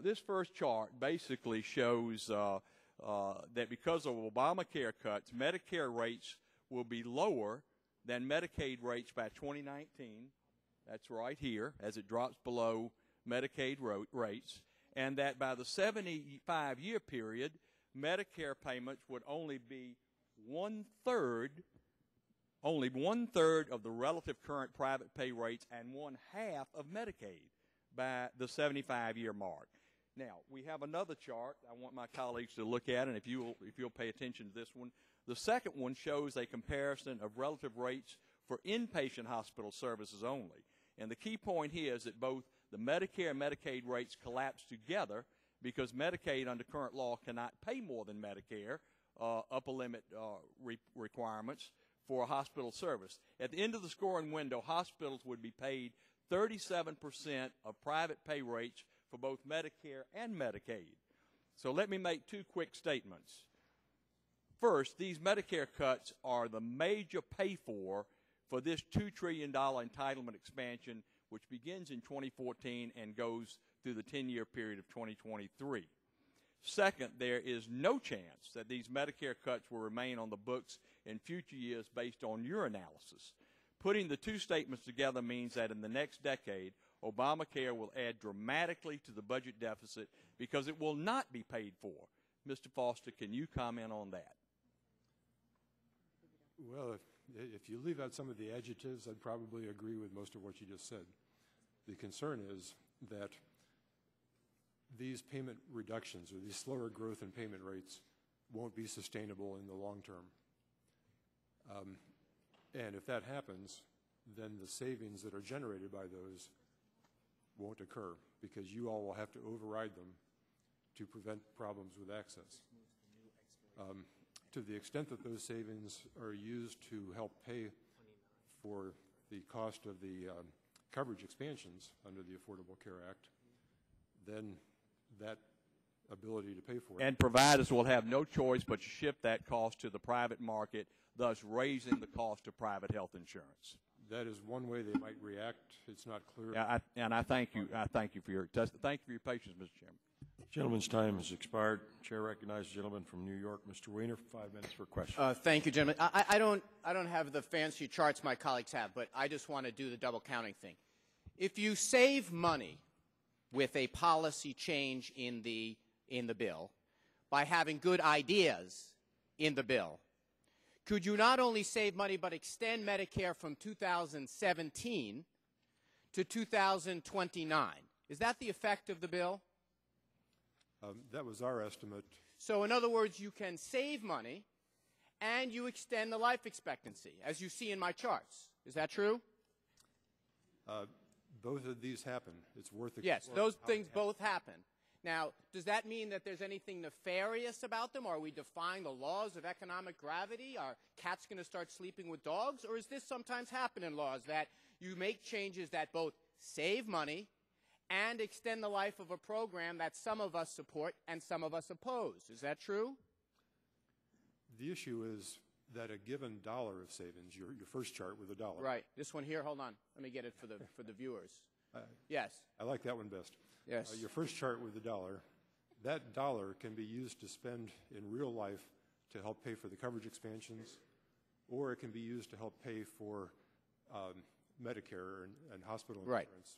This first chart basically shows that because of Obamacare cuts, Medicare rates will be lower than Medicaid rates by 2019. That's right here, as it drops below Medicaid rates, and that by the 75-year period, Medicare payments would only be one-third of the relative current private pay rates and one-half of Medicaid by the 75-year mark. Now, we have another chart I want my colleagues to look at, and if you'll pay attention to this one. The second one shows a comparison of relative rates for inpatient hospital services only. And the key point here is that both the Medicare and Medicaid rates collapse together because Medicaid under current law cannot pay more than Medicare upper limit requirements for a hospital service. At the end of the scoring window, hospitals would be paid 37% of private pay rates for both Medicare and Medicaid. So let me make two quick statements. First, these Medicare cuts are the major pay-for this $2 trillion entitlement expansion, which begins in 2014 and goes through the 10-year period of 2023. Second, there is no chance that these Medicare cuts will remain on the books in future years based on your analysis. Putting the two statements together means that in the next decade, Obamacare will add dramatically to the budget deficit because it will not be paid for. Mr. Foster, can you comment on that? Well, if you leave out some of the adjectives, I'd probably agree with most of what you just said. The concern is that these payment reductions or these slower growth in payment rates won't be sustainable in the long term. And if that happens, then the savings that are generated by those won't occur because you all will have to override them to prevent problems with access. To the extent that those savings are used to help pay for the cost of the coverage expansions under the Affordable Care Act, then that ability to pay for it. And providers will have no choice but to shift that cost to the private market, thus raising the cost of private health insurance. That is one way they might react. It's not clear. Yeah, I thank you. I thank you for your patience, Mr. Chairman. Gentleman's time has expired. Chair recognizes the gentleman from New York, Mr. Weiner, 5 minutes for questions. Thank you, gentlemen. I don't have the fancy charts my colleagues have, but I just want to do the double counting thing. If you save money with a policy change in the bill by having good ideas in the bill, could you not only save money but extend Medicare from 2017 to 2029? Is that the effect of the bill? That was our estimate. So in other words, you can save money and you extend the life expectancy, as you see in my charts. Is that true? Both of these happen. It's worth it. Yes, those things both happen. Now, does that mean that there's anything nefarious about them? Are we defying the laws of economic gravity? Are cats going to start sleeping with dogs? Or is this sometimes happen in laws, that you make changes that both save money and extend the life of a program that some of us support and some of us oppose? Is that true? The issue is that a given dollar of savings, your first chart with a dollar. Right. This one here, hold on. Let me get it for the viewers. Yes. I like that one best. Yes. Your first chart with a dollar, that dollar can be used to spend in real life to help pay for the coverage expansions, or it can be used to help pay for Medicare and hospital insurance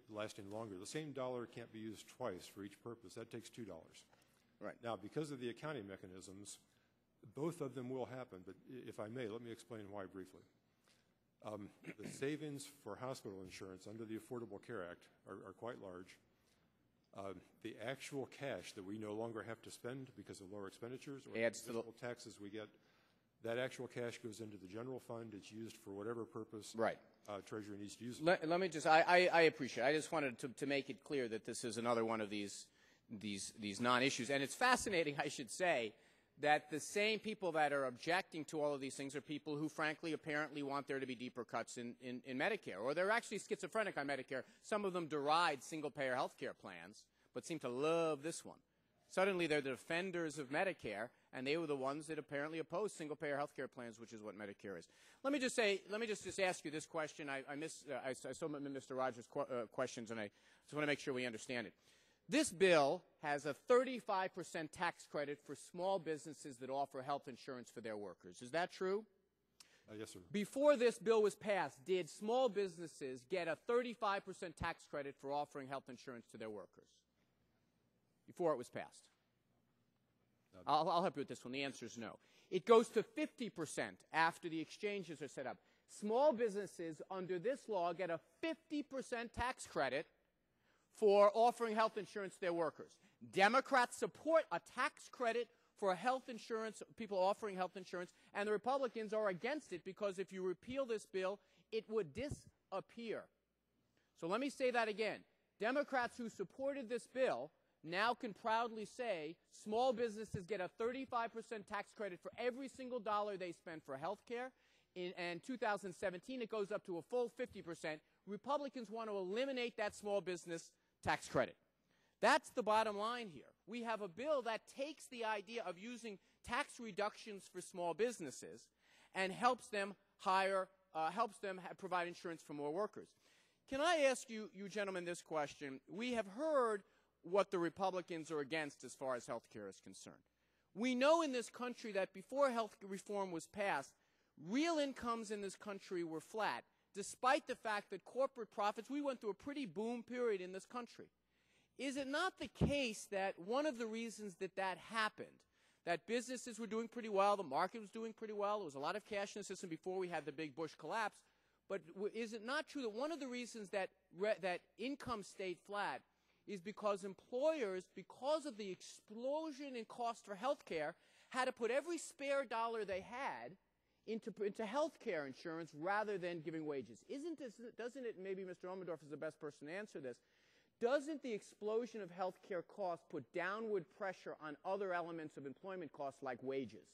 lasting longer. The same dollar can't be used twice for each purpose. That takes $2. Right. Now, because of the accounting mechanisms, both of them will happen, but if I may, let me explain why briefly. The savings for hospital insurance under the Affordable Care Act are quite large. The actual cash that we no longer have to spend because of lower expenditures or additional taxes we get, that actual cash goes into the general fund. It's used for whatever purpose Treasury needs to use it. Let me just, I appreciate it. I just wanted to make it clear that this is another one of these non-issues. And it's fascinating, I should say, that the same people that are objecting to all of these things are people who, frankly, apparently want there to be deeper cuts in Medicare. Or they're actually schizophrenic on Medicare. Some of them deride single-payer health care plans, but seem to love this one. Suddenly they're the defenders of Medicare, and they were the ones that apparently oppose single-payer health care plans, which is what Medicare is. Let me just ask you this question. I saw Mr. Rogers' questions, and I just want to make sure we understand it. This bill has a 35% tax credit for small businesses that offer health insurance for their workers. Is that true? Yes, sir. Before this bill was passed, did small businesses get a 35% tax credit for offering health insurance to their workers? Before it was passed? I'll help you with this one. The answer is no. It goes to 50% after the exchanges are set up. Small businesses under this law get a 50% tax credit for offering health insurance to their workers. Democrats support a tax credit for health insurance, people offering health insurance, and the Republicans are against it because if you repeal this bill, it would disappear. So let me say that again. Democrats who supported this bill now can proudly say small businesses get a 35% tax credit for every single dollar they spend for health care. In 2017, it goes up to a full 50%. Republicans want to eliminate that small business tax credit. That's the bottom line here. We have a bill that takes the idea of using tax reductions for small businesses and helps them provide insurance for more workers. Can I ask you gentlemen this question? We have heard what the Republicans are against as far as health care is concerned. We know in this country that before health reform was passed, real incomes in this country were flat, despite the fact that corporate profits, we went through a pretty boom period in this country. Is it not the case that one of the reasons that that happened, that businesses were doing pretty well, the market was doing pretty well, there was a lot of cash in the system before we had the big Bush collapse, but is it not true that one of the reasons that income stayed flat is because employers, because of the explosion in cost for health care, had to put every spare dollar they had into health care insurance rather than giving wages? Doesn't it, maybe Mr. Elmendorf is the best person to answer this, doesn't the explosion of health care costs put downward pressure on other elements of employment costs like wages?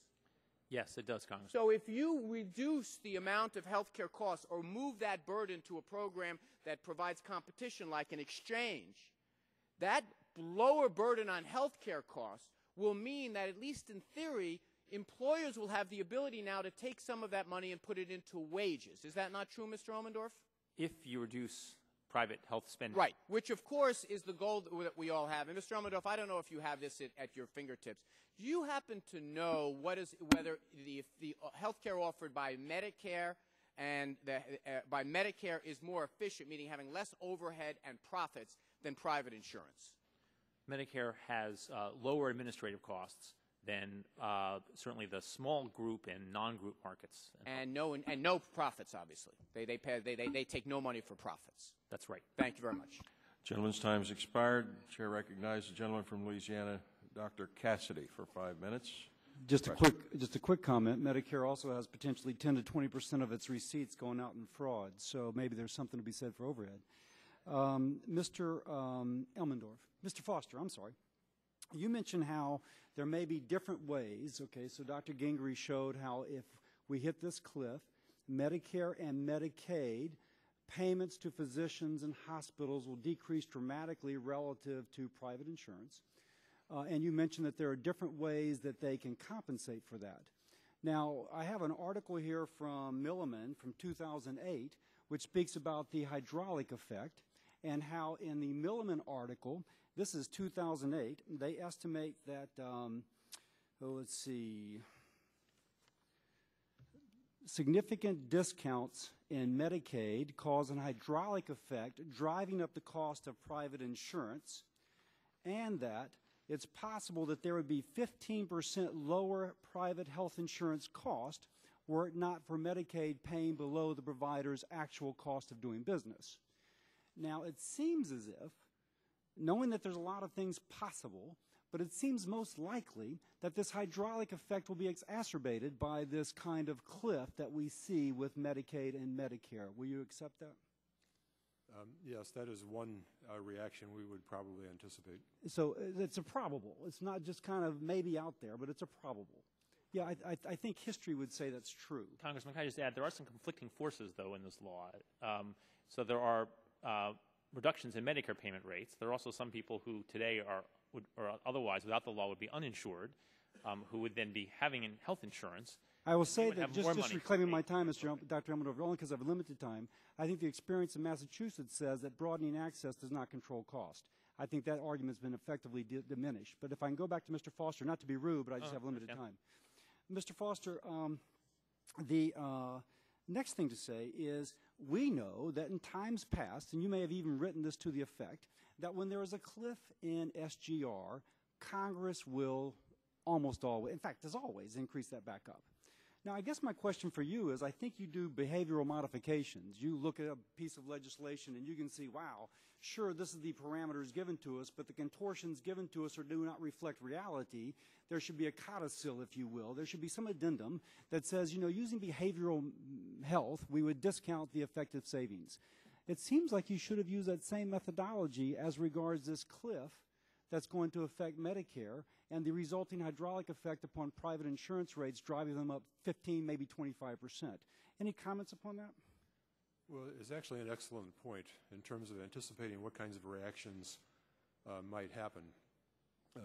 Yes, it does, Congressman. So if you reduce the amount of health care costs or move that burden to a program that provides competition like an exchange, that lower burden on health care costs will mean that, at least in theory, employers will have the ability now to take some of that money and put it into wages. Is that not true, Mr. Elmendorf? If you reduce private health spending. Right, which of course is the goal that we all have. And Mr. Elmendorf, I don't know if you have this at your fingertips. Do you happen to know whether the health care offered by Medicare and by Medicare is more efficient, meaning having less overhead and profits than private insurance? Medicare has lower administrative costs than certainly the small group and non-group markets. And no profits, obviously. They take no money for profits. That's right. Thank you very much. Gentleman's time has expired. Chair recognizes the gentleman from Louisiana, Dr. Cassidy, for 5 minutes. Just a quick comment. Medicare also has potentially 10 to 20% of its receipts going out in fraud, so maybe there's something to be said for overhead. Mr. Elmendorf, Mr. Foster, I'm sorry. You mentioned how there may be different ways. Okay, so Dr. Gingrey showed how if we hit this cliff, Medicare and Medicaid payments to physicians and hospitals will decrease dramatically relative to private insurance. And you mentioned that there are different ways that they can compensate for that. Now, I have an article here from Milliman from 2008, which speaks about the hydraulic effect and how in the Milliman article, this is 2008, they estimate that, significant discounts in Medicaid cause an hydraulic effect, driving up the cost of private insurance, and that it's possible that there would be 15% lower private health insurance cost were it not for Medicaid paying below the provider's actual cost of doing business. Now, it seems as if, knowing that there's a lot of things possible, but it seems most likely that this hydraulic effect will be exacerbated by this kind of cliff that we see with Medicaid and Medicare. Will you accept that? Yes, that is one reaction we would probably anticipate. So it's a probable. It's not just kind of maybe out there, but it's a probable. Yeah, I think history would say that's true. Congressman, can I just add, there are some conflicting forces, though, in this law. So there are reductions in Medicare payment rates. There are also some people who today or otherwise, without the law, would be uninsured, who would then be having health insurance. I will say that just reclaiming my time, Dr. Elmendorf, only because I have limited time, I think the experience in Massachusetts says that broadening access does not control cost. I think that argument has been effectively diminished. But if I can go back to Mr. Foster, not to be rude, but I just have limited time. Mr. Foster, the next thing to say is we know that in times past, and you may have even written this to the effect, that when there is a cliff in SGR, Congress will almost always, in fact, as always, increase that back up. Now, I guess my question for you is I think you do behavioral modifications. You look at a piece of legislation and you can see, wow, sure, this is the parameters given to us, but the contortions given to us do not reflect reality. There should be a codicil, if you will. There should be some addendum that says, you know, using behavioral health, we would discount the effective savings. It seems like you should have used that same methodology as regards this cliff that's going to affect Medicare and the resulting hydraulic effect upon private insurance rates, driving them up 15, maybe 25%. Any comments upon that? Well, it's actually an excellent point in terms of anticipating what kinds of reactions might happen.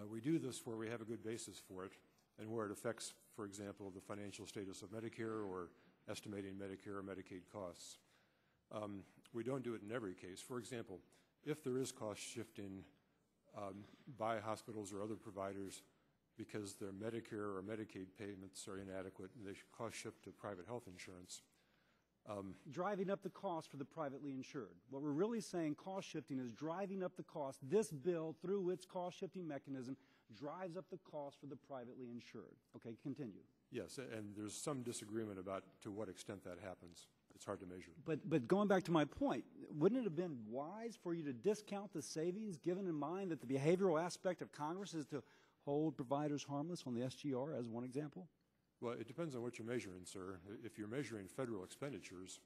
We do this where we have a good basis for it and where it affects, for example, the financial status of Medicare or estimating Medicare or Medicaid costs. We don't do it in every case. For example, if there is cost shifting by hospitals or other providers because their Medicare or Medicaid payments are inadequate and they should cost shift to private health insurance. Driving up the cost for the privately insured. What we're really saying, cost shifting, is driving up the cost. This bill, through its cost shifting mechanism, drives up the cost for the privately insured. Okay, continue. Yes, and there's some disagreement about to what extent that happens. It's hard to measure. But going back to my point, wouldn't it have been wise for you to discount the savings, given in mind that the behavioral aspect of Congress is to hold providers harmless on the SGR, as one example? Well, it depends on what you're measuring, sir. If you're measuring federal expenditures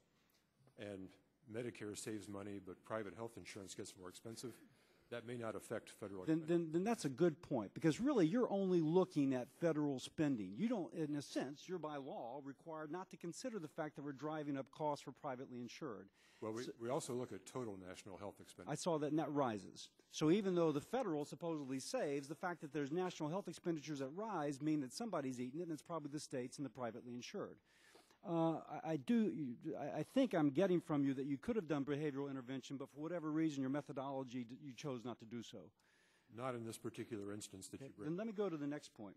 and Medicare saves money but private health insurance gets more expensive, that may not affect federal expenditures. Then that's a good point, because really you're only looking at federal spending. You don't, in a sense, you're by law required not to consider the fact that we're driving up costs for privately insured. Well, we also look at total national health expenditure. I saw that, and that rises. So even though the federal supposedly saves, the fact that there's national health expenditures that rise mean that somebody's eating it, and it's probably the states and the privately insured. I think I'm getting from you that you could have done behavioral intervention, but for whatever reason, your methodology, you chose not to do so. Not in this particular instance that you bring. Then let me go to the next point.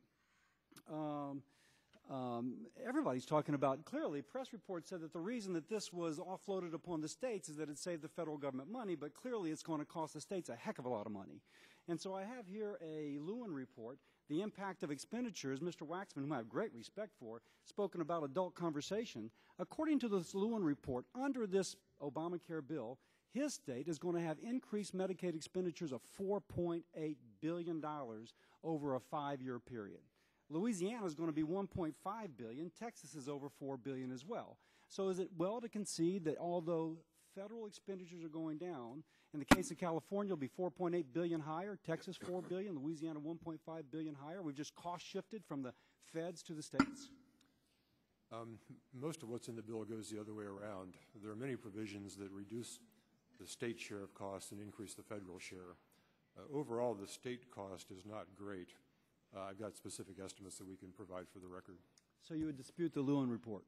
Everybody's talking about, clearly, press reports said that the reason that this was offloaded upon the states is that it saved the federal government money, but clearly it's going to cost the states a heck of a lot of money. And so I have here a Lewin report, the impact of expenditures. Mr. Waxman, whom I have great respect for, spoken about adult conversation. According to this Lewin report, under this Obamacare bill, his state is going to have increased Medicaid expenditures of $4.8 billion over a 5-year period. Louisiana is going to be $1.5 billion. Texas is over $4 billion as well. So is it well to concede that although federal expenditures are going down, in the case of California, it'll be $4.8 billion higher, Texas $4 billion, Louisiana $1.5 billion higher? We've just cost shifted from the feds to the states? Most of what's in the bill goes the other way around. There are many provisions that reduce the state share of costs and increase the federal share. Overall, the state cost is not great. I've got specific estimates that we can provide for the record. So you would dispute the Lewin report?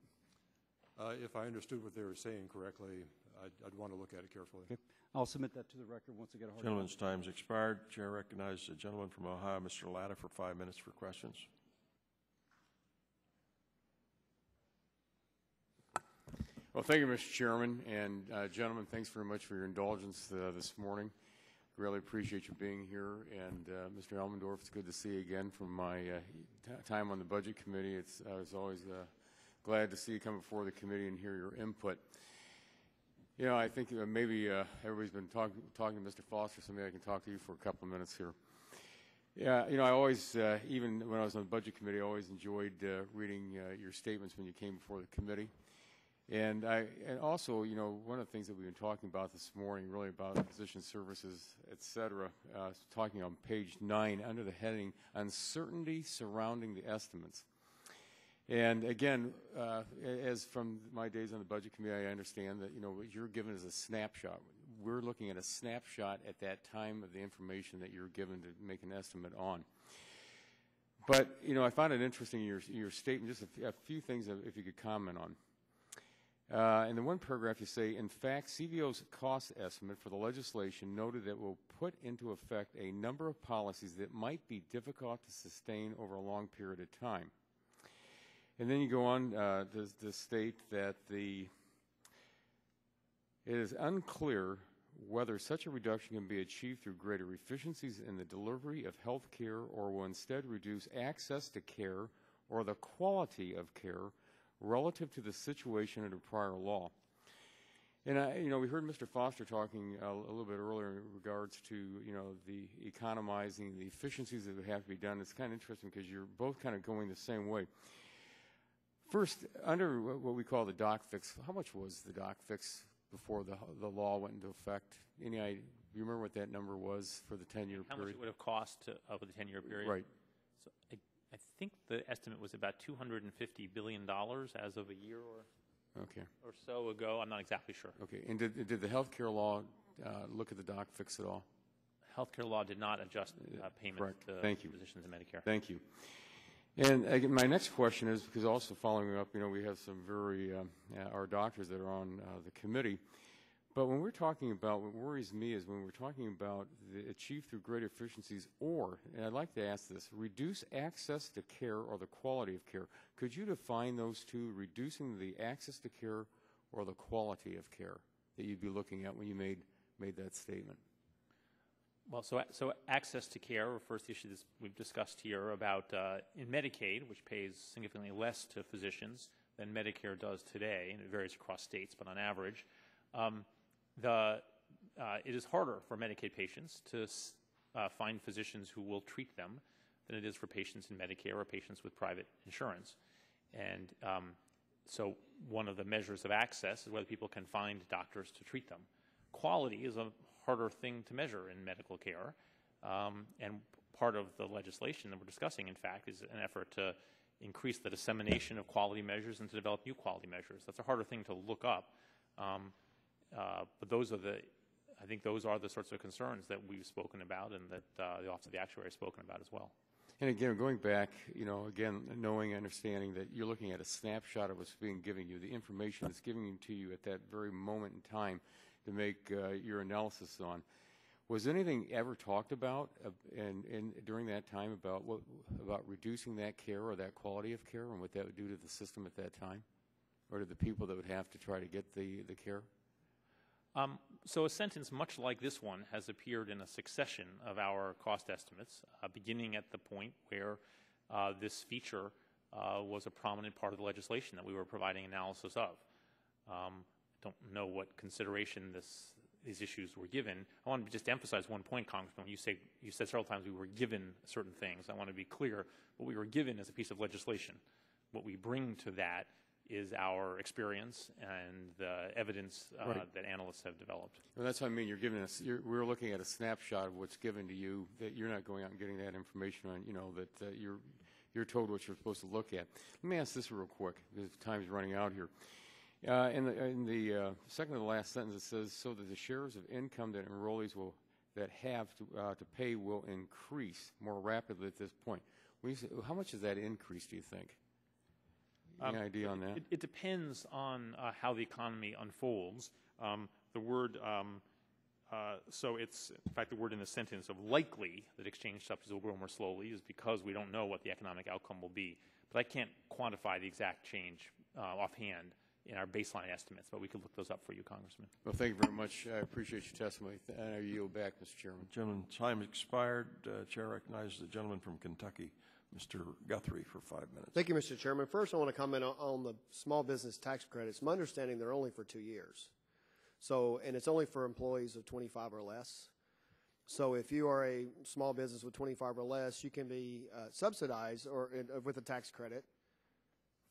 If I understood what they were saying correctly, I'd want to look at it carefully. Okay. I'll submit that to the record once I get a hard Gentleman's time's expired. Chair recognizes the gentleman from Ohio, Mr. Latta, for 5 minutes for questions. Well, thank you, Mr. Chairman. And gentlemen, thanks very much for your indulgence this morning. Really appreciate you being here. And Mr. Elmendorf, it's good to see you again from my time on the Budget Committee. I was always glad to see you come before the committee and hear your input. You know, I think maybe everybody's been talking to Mr. Foster, so maybe I can talk to you for a couple of minutes here. Yeah, you know, I always, even when I was on the Budget Committee, I always enjoyed reading your statements when you came before the committee. And also, you know, one of the things that we've been talking about this morning, really about physician services, et cetera, talking on page 9 under the heading, Uncertainty Surrounding the Estimates. And again, as from my days on the Budget Committee, I understand that, you know, what you're given is a snapshot. We're looking at a snapshot at that time of the information that you're given to make an estimate on. But, you know, I found it interesting in your statement, just a few things if you could comment on. In the one paragraph you say, in fact, CBO's cost estimate for the legislation noted that it will put into effect a number of policies that might be difficult to sustain over a long period of time. And then you go on to state that it is unclear whether such a reduction can be achieved through greater efficiencies in the delivery of health care or will instead reduce access to care or the quality of care relative to the situation under prior law. And, you know, we heard Mr. Foster talking a little bit earlier in regards to, you know, the economizing, the efficiencies that would have to be done. It's kind of interesting because you're both kind of going the same way. First, under what we call the doc fix, how much was the doc fix before the law went into effect? Any idea? Do you remember what that number was for the 10-year period? How much it would have cost over the 10-year period? Right. So I think the estimate was about $250 billion as of a year or so ago. I'm not exactly sure. Okay. And did the health care law look at the doc fix at all? Healthcare law did not adjust payments to physicians and Medicare. Thank you. And again, my next question is, because also following up, you know, we have some our doctors that are on the committee, But when we're talking about, what worries me is when we're talking about the achieved through greater efficiencies or, and I'd like to ask this, reduce access to care or the quality of care. Could you define those two, reducing the access to care or the quality of care that you'd be looking at when you made that statement? Well, so access to care refers to the issue that we've discussed here about in Medicaid, which pays significantly less to physicians than Medicare does today, and it varies across states, but on average, it is harder for Medicaid patients to find physicians who will treat them than it is for patients in Medicare or patients with private insurance. And so one of the measures of access is whether people can find doctors to treat them. Quality is a harder thing to measure in medical care, and part of the legislation that we're discussing, in fact, is an effort to increase the dissemination of quality measures and to develop new quality measures. That's a harder thing to look up, but I think those are the sorts of concerns that we've spoken about and that the Office of the Actuary has spoken about as well. And again, going back, again, knowing, understanding that you're looking at a snapshot of what's being given you, the information that's given to you at that very moment in time to make your analysis on. Was anything ever talked about during that time about reducing that care or that quality of care and what that would do to the system at that time, or to the people that would have to try to get the care? So a sentence much like this one has appeared in a succession of our cost estimates, beginning at the point where this feature was a prominent part of the legislation that we were providing analysis of. I don't know what consideration these issues were given. I want to just emphasize one point, Congressman. You said several times we were given certain things. I want to be clear. What we were given is a piece of legislation. What we bring to that is our experience and the evidence that analysts have developed. Well, that's what I mean. You're giving us. We're looking at a snapshot of what's given to you. That you're not going out and getting that information on. That you're told what you're supposed to look at. Let me ask this real quick, because time's running out here. In the second to the last sentence, it says, so that the shares of income that enrollees that have to pay will increase more rapidly at this point. How much does that increase, do you think? Any idea on that? It depends on how the economy unfolds. The word, so it's, in fact, the word in the sentence of likely that exchange subsidies will grow more slowly is because we don't know what the economic outcome will be. But I can't quantify the exact change offhand in our baseline estimates, but we could look those up for you, Congressman. Well, thank you very much. I appreciate your testimony. I yield back, Mr. Chairman. Gentleman's time expired. Chair recognizes the gentleman from Kentucky, Mr. Guthrie, for 5 minutes. Thank you, Mr. Chairman. First, I want to comment on the small business tax credits. My understanding, they're only for 2 years. And it's only for employees of 25 or less. So if you are a small business with 25 or less, you can be subsidized with a tax credit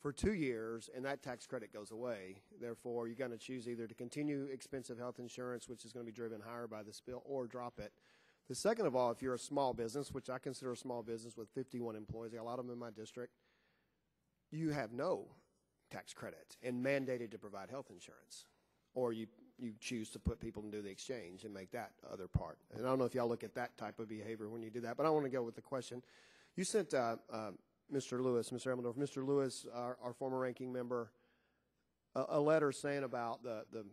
for 2 years, and that tax credit goes away. Therefore, you're going to choose either to continue expensive health insurance, which is going to be driven higher by this bill, or drop it. The second of all, if you're a small business, which I consider a small business with 51 employees, I got a lot of them in my district, you have no tax credit and mandated to provide health insurance. Or you choose to put people into the exchange and make that other part. And I don't know if y'all look at that type of behavior when you do that, but I want to go with the question. You sent Mr. Lewis, Mr. Elmendorf, Mr. Lewis, our former ranking member, a letter saying about the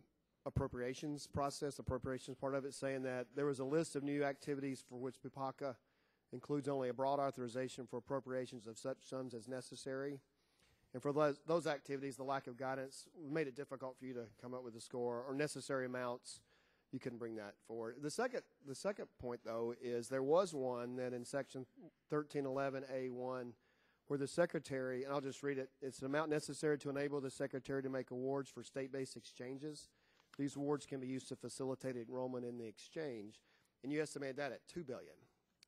appropriations process, appropriations part of it, saying that there was a list of new activities for which PPACA includes only a broad authorization for appropriations of such sums as necessary. And for those activities, the lack of guidance made it difficult for you to come up with a score or necessary amounts. You couldn't bring that forward. The second point, though, is there was one that in Section 1311A1 where the Secretary, and I'll just read it, it's an amount necessary to enable the Secretary to make awards for state-based exchanges. These awards can be used to facilitate enrollment in the exchange. And you estimated that at $2 billion.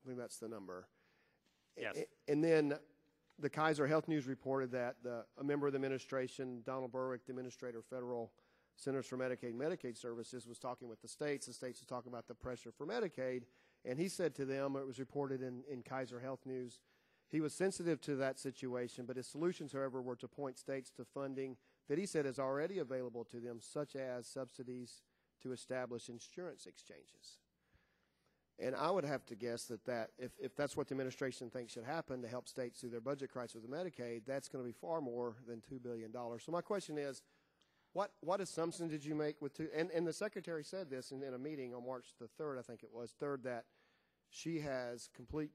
I think that's the number. Yes. And then the Kaiser Health News reported that a member of the administration, Donald Berwick, the Administrator of Federal Centers for Medicaid and Medicaid Services, was talking with the states. The states were talking about the pressure for Medicaid. And he said to them, it was reported in Kaiser Health News, he was sensitive to that situation, but his solutions, however, were to point states to funding that he said is already available to them, such as subsidies to establish insurance exchanges. And I would have to guess that if that's what the administration thinks should happen to help states through their budget crisis with Medicaid, that's going to be far more than $2 billion. So my question is, What assumption did you make with and the Secretary said this in a meeting on March the 3rd, I think it was, 3rd, that she has complete,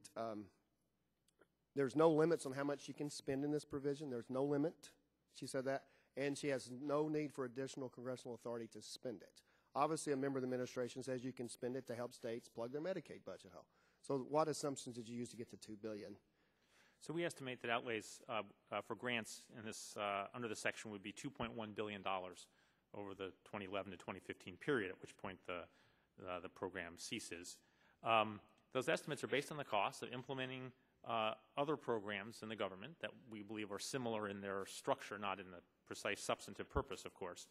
there's no limits on how much she can spend in this provision. There's no limit. She said that. And she has no need for additional congressional authority to spend it. Obviously, a member of the administration says you can spend it to help states plug their Medicaid budget hole. So what assumptions did you use to get to $2 billion? So we estimate that outlays for grants in this under this section would be $2.1 billion over the 2011 to 2015 period, at which point the program ceases. Those estimates are based on the cost of implementing other programs in the government that we believe are similar in their structure, not in the precise substantive purpose, of course.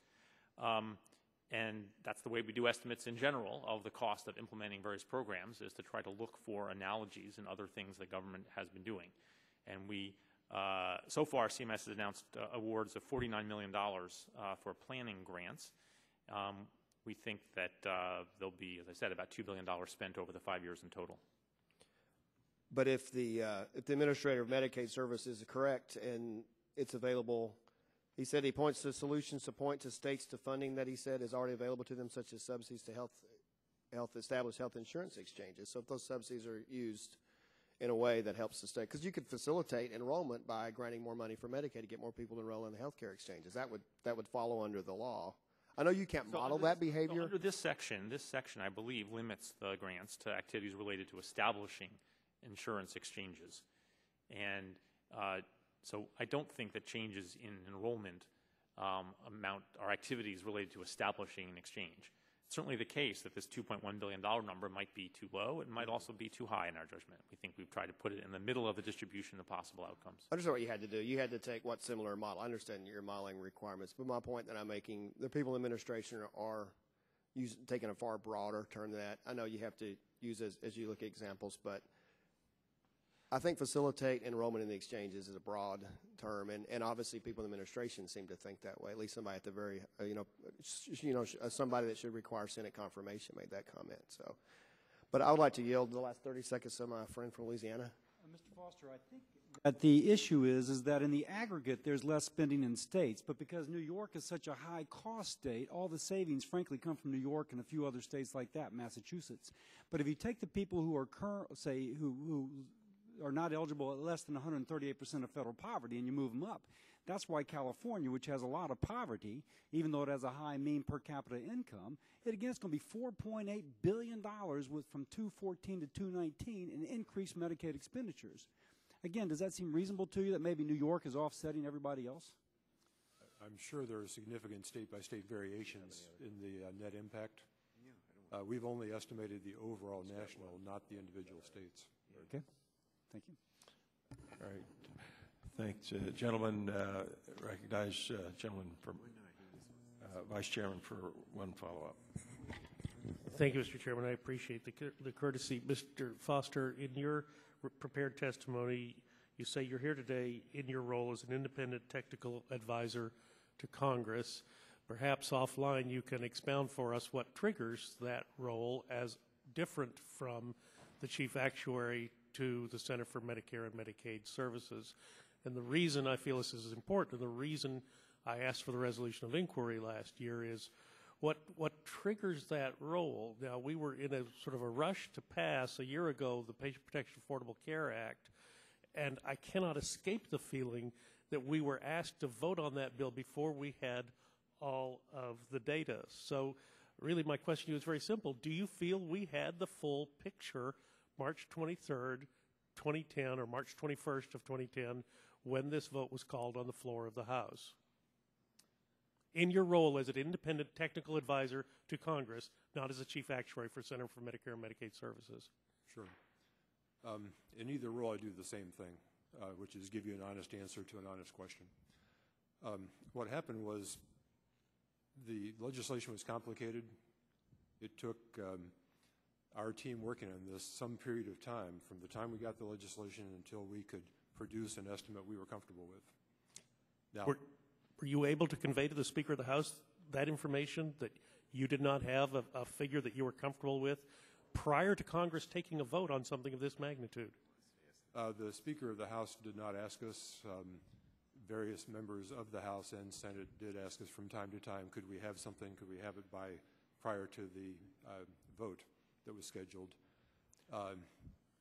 And that's the way we do estimates in general of the cost of implementing various programs, is to try to look for analogies in other things the government has been doing. And we, so far, CMS has announced awards of $49 million for planning grants. We think that there'll be, as I said, about $2 billion spent over the 5 years in total. But if the Administrator of Medicaid Services is correct and it's available, he said he points to solutions to point to states to funding that he said is already available to them, such as subsidies to established health insurance exchanges. So if those subsidies are used in a way that helps the state, because you could facilitate enrollment by granting more money for Medicaid to get more people to enroll in the health care exchanges. That would follow under the law. I know you can't model that behavior. So under this section, I believe, limits the grants to activities related to establishing insurance exchanges. And so I don't think that changes in enrollment amount are activities related to establishing an exchange. It's certainly the case that this $2.1 billion number might be too low. It might also be too high in our judgment. We think we've tried to put it in the middle of the distribution of possible outcomes. I understand what you had to do. You had to take what similar model. I understand your modeling requirements, but my point that I'm making, the people in administration are taking a far broader term than that. I know you have to use as you look at examples, but I think facilitate enrollment in the exchanges is a broad term, and obviously people in the administration seem to think that way. At least somebody at the very, somebody that should require Senate confirmation made that comment. So, but I would like to yield the last 30 seconds to my friend from Louisiana. Mr. Foster, I think that the issue is that in the aggregate there's less spending in states, but because New York is such a high-cost state, all the savings, frankly, come from New York and a few other states like that, Massachusetts. But if you take the people who are who are not eligible at less than 138% of federal poverty, and you move them up. That's why California, which has a lot of poverty, even though it has a high mean per capita income, it's going to be $4.8 billion from 2014 to 2019 in increased Medicaid expenditures. Again, does that seem reasonable to you that maybe New York is offsetting everybody else? I'm sure there are significant state-by-state variations in the net impact. We've only estimated the overall national, not the individual states. Okay. Thank you. All right. Thanks, gentlemen. Recognize gentleman from Vice Chairman for one follow-up. Thank you, Mr. Chairman. I appreciate the courtesy. Mr. Foster, in your prepared testimony, you say you're here today in your role as an independent technical advisor to Congress. Perhaps offline you can expound for us what triggers that role as different from the chief actuary to the Center for Medicare and Medicaid Services. And the reason I feel this is important, the reason I asked for the resolution of inquiry last year is what triggers that role. Now, we were in a sort of a rush to pass a year ago the Patient Protection Affordable Care Act, and I cannot escape the feeling that we were asked to vote on that bill before we had all of the data. So really my question to you is very simple. Do you feel we had the full picture March 23rd, 2010, or March 21st of 2010, when this vote was called on the floor of the House? In your role as an independent technical advisor to Congress, not as a chief actuary for Center for Medicare and Medicaid Services. Sure. In either role, I do the same thing, which is give you an honest answer to an honest question. What happened was the legislation was complicated. It took our team working on this some period of time, from the time we got the legislation until we could produce an estimate we were comfortable with. Now, were you able to convey to the Speaker of the House that information, that you did not have a figure that you were comfortable with prior to Congress taking a vote on something of this magnitude? The Speaker of the House did not ask us various members of the House and Senate did ask us from time to time, could we have something, could we have it prior to the vote that was scheduled.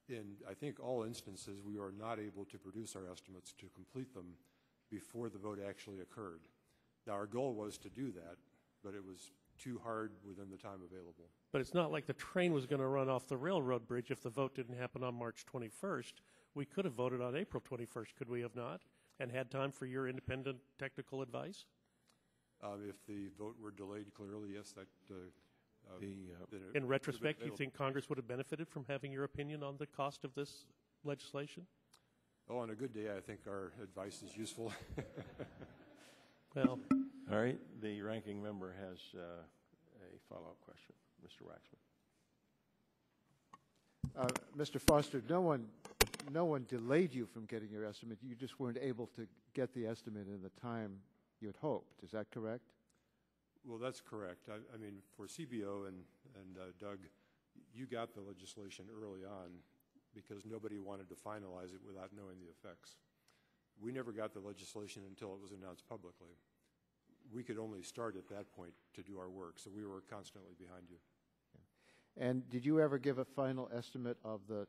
In, I think, all instances, we are not able to produce our estimates to complete them before the vote actually occurred. Now, our goal was to do that, but it was too hard within the time available. But it's not like the train was going to run off the railroad bridge if the vote didn't happen on March 21st. We could have voted on April 21st, could we have not? And had time for your independent technical advice? If the vote were delayed, clearly, yes, that in retrospect, you think Congress would have benefited from having your opinion on the cost of this legislation? Oh, on a good day, I think our advice is useful. Well, all right. The ranking member has a follow-up question. Mr. Waxman. Mr. Foster, no one delayed you from getting your estimate. You just weren't able to get the estimate in the time you had hoped. Is that correct? Well, that's correct. I mean, for CBO and Doug, you got the legislation early on because nobody wanted to finalize it without knowing the effects. We never got the legislation until it was announced publicly. We could only start at that point to do our work, so we were constantly behind you. And did you ever give a final estimate of the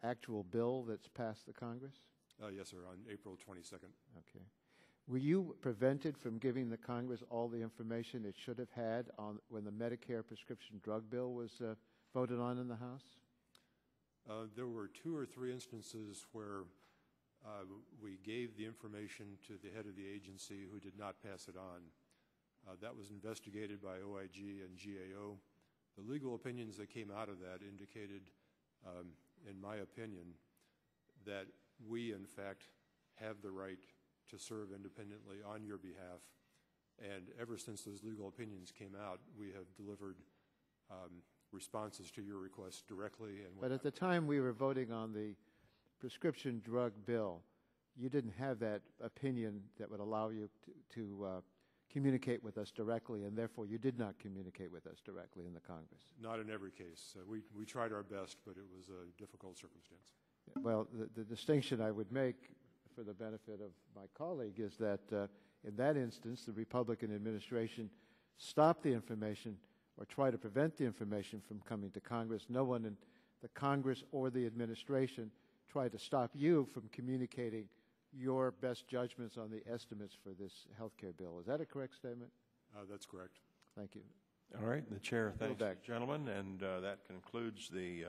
actual bill that's passed the Congress? Yes, sir, on April 22nd. Okay. Were you prevented from giving the Congress all the information it should have had on when the Medicare prescription drug bill was voted on in the House? There were 2 or 3 instances where we gave the information to the head of the agency who did not pass it on. That was investigated by OIG and GAO. The legal opinions that came out of that indicated, in my opinion, that we, in fact, have the right to serve independently on your behalf. And ever since those legal opinions came out, we have delivered responses to your requests directly. But at the time we were voting on the prescription drug bill, you didn't have that opinion that would allow you to communicate with us directly, and therefore you did not communicate with us directly in the Congress. Not in every case. We tried our best, but it was a difficult circumstance. Well, the distinction I would make for the benefit of my colleague is that in that instance, the Republican administration stopped the information or tried to prevent the information from coming to Congress. No one in the Congress or the administration tried to stop you from communicating your best judgments on the estimates for this health care bill. Is that a correct statement? That's correct. Thank you. All right. The chair thanks the gentleman, and that concludes the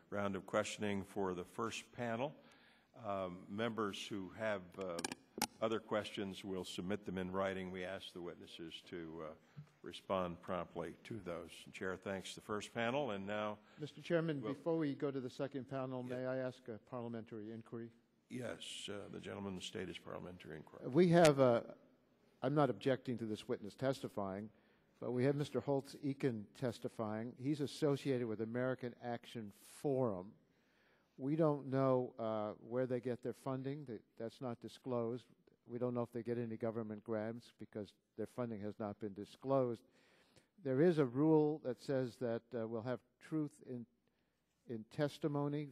round of questioning for the first panel. Members who have other questions will submit them in writing. We ask the witnesses to respond promptly to those. The chair thanks the first panel, and now... Mr. Chairman, before we go to the second panel, may I ask a parliamentary inquiry? Yes, the gentleman stated his parliamentary inquiry. We have I'm not objecting to this witness testifying, but we have Mr. Holtz-Eakin testifying. He's associated with American Action Forum. We don't know where they get their funding. That's not disclosed. We don't know if they get any government grants because their funding has not been disclosed. There is a rule that says that we'll have truth in testimony,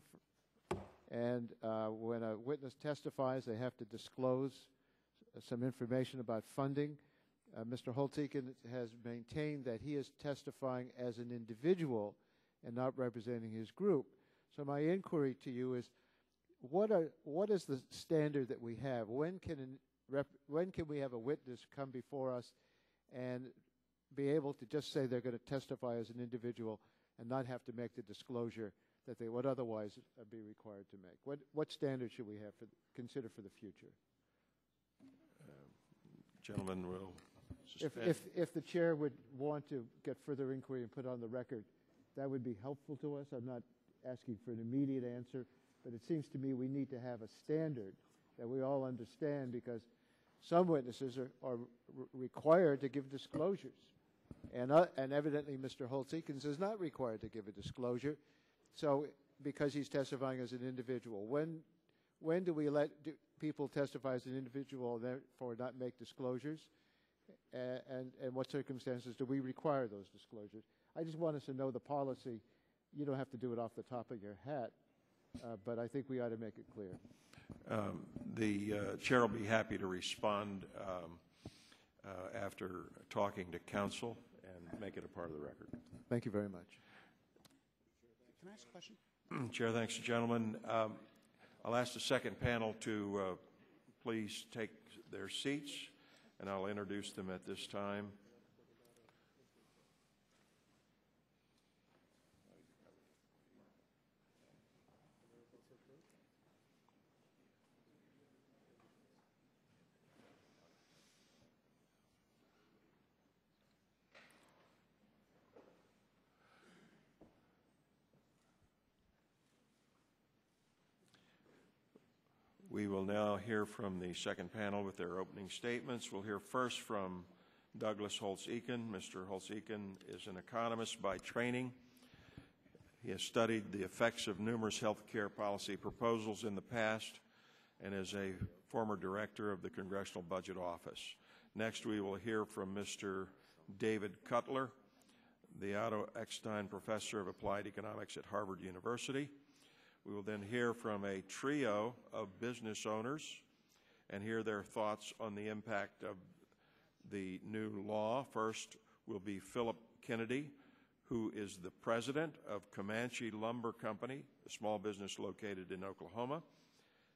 and when a witness testifies, they have to disclose some information about funding. Mr. Holtz-Eakin has maintained that he is testifying as an individual and not representing his group. So my inquiry to you is, what is the standard that we have? When can we have a witness come before us and be able to just say they're going to testify as an individual and not have to make the disclosure that they would otherwise be required to make? What standard should we have consider for the future? Gentlemen will suspend. If the chair would want to get further inquiry and put on the record, that would be helpful to us. I'm not asking for an immediate answer, but it seems to me we need to have a standard that we all understand, because some witnesses are required to give disclosures, and evidently Mr. Holtz-Eakin is not required to give a disclosure. So because he's testifying as an individual, when do we let people testify as an individual and therefore not make disclosures? And what circumstances do we require those disclosures? I just want us to know the policy. You don't have to do it off the top of your hat, but I think we ought to make it clear. The chair will be happy to respond after talking to counsel and make it a part of the record. Thank you very much. Can I ask a question? Chair, thanks, gentlemen. I'll ask the second panel to please take their seats, and I'll introduce them at this time. We will now hear from the second panel with their opening statements. We'll hear first from Douglas Holtz-Eakin. Mr. Holtz-Eakin is an economist by training. He has studied the effects of numerous health care policy proposals in the past and is a former director of the Congressional Budget Office. Next, we will hear from Mr. David Cutler, the Otto Eckstein Professor of Applied Economics at Harvard University. We will then hear from a trio of business owners and hear their thoughts on the impact of the new law. First will be Philip Kennedy, who is the president of Comanche Lumber Company, a small business located in Oklahoma.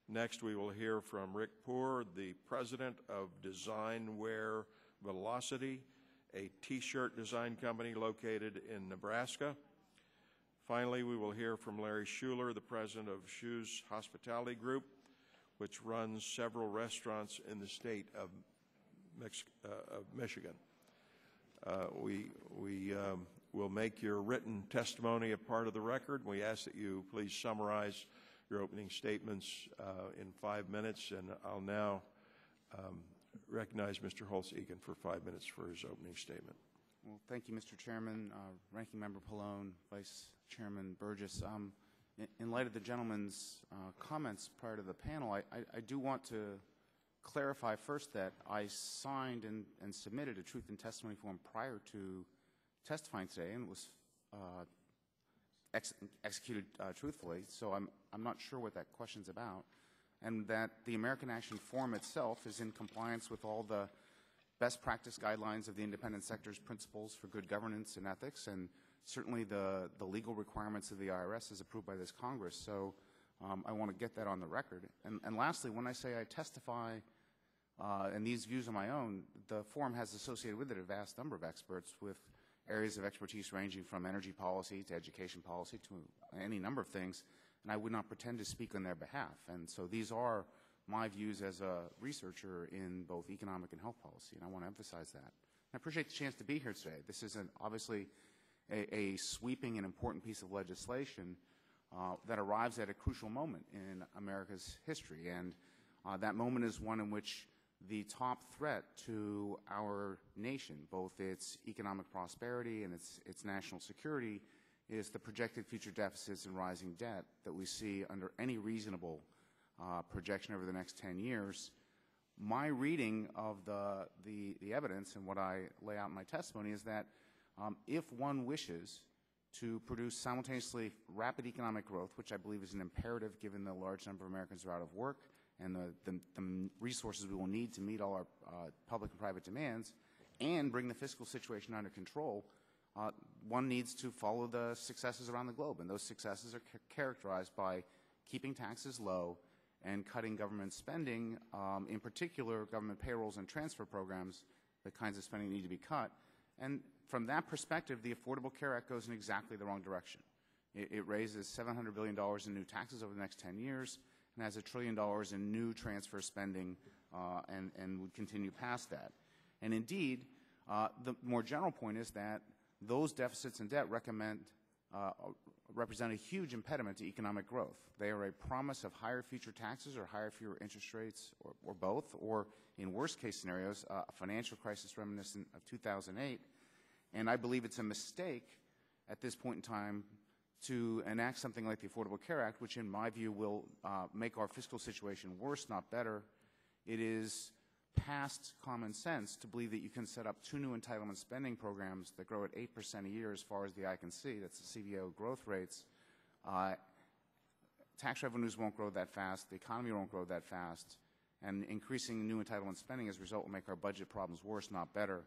Next, we will hear from Rick Poor, the president of Design Wear Velocity, a T-shirt design company located in Nebraska. Finally, we will hear from Larry Schuler, the president of Shoes Hospitality Group, which runs several restaurants in the state of Michigan. We will make your written testimony a part of the record. We ask that you please summarize your opening statements in 5 minutes, and I'll now recognize Mr. Holtz-Eakin for 5 minutes for his opening statement. Well, thank you, Mr. Chairman, Ranking Member Pallone, Vice Chairman Burgess. In light of the gentleman's comments prior to the panel, I do want to clarify first that I signed and submitted a truth and testimony form prior to testifying today, and it was executed truthfully, so I'm not sure what that question's about, and that the American Action Form itself is in compliance with all the best practice guidelines of the independent sector's principles for good governance and ethics, and certainly the legal requirements of the IRS as approved by this Congress. So I want to get that on the record. And lastly, when I say I testify, and these views are my own, the form has associated with it a vast number of experts with areas of expertise ranging from energy policy to education policy to any number of things, and I would not pretend to speak on their behalf. And so these are my views as a researcher in both economic and health policy, and I want to emphasize that. I appreciate the chance to be here today. This is obviously a sweeping and important piece of legislation that arrives at a crucial moment in America's history, and that moment is one in which the top threat to our nation, both its economic prosperity and its national security, is the projected future deficits and rising debt that we see under any reasonable projection over the next 10 years. My reading of the evidence and what I lay out in my testimony is that if one wishes to produce simultaneously rapid economic growth, which I believe is an imperative given the large number of Americans who are out of work and the resources we will need to meet all our public and private demands, and bring the fiscal situation under control, one needs to follow the successes around the globe. And those successes are characterized by keeping taxes low and cutting government spending, in particular government payrolls and transfer programs, the kinds of spending that need to be cut. And from that perspective, the Affordable Care Act goes in exactly the wrong direction. It raises $700 billion in new taxes over the next 10 years and has $1 trillion in new transfer spending and would continue past that. And indeed, the more general point is that those deficits and debt represent a huge impediment to economic growth. They are a promise of higher future taxes or higher fewer interest rates or both, or in worst case scenarios, a financial crisis reminiscent of 2008. And I believe it's a mistake at this point in time to enact something like the Affordable Care Act, which in my view will make our fiscal situation worse, not better. It is past common sense to believe that you can set up two new entitlement spending programs that grow at 8% a year as far as the eye can see, that's the CBO growth rates, tax revenues won't grow that fast, the economy won't grow that fast, and increasing new entitlement spending as a result will make our budget problems worse, not better.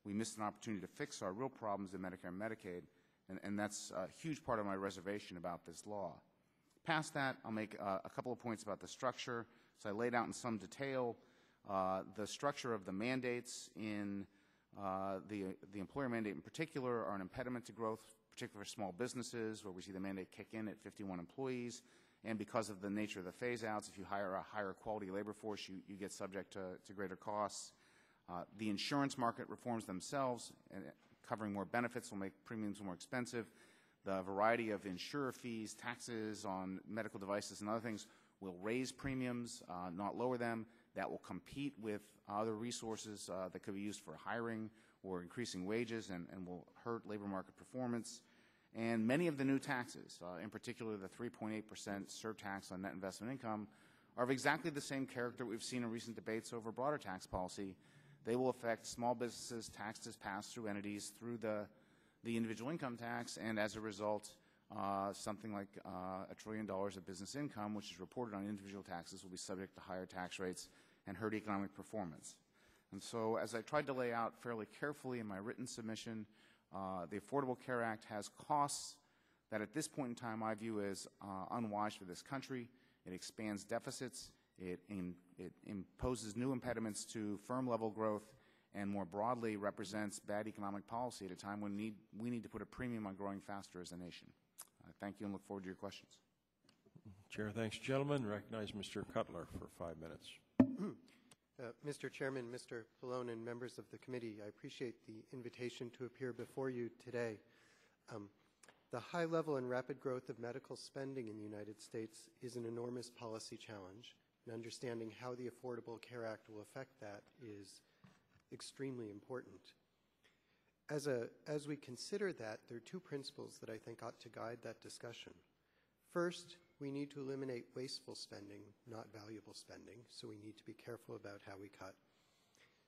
We missed an opportunity to fix our real problems in Medicare and Medicaid, and that's a huge part of my reservation about this law. Past that, I'll make a couple of points about the structure. So I laid out in some detail the structure of the mandates in the employer mandate in particular are an impediment to growth, particularly for small businesses, where we see the mandate kick in at 51 employees. And because of the nature of the phase-outs, if you hire a higher quality labor force, you get subject to greater costs. The insurance market reforms themselves, covering more benefits, will make premiums more expensive. The variety of insurer fees, taxes on medical devices and other things will raise premiums, not lower them. That will compete with other resources that could be used for hiring or increasing wages and will hurt labor market performance. And many of the new taxes, in particular the 3.8% surtax on net investment income, are of exactly the same character we've seen in recent debates over broader tax policy. They will affect small businesses taxed as pass-through entities through the individual income tax, and as a result, something like $1 trillion of business income, which is reported on individual taxes, will be subject to higher tax rates and hurt economic performance. And so, as I tried to lay out fairly carefully in my written submission, the Affordable Care Act has costs that at this point in time I view as unwise for this country. It expands deficits, it imposes new impediments to firm-level growth, and more broadly represents bad economic policy at a time when we need to put a premium on growing faster as a nation. Thank you and look forward to your questions. Chair, thanks, gentlemen. Recognize Mr. Cutler for 5 minutes. Mr. Chairman, Mr. Pallone, and members of the committee, I appreciate the invitation to appear before you today. The high level and rapid growth of medical spending in the United States is an enormous policy challenge, and understanding how the Affordable Care Act will affect that is extremely important. As we consider that, there are two principles that I think ought to guide that discussion. First, we need to eliminate wasteful spending, not valuable spending, so we need to be careful about how we cut.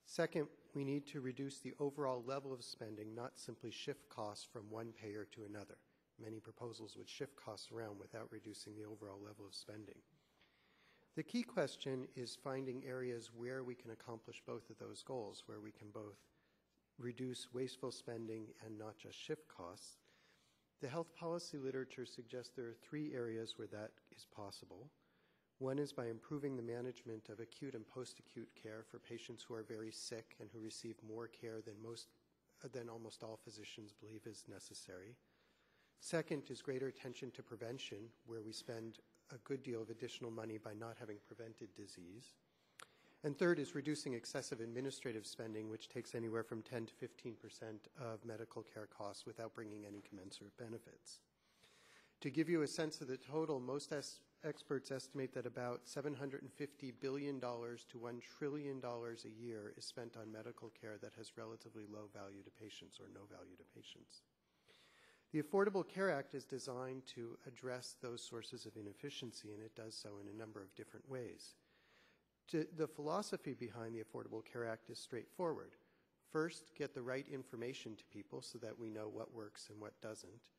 Second, we need to reduce the overall level of spending, not simply shift costs from one payer to another. Many proposals would shift costs around without reducing the overall level of spending. The key question is finding areas where we can accomplish both of those goals, where we can both reduce wasteful spending and not just shift costs. The health policy literature suggests there are three areas where that is possible. One is by improving the management of acute and post-acute care for patients who are very sick and who receive more care than almost all physicians believe is necessary. Second is greater attention to prevention, where we spend a good deal of additional money by not having prevented disease. And third is reducing excessive administrative spending, which takes anywhere from 10 to 15% of medical care costs without bringing any commensurate benefits. To give you a sense of the total, most experts estimate that about $750 billion to $1 trillion a year is spent on medical care that has relatively low value to patients or no value to patients. The Affordable Care Act is designed to address those sources of inefficiency, and it does so in a number of different ways. The philosophy behind the Affordable Care Act is straightforward. First, get the right information to people so that we know what works and what doesn't.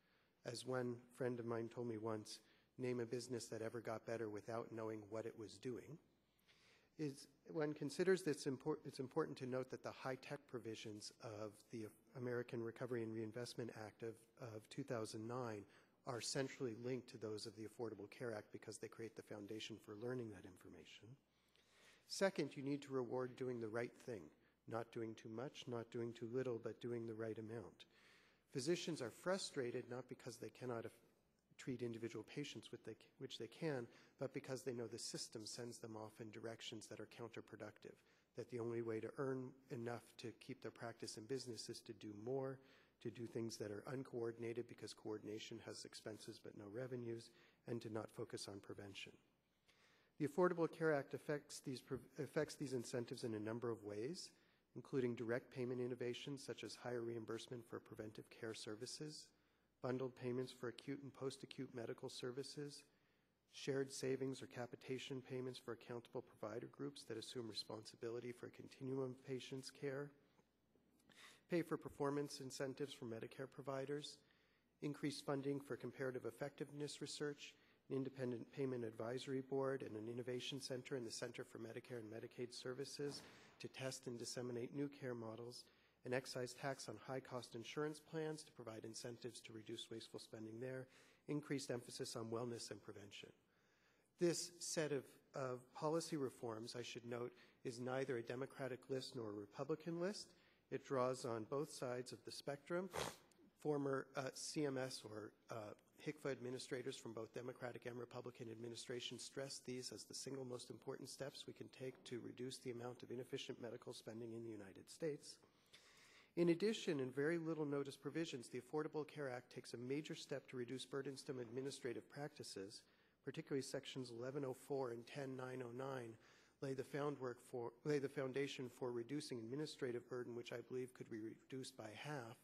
As one friend of mine told me once, name a business that ever got better without knowing what it was doing. One considers this it's important to note that the high-tech provisions of the American Recovery and Reinvestment Act of 2009 are centrally linked to those of the Affordable Care Act because they create the foundation for learning that information. Second, you need to reward doing the right thing, not doing too much, not doing too little, but doing the right amount. Physicians are frustrated not because they cannot treat individual patients, which they can, but because they know the system sends them off in directions that are counterproductive, that the only way to earn enough to keep their practice in business is to do more, to do things that are uncoordinated because coordination has expenses but no revenues, and to not focus on prevention. The Affordable Care Act affects these incentives in a number of ways, including direct payment innovations such as higher reimbursement for preventive care services, bundled payments for acute and post-acute medical services, shared savings or capitation payments for accountable provider groups that assume responsibility for a continuum of patients' care, pay for performance incentives for Medicare providers, increased funding for comparative effectiveness research, an independent payment advisory board, and an innovation center in the Center for Medicare and Medicaid Services to test and disseminate new care models, an excise tax on high-cost insurance plans to provide incentives to reduce wasteful spending there, increased emphasis on wellness and prevention. This set of policy reforms, I should note, is neither a Democratic list nor a Republican list. It draws on both sides of the spectrum. Former CMS or HCFA administrators from both Democratic and Republican administrations stress these as the single most important steps we can take to reduce the amount of inefficient medical spending in the United States. In addition, in very little notice provisions, the Affordable Care Act takes a major step to reduce burdensome administrative practices, particularly sections 1104 and 10909 lay the foundation for reducing administrative burden, which I believe could be reduced by half,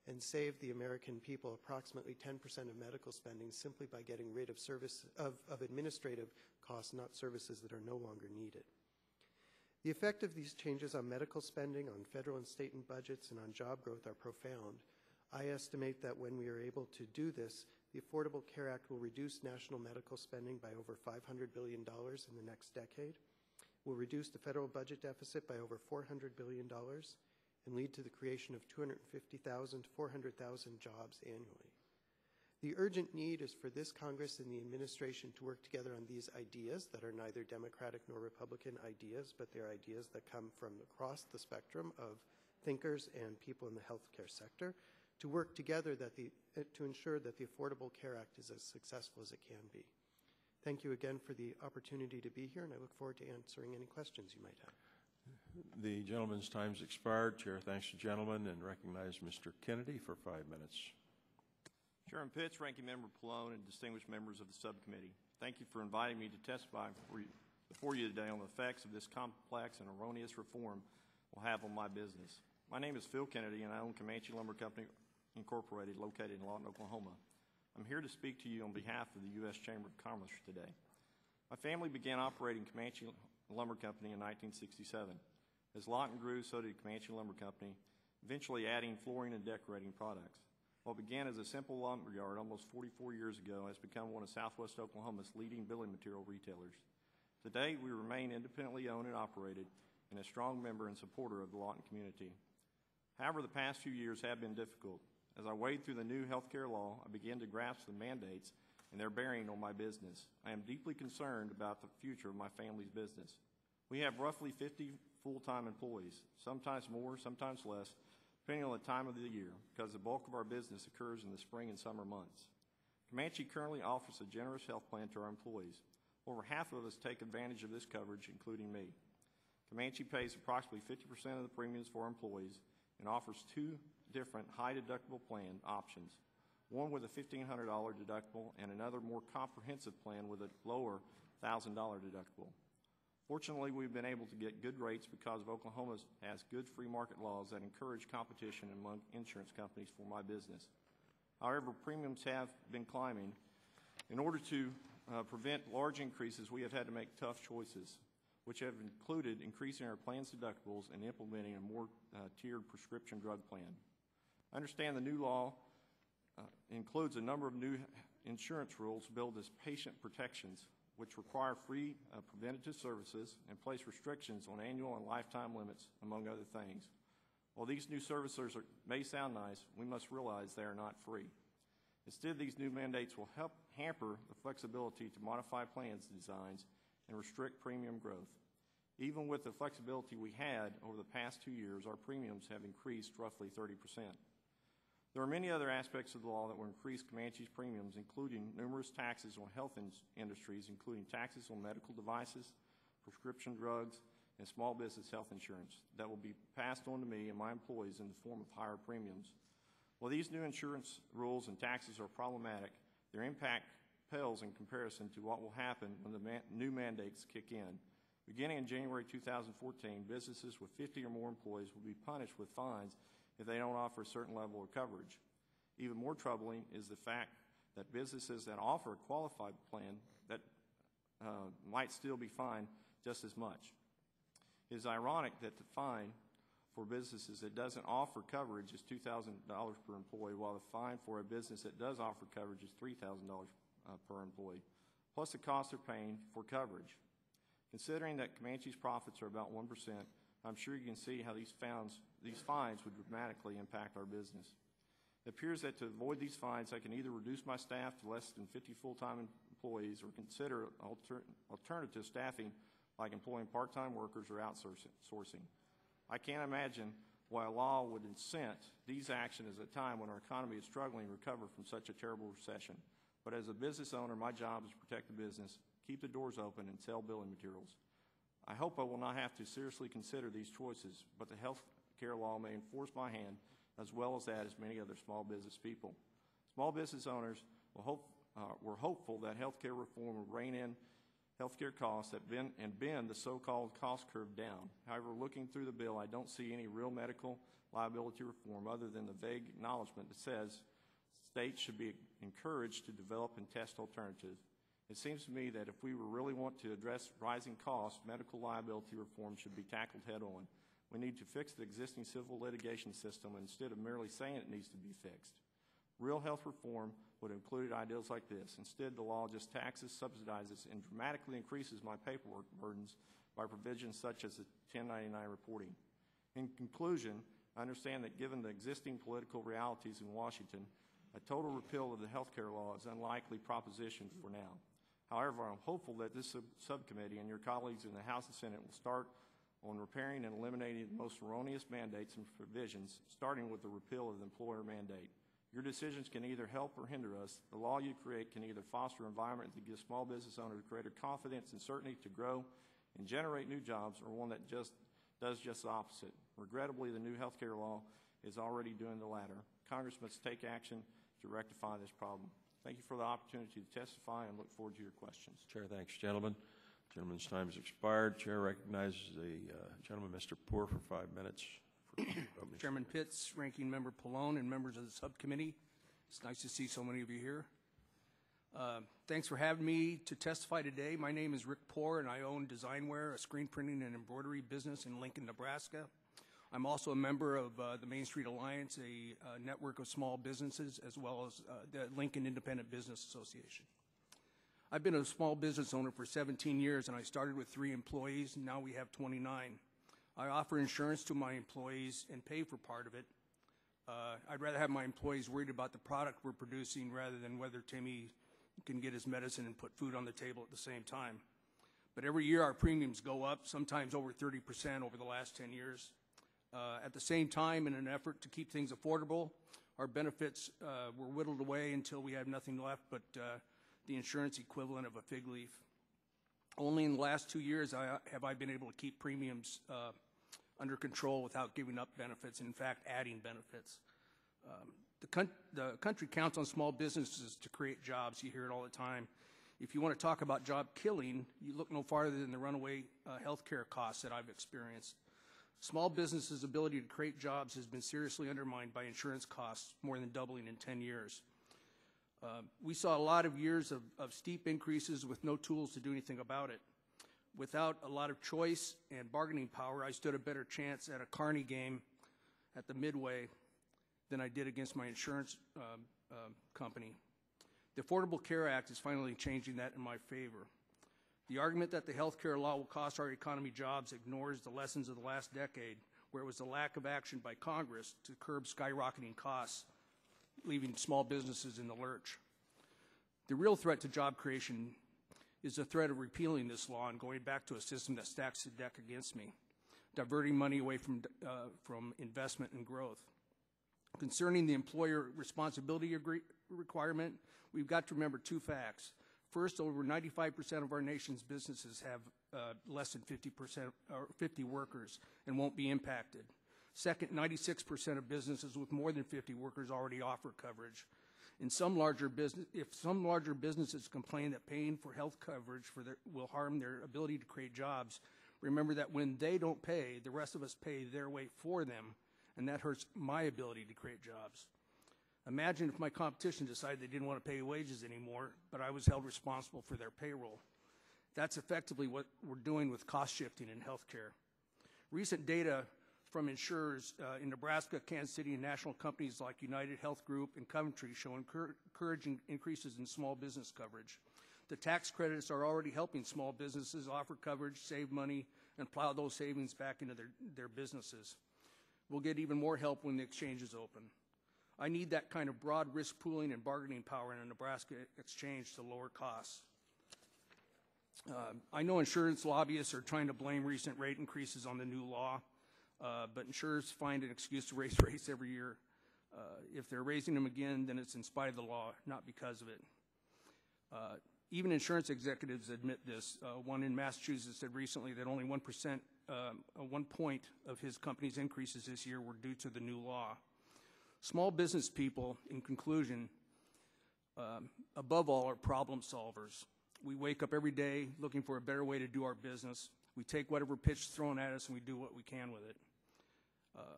and save the American people approximately 10% of medical spending simply by getting rid of administrative costs, not services that are no longer needed. The effect of these changes on medical spending, on federal and state budgets, and on job growth are profound. I estimate that when we are able to do this, the Affordable Care Act will reduce national medical spending by over $500 billion in the next decade, will reduce the federal budget deficit by over $400 billion, and lead to the creation of 250,000 to 400,000 jobs annually. The urgent need is for this Congress and the administration to work together on these ideas that are neither Democratic nor Republican ideas, but they're ideas that come from across the spectrum of thinkers and people in the healthcare sector, to work together to ensure that the Affordable Care Act is as successful as it can be. Thank you again for the opportunity to be here, and I look forward to answering any questions you might have. The gentleman's time's expired. Chair thanks the gentleman and recognize Mr. Kennedy for 5 minutes. Chairman Pitts, Ranking Member Pallone, and distinguished members of the subcommittee, thank you for inviting me to testify before you today on the effects of this complex and erroneous reform will have on my business. My name is Phil Kennedy, and I own Comanche Lumber Company Incorporated, located in Lawton, Oklahoma. I'm here to speak to you on behalf of the U.S. Chamber of Commerce today. My family began operating Comanche Lumber Company in 1967. As Lawton grew, so did Comanche Lumber Company, eventually adding flooring and decorating products. What began as a simple lumber yard almost 44 years ago has become one of Southwest Oklahoma's leading building material retailers. Today, we remain independently owned and operated and a strong member and supporter of the Lawton community. However, the past few years have been difficult. As I wade through the new health care law, I began to grasp the mandates and their bearing on my business. I am deeply concerned about the future of my family's business. We have roughly 50 full-time employees, sometimes more, sometimes less, depending on the time of the year, because the bulk of our business occurs in the spring and summer months. Comanche currently offers a generous health plan to our employees. Over half of us take advantage of this coverage, including me. Comanche pays approximately 50% of the premiums for our employees and offers two different high-deductible plan options, one with a $1,500 deductible and another more comprehensive plan with a lower $1,000 deductible. Fortunately, we've been able to get good rates because Oklahoma has good free market laws that encourage competition among insurance companies for my business. However, premiums have been climbing. In order to prevent large increases, we have had to make tough choices, which have included increasing our plan's deductibles and implementing a more tiered prescription drug plan. I understand the new law includes a number of new insurance rules billed as patient protections, which require free preventative services and place restrictions on annual and lifetime limits, among other things. While these new services may sound nice, we must realize they are not free. Instead, these new mandates will help hamper the flexibility to modify plans designs and restrict premium growth. Even with the flexibility we had over the past 2 years, our premiums have increased roughly 30%. There are many other aspects of the law that will increase Comanche's premiums, including numerous taxes on health industries, including taxes on medical devices, prescription drugs, and small business health insurance that will be passed on to me and my employees in the form of higher premiums. While these new insurance rules and taxes are problematic, their impact pales in comparison to what will happen when the new mandates kick in. Beginning in January 2014, businesses with 50 or more employees will be punished with fines if they don't offer a certain level of coverage. Even more troubling is the fact that businesses that offer a qualified plan that might still be fined just as much. It is ironic that the fine for businesses that doesn't offer coverage is $2,000 per employee, while the fine for a business that does offer coverage is $3,000 per employee. plus the cost they're paying for coverage. Considering that Comanche's profits are about 1%, I'm sure you can see how these fines would dramatically impact our business. It appears that to avoid these fines, I can either reduce my staff to less than 50 full-time employees or consider alternative staffing like employing part-time workers or outsourcing. I can't imagine why a law would incent these actions at a time when our economy is struggling to recover from such a terrible recession. But as a business owner, my job is to protect the business, keep the doors open, and sell building materials. I hope I will not have to seriously consider these choices, but the health care law may enforce my hand as well as that as many other small business people. Small business owners were hopeful that health care reform would rein in health care costs and bend the so-called cost curve down. However, looking through the bill, I don't see any real medical liability reform other than the vague acknowledgement that says states should be encouraged to develop and test alternatives. It seems to me that if we really want to address rising costs, medical liability reform should be tackled head-on. We need to fix the existing civil litigation system instead of merely saying it needs to be fixed. Real health reform would include ideas like this. Instead, the law just taxes, subsidizes, and dramatically increases my paperwork burdens by provisions such as the 1099 reporting. In conclusion, I understand that given the existing political realities in Washington, a total repeal of the health care law is an unlikely proposition for now. However, I'm hopeful that this subcommittee and your colleagues in the House and Senate will start on repairing and eliminating the most erroneous mandates and provisions, starting with the repeal of the employer mandate. Your decisions can either help or hinder us. The law you create can either foster an environment that gives small business owners greater confidence and certainty to grow and generate new jobs, or one that does just the opposite. Regrettably, the new health care law is already doing the latter. Congress must take action to rectify this problem. Thank you for the opportunity to testify and look forward to your questions. Chair, thanks, gentlemen. Gentleman's time has expired. Chair recognizes the gentleman, Mr. Poor, for 5 minutes. Chairman Pitts, Ranking Member Pallone, and members of the subcommittee. It's nice to see so many of you here. Thanks for having me to testify today. My name is Rick Poor, and I own Designware, a screen printing and embroidery business in Lincoln, Nebraska. I'm also a member of the Main Street Alliance, a network of small businesses, as well as the Lincoln Independent Business Association. I've been a small business owner for 17 years, and I started with 3 employees, and now we have 29. I offer insurance to my employees and pay for part of it. I'd rather have my employees worried about the product we're producing rather than whether Timmy can get his medicine and put food on the table at the same time. But every year our premiums go up, sometimes over 30% over the last 10 years. At the same time, in an effort to keep things affordable, our benefits were whittled away until we had nothing left but the insurance equivalent of a fig leaf. Only in the last 2 years have I been able to keep premiums under control without giving up benefits, and in fact adding benefits. The country counts on small businesses to create jobs. You hear it all the time. If you want to talk about job killing, you look no farther than the runaway health care costs that I've experienced. Small businesses' ability to create jobs has been seriously undermined by insurance costs, more than doubling in 10 years. We saw a lot of years of steep increases with no tools to do anything about it. Without a lot of choice and bargaining power, I stood a better chance at a Carney game at the Midway than I did against my insurance company. The Affordable Care Act is finally changing that in my favor. The argument that the health care law will cost our economy jobs ignores the lessons of the last decade, where it was the lack of action by Congress to curb skyrocketing costs, leaving small businesses in the lurch. The real threat to job creation is the threat of repealing this law and going back to a system that stacks the deck against me, diverting money away from investment and growth. Concerning the employer responsibility requirement, we've got to remember 2 facts. First, over 95% of our nation's businesses have less than 50% or 50 workers and won't be impacted. Second, 96% of businesses with more than 50 workers already offer coverage. If some larger businesses complain that paying for health coverage will harm their ability to create jobs, remember that when they don't pay, the rest of us pay their way for them, and that hurts my ability to create jobs. Imagine if my competition decided they didn't want to pay wages anymore, but I was held responsible for their payroll. That's effectively what we're doing with cost shifting in healthcare. Recent data from insurers in Nebraska, Kansas City, and national companies like United Health Group and Coventry show encouraging increases in small business coverage. The tax credits are already helping small businesses offer coverage, save money, and plow those savings back into their businesses. We'll get even more help when the exchange is open. I need that kind of broad risk pooling and bargaining power in a Nebraska exchange to lower costs. I know insurance lobbyists are trying to blame recent rate increases on the new law, but insurers find an excuse to raise rates every year. If they're raising them again, then it's in spite of the law, not because of it. Even insurance executives admit this. One in Massachusetts said recently that only 1 point of his company's increases this year were due to the new law. Small business people, in conclusion, above all, are problem solvers. We wake up every day looking for a better way to do our business. We take whatever pitch is thrown at us and we do what we can with it.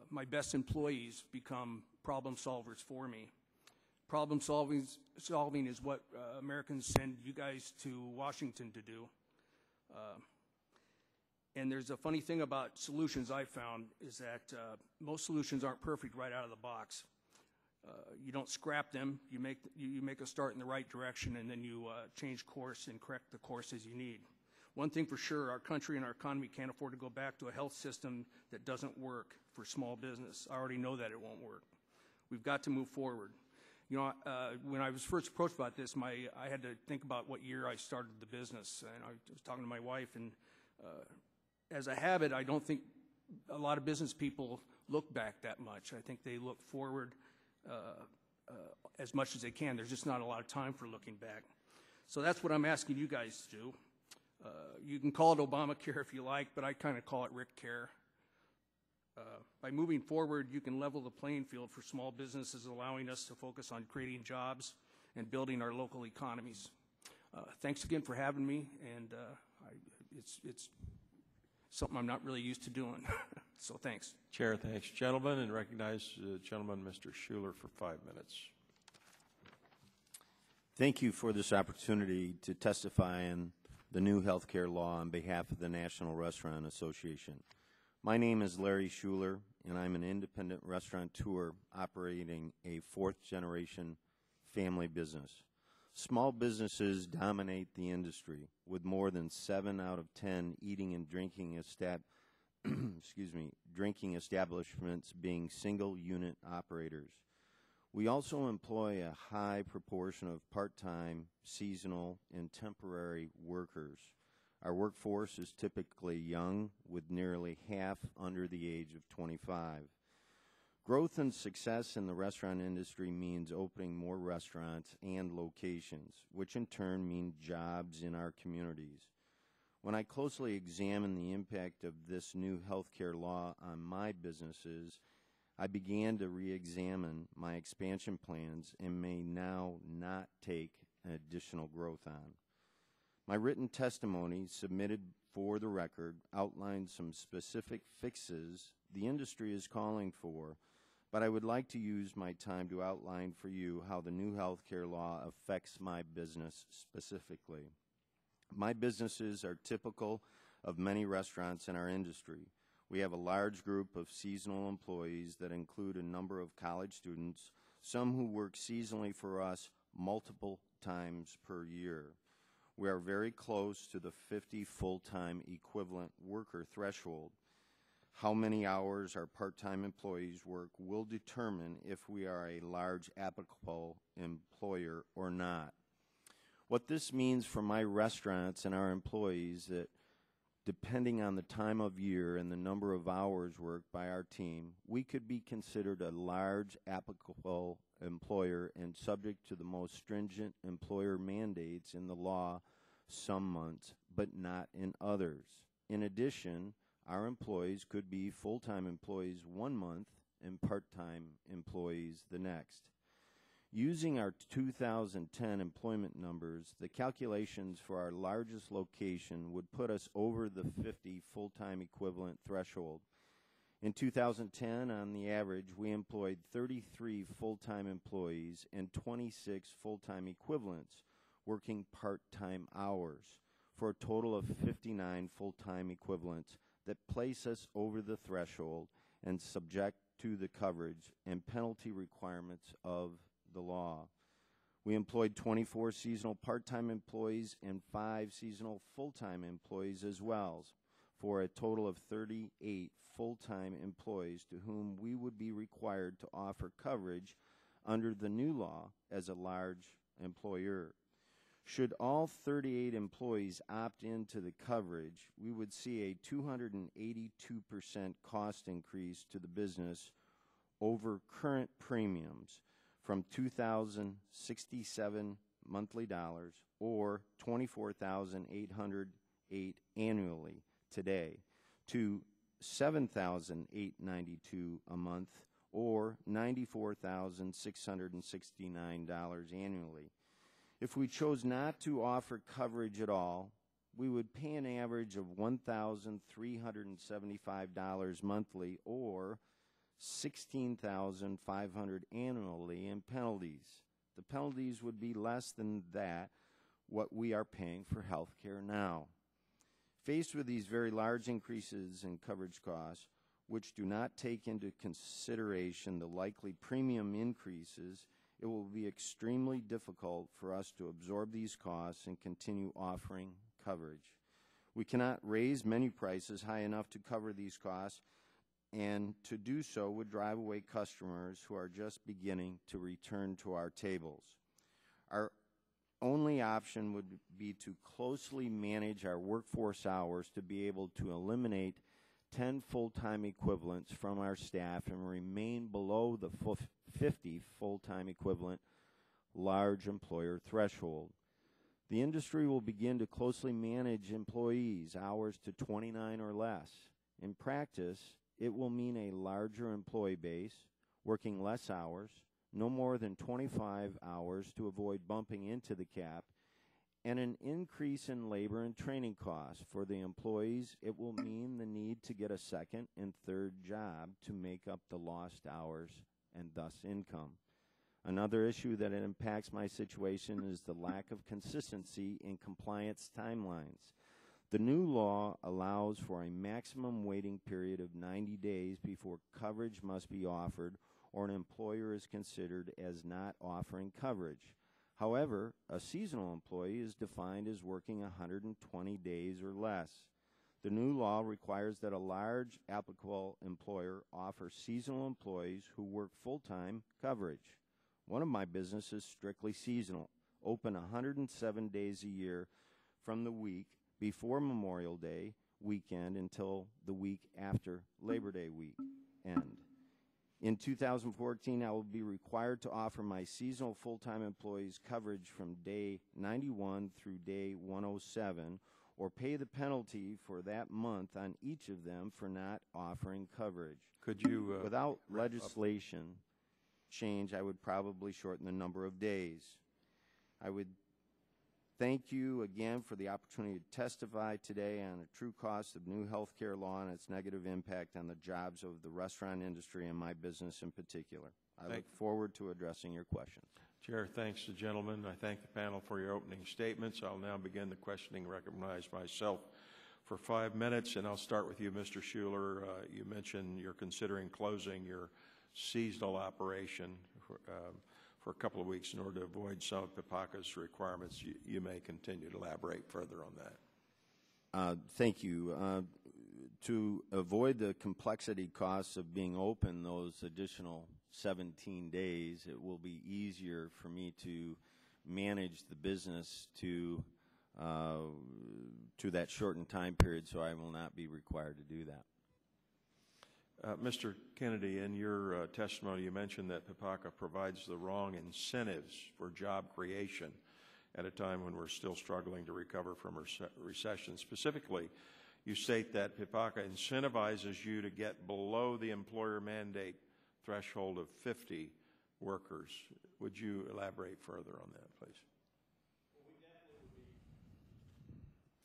My best employees become problem solvers for me. Problem solving is what Americans send you guys to Washington to do. And there's a funny thing about solutions I found is that most solutions aren't perfect right out of the box. You don't scrap them. You make a start in the right direction, and then you change course and correct the course as you need. One thing for sure, our country and our economy can't afford to go back to a health system that doesn't work for small business. I already know that it won't work. We've got to move forward. You know, when I was first approached about this, I had to think about what year I started the business, and I was talking to my wife, and as a habit, I don't think a lot of business people look back that much. I think they look forward as much as they can. There's just not a lot of time for looking back. So that's what I'm asking you guys to do. You can call it Obamacare if you like, but I kind of call it Rick Care. By moving forward, you can level the playing field for small businesses, allowing us to focus on creating jobs and building our local economies. Thanks again for having me, and it's something I'm not really used to doing. So thanks. Chair, thanks. Gentlemen, and recognize the gentleman, Mr. Schuler, for 5 minutes. Thank you for this opportunity to testify in the new health care law on behalf of the National Restaurant Association. My name is Larry Schuler, and I'm an independent restaurateur operating a fourth-generation family business. Small businesses dominate the industry, with more than 7 out of 10 eating and drinking drinking establishments being single-unit operators. We also employ a high proportion of part-time, seasonal, and temporary workers. Our workforce is typically young, with nearly half under the age of 25. Growth and success in the restaurant industry means opening more restaurants and locations, which in turn mean jobs in our communities. When I closely examine the impact of this new health care law on my businesses, I began to re-examine my expansion plans and may now not take additional growth on. My written testimony submitted for the record outlines some specific fixes the industry is calling for, but I would like to use my time to outline for you how the new health care law affects my business specifically. My businesses are typical of many restaurants in our industry. We have a large group of seasonal employees that include a number of college students, some who work seasonally for us multiple times per year. We are very close to the 50 full-time equivalent worker threshold. How many hours our part-time employees work will determine if we are a large applicable employer or not. What this means for my restaurants and our employees that depending on the time of year and the number of hours worked by our team, we could be considered a large applicable employer and subject to the most stringent employer mandates in the law some months, but not in others. In addition, our employees could be full-time employees 1 month and part-time employees the next. Using our 2010 employment numbers, the calculations for our largest location would put us over the 50 full-time equivalent threshold. In 2010, on the average, we employed 33 full-time employees and 26 full-time equivalents working part-time hours, for a total of 59 full-time equivalents that place us over the threshold and subject to the coverage and penalty requirements of the law. We employed 24 seasonal part-time employees and 5 seasonal full-time employees as well, for a total of 38 full-time employees to whom we would be required to offer coverage under the new law as a large employer. Should all 38 employees opt into the coverage, we would see a 282% cost increase to the business over current premiums from $2,067 monthly dollars or $24,808 annually today to $7,892 a month or $94,669 annually. If we chose not to offer coverage at all, we would pay an average of $1,375 monthly or $16,500 annually in penalties. The penalties would be less than that what we are paying for health care now. Faced with these very large increases in coverage costs, which do not take into consideration the likely premium increases, it will be extremely difficult for us to absorb these costs and continue offering coverage. We cannot raise menu prices high enough to cover these costs, and to do so would drive away customers who are just beginning to return to our tables. Our only option would be to closely manage our workforce hours to be able to eliminate 10 full-time equivalents from our staff and remain below the 50 full-time equivalent large employer threshold. The industry will begin to closely manage employees' hours to 29 or less. In practice, it will mean a larger employee base, working less hours, no more than 25 hours to avoid bumping into the cap, and an increase in labor and training costs. For the employees, it will mean the need to get a second and third job to make up the lost hours and thus income. Another issue that impacts my situation is the lack of consistency in compliance timelines. The new law allows for a maximum waiting period of 90 days before coverage must be offered or an employer is considered as not offering coverage. However, a seasonal employee is defined as working 120 days or less. The new law requires that a large applicable employer offer seasonal employees who work full-time coverage. One of my businesses is strictly seasonal, open 107 days a year from the week before Memorial Day weekend until the week after Labor Day weekend. In 2014, I will be required to offer my seasonal full-time employees coverage from day 91 through day 107, or pay the penalty for that month on each of them for not offering coverage. Could you, without legislation change, I would probably shorten the number of days. I would thank you again for the opportunity to testify today on the true cost of new health care law and its negative impact on the jobs of the restaurant industry and my business in particular. I look forward to addressing your questions. Chair, thanks to gentlemen. I thank the panel for your opening statements. I'll now begin the questioning, recognize myself for 5 minutes, and I'll start with you, Mr. Schuler. You mentioned you're considering closing your seasonal operation for a couple of weeks in order to avoid some of PPACA's requirements. You may continue to elaborate further on that. Thank you. To avoid the complexity costs of being open those additional 17 days, it will be easier for me to manage the business to that shortened time period, so I will not be required to do that. Mr. Kennedy, in your testimony, you mentioned that PPACA provides the wrong incentives for job creation at a time when we're still struggling to recover from recession. Specifically, you state that PPACA incentivizes you to get below the employer mandate threshold of 50 workers. Would you elaborate further on that, please?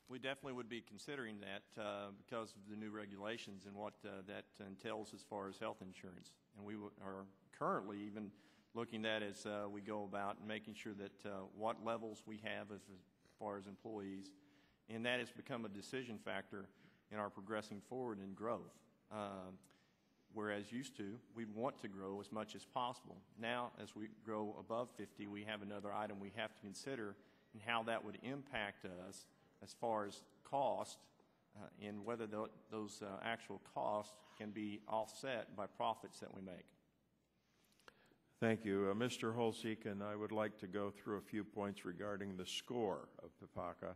We definitely would be considering that because of the new regulations and what that entails as far as health insurance. And we are currently even looking at as we go about making sure that what levels we have as far as employees, and that has become a decision factor in our progressing forward in growth. whereas used to, we'd want to grow as much as possible. Now, as we grow above 50, we have another item we have to consider and how that would impact us as far as cost and whether those actual costs can be offset by profits that we make. Thank you. Mr. Holzeken, I would like to go through a few points regarding the score of PPACA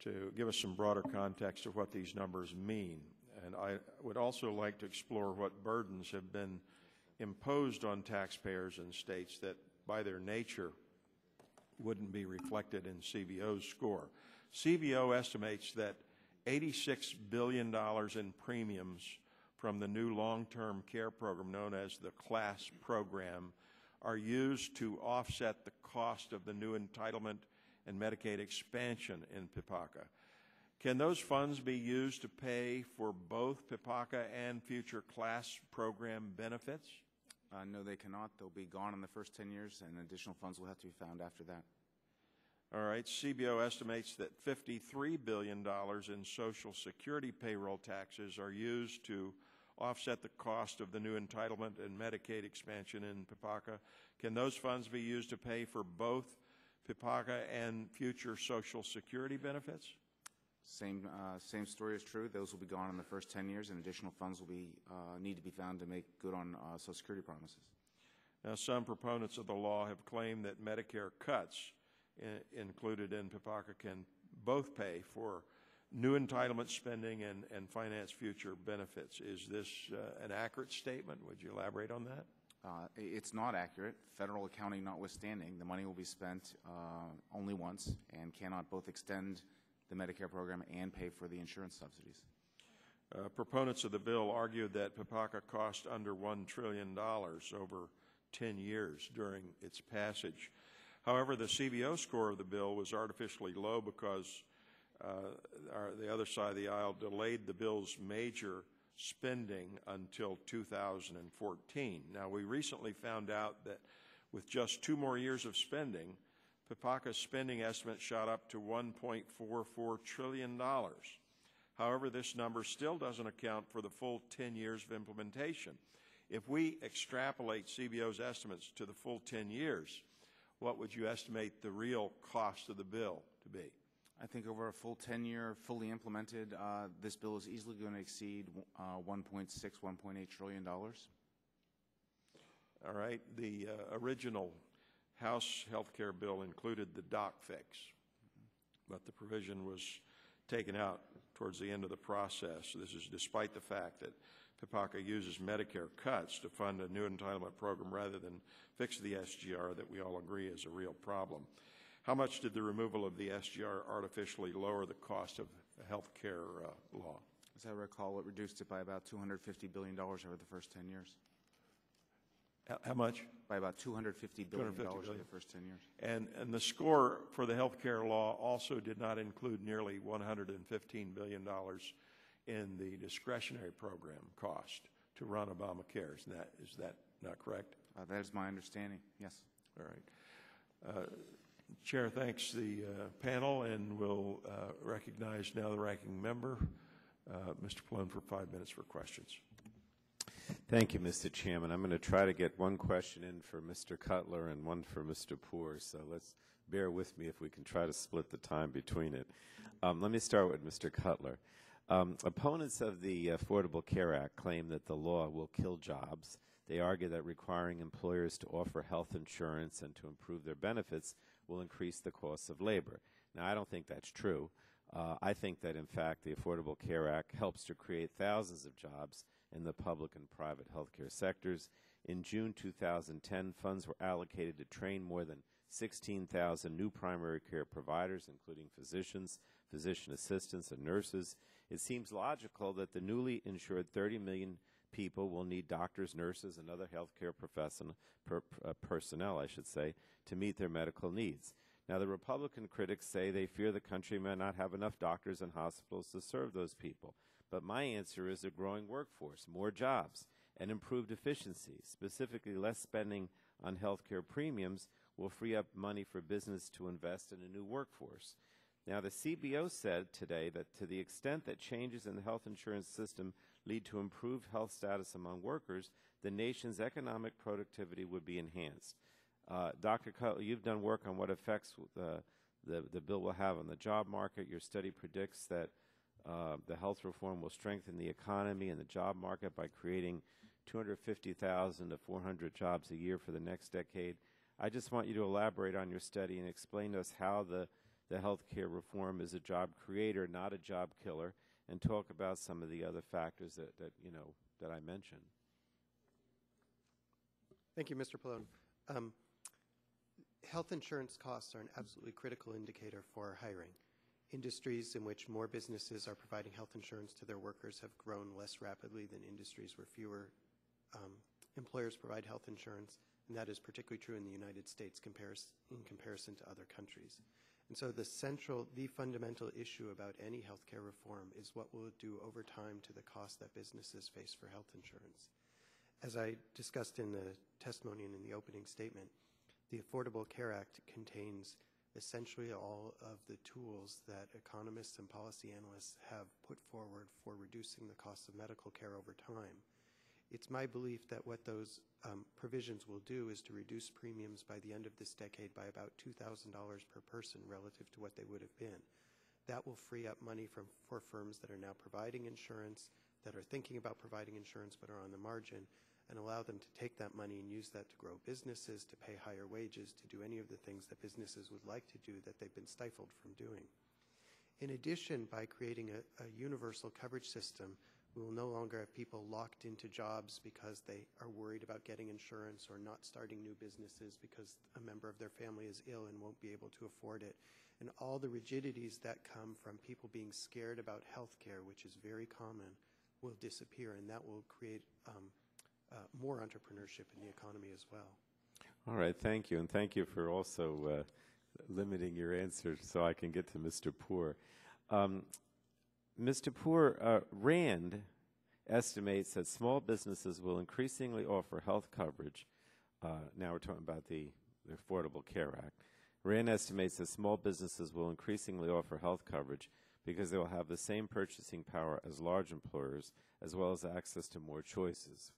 to give us some broader context of what these numbers mean. And I would also like to explore what burdens have been imposed on taxpayers in states that, by their nature, wouldn't be reflected in CBO's score. CBO estimates that $86 billion in premiums from the new long-term care program known as the CLASS program are used to offset the cost of the new entitlement and Medicaid expansion in PPACA. Can those funds be used to pay for both PPACA and future CLASS program benefits? No, they cannot. They'll be gone in the first 10 years, and additional funds will have to be found after that. All right. CBO estimates that $53 billion in Social Security payroll taxes are used to offset the cost of the new entitlement and Medicaid expansion in PPACA. Can those funds be used to pay for both PPACA and future Social Security benefits? Same story is true. Those will be gone in the first 10 years, and additional funds will be need to be found to make good on Social Security promises. Now, some proponents of the law have claimed that Medicare cuts included in PPACA can both pay for new entitlement spending and finance future benefits. Is this an accurate statement? Would you elaborate on that? It's not accurate. Federal accounting notwithstanding, the money will be spent only once and cannot both extend the Medicare program and pay for the insurance subsidies. Proponents of the bill argued that PPACA cost under $1 trillion over 10 years during its passage. However, the CBO score of the bill was artificially low because the other side of the aisle delayed the bill's major spending until 2014. Now, we recently found out that with just 2 more years of spending, PPACA's spending estimate shot up to $1.44 trillion. However, this number still doesn't account for the full 10 years of implementation. If we extrapolate CBO's estimates to the full 10 years, what would you estimate the real cost of the bill to be? I think over a full 10-year, fully implemented, this bill is easily going to exceed $1.6, $1.8 trillion. All right. The original House health care bill included the doc fix, but the provision was taken out towards the end of the process. This is despite the fact that PPACA uses Medicare cuts to fund a new entitlement program rather than fix the SGR that we all agree is a real problem. How much did the removal of the SGR artificially lower the cost of health care law? As I recall, it reduced it by about $250 billion over the first 10 years. How much? By about $250 billion over the first 10 years. And the score for the health care law also did not include nearly $115 billion in the discretionary program cost to run Obamacare. Is that not correct? That is my understanding, yes. All right. Chair thanks the panel, and will recognize now the ranking member, Mr. Pallone, for 5 minutes for questions. Thank you, Mr. Chairman. I'm going to try to get one question in for Mr. Cutler and one for Mr. Poore, so let's bear with me if we can try to split the time between it. Let me start with Mr. Cutler. Opponents of the Affordable Care Act claim that the law will kill jobs. They argue that requiring employers to offer health insurance and to improve their benefits will increase the cost of labor. Now, I don't think that's true. I think that, in fact, the Affordable Care Act helps to create thousands of jobs in the public and private health care sectors. In June 2010, funds were allocated to train more than 16,000 new primary care providers, including physicians, physician assistants, and nurses. It seems logical that the newly insured 30 million people will need doctors, nurses, and other health care personnel, to meet their medical needs. Now, the Republican critics say they fear the country may not have enough doctors and hospitals to serve those people. But my answer is a growing workforce, more jobs, and improved efficiency. Specifically, less spending on health care premiums will free up money for business to invest in a new workforce. Now, the CBO said today that to the extent that changes in the health insurance system lead to improved health status among workers, the nation's economic productivity would be enhanced. Dr. Cutler, you've done work on what effects the bill will have on the job market. Your study predicts that the health reform will strengthen the economy and the job market by creating 250,000 to 400 jobs a year for the next decade. I just want you to elaborate on your study and explain to us how the health care reform is a job creator, not a job killer, and talk about some of the other factors that I mentioned. Thank you, Mr. Pallone. Health insurance costs are an absolutely critical indicator for hiring. Industries in which more businesses are providing health insurance to their workers have grown less rapidly than industries where fewer employers provide health insurance, and that is particularly true in the United States in comparison to other countries. And so the fundamental issue about any health care reform is what will it do over time to the cost that businesses face for health insurance. As I discussed in the testimony and in the opening statement, the Affordable Care Act contains essentially all of the tools that economists and policy analysts have put forward for reducing the cost of medical care over time. It's my belief that what those provisions will do is to reduce premiums by the end of this decade by about $2,000 per person relative to what they would have been. That will free up money for firms that are now providing insurance, that are thinking about providing insurance but are on the margin, and allow them to take that money and use that to grow businesses, to pay higher wages, to do any of the things that businesses would like to do that they've been stifled from doing. In addition, by creating a universal coverage system, we will no longer have people locked into jobs because they are worried about getting insurance or not starting new businesses because a member of their family is ill and won't be able to afford it. And all the rigidities that come from people being scared about health care, which is very common, will disappear, and that will create more entrepreneurship in the economy as well. All right, thank you, and thank you for also limiting your answer so I can get to Mr. Poor. Mr. Poor, RAND estimates that small businesses will increasingly offer health coverage. Now we're talking about the Affordable Care Act. RAND estimates that small businesses will increasingly offer health coverage because they will have the same purchasing power as large employers, as well as access to more choices.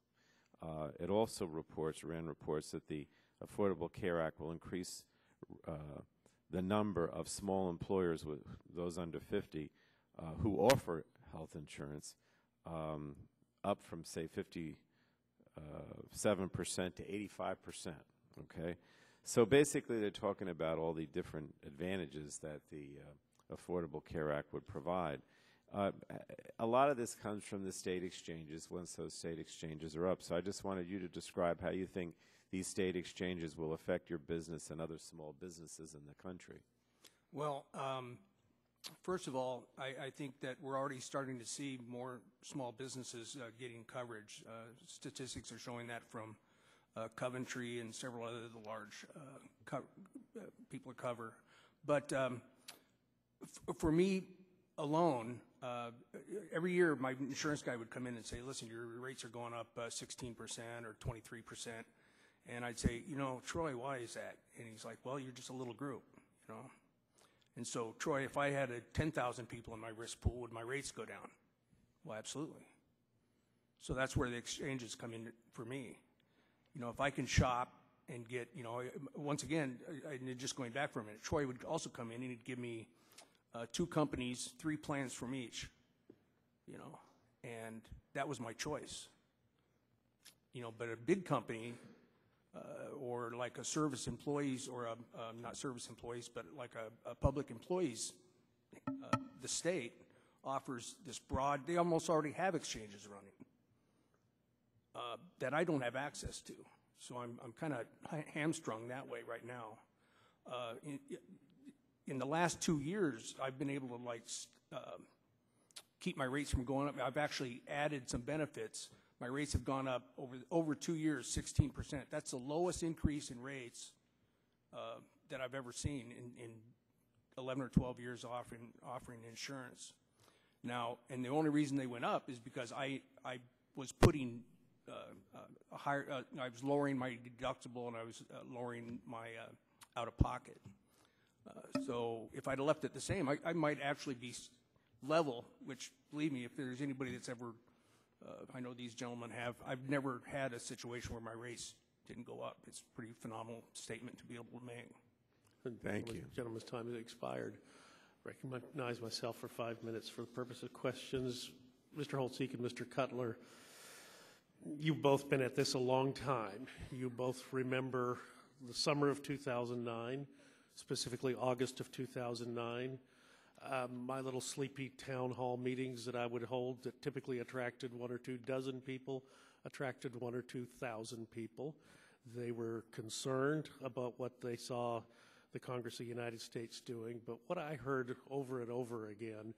It also reports, RAND reports, that the Affordable Care Act will increase the number of small employers, with those under 50, who offer health insurance, up from, say, 57% to 85%, okay? So basically they're talking about all the different advantages that the Affordable Care Act would provide. A lot of this comes from the state exchanges once those state exchanges are up. So I just wanted you to describe how you think these state exchanges will affect your business and other small businesses in the country. Well, first of all, I think that we're already starting to see more small businesses getting coverage. Statistics are showing that from Coventry and several other large people cover. But for me alone, every year my insurance guy would come in and say, listen, your rates are going up 16% or 23%. And I'd say, Troy, why is that? And he's like, well, you're just a little group, And so, Troy, if I had 10,000 people in my risk pool, would my rates go down? Well, absolutely. So that's where the exchanges come in for me. If I can shop and get, once again, just going back for a minute, Troy would also come in and he'd give me 2 companies, 3 plans from each, and that was my choice. But a big company, or like a service employees, or not service employees, but like a public employees, the state offers this broad, they almost already have exchanges running that I don't have access to. So I'm kind of hamstrung that way right now. In the last 2 years, I've been able to keep my rates from going up. I've actually added some benefits. My rates have gone up over 2 years, 16%. That's the lowest increase in rates that I've ever seen in 11 or 12 years offering insurance. Now, and the only reason they went up is because I was putting I was lowering my deductible and I was lowering my out-of-pocket. So if I'd left it the same, I might actually be level, which, believe me, if there's anybody that's ever I know these gentlemen have. I've never had a situation where my rates didn't go up. It's a pretty phenomenal statement to be able to make. Thank you. Gentleman's time has expired. Recognize myself for 5 minutes for the purpose of questions. Mr. Holtz-Eakin and Mr. Cutler, you've both been at this a long time. You both remember the summer of 2009, specifically August of 2009. My little sleepy town hall meetings that I would hold that typically attracted 1 or 2 dozen people, attracted 1 or 2 thousand people. They were concerned about what they saw the Congress of the United States doing, but what I heard over and over again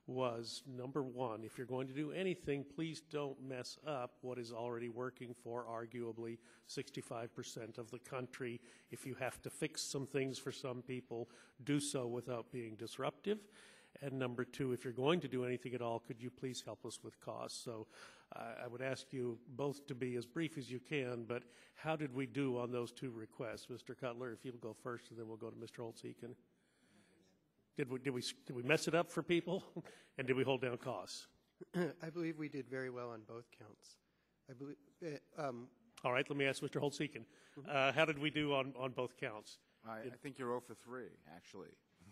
was, number one, if you're going to do anything, please don't mess up what is already working for arguably 65% of the country. If you have to fix some things for some people, do so without being disruptive. And number two, if you're going to do anything at all, could you please help us with costs? So I would ask you both to be as brief as you can, but how did we do on those 2 requests? Mr. Cutler, if you'll go first, and then we'll go to Mr. Holtz-Eakin. Did we mess it up for people, and did we hold down costs? I believe we did very well on both counts. I believe. All right, let me ask Mr. Holtz-Eakin. How did we do on both counts? I think you're 0 for 3, actually.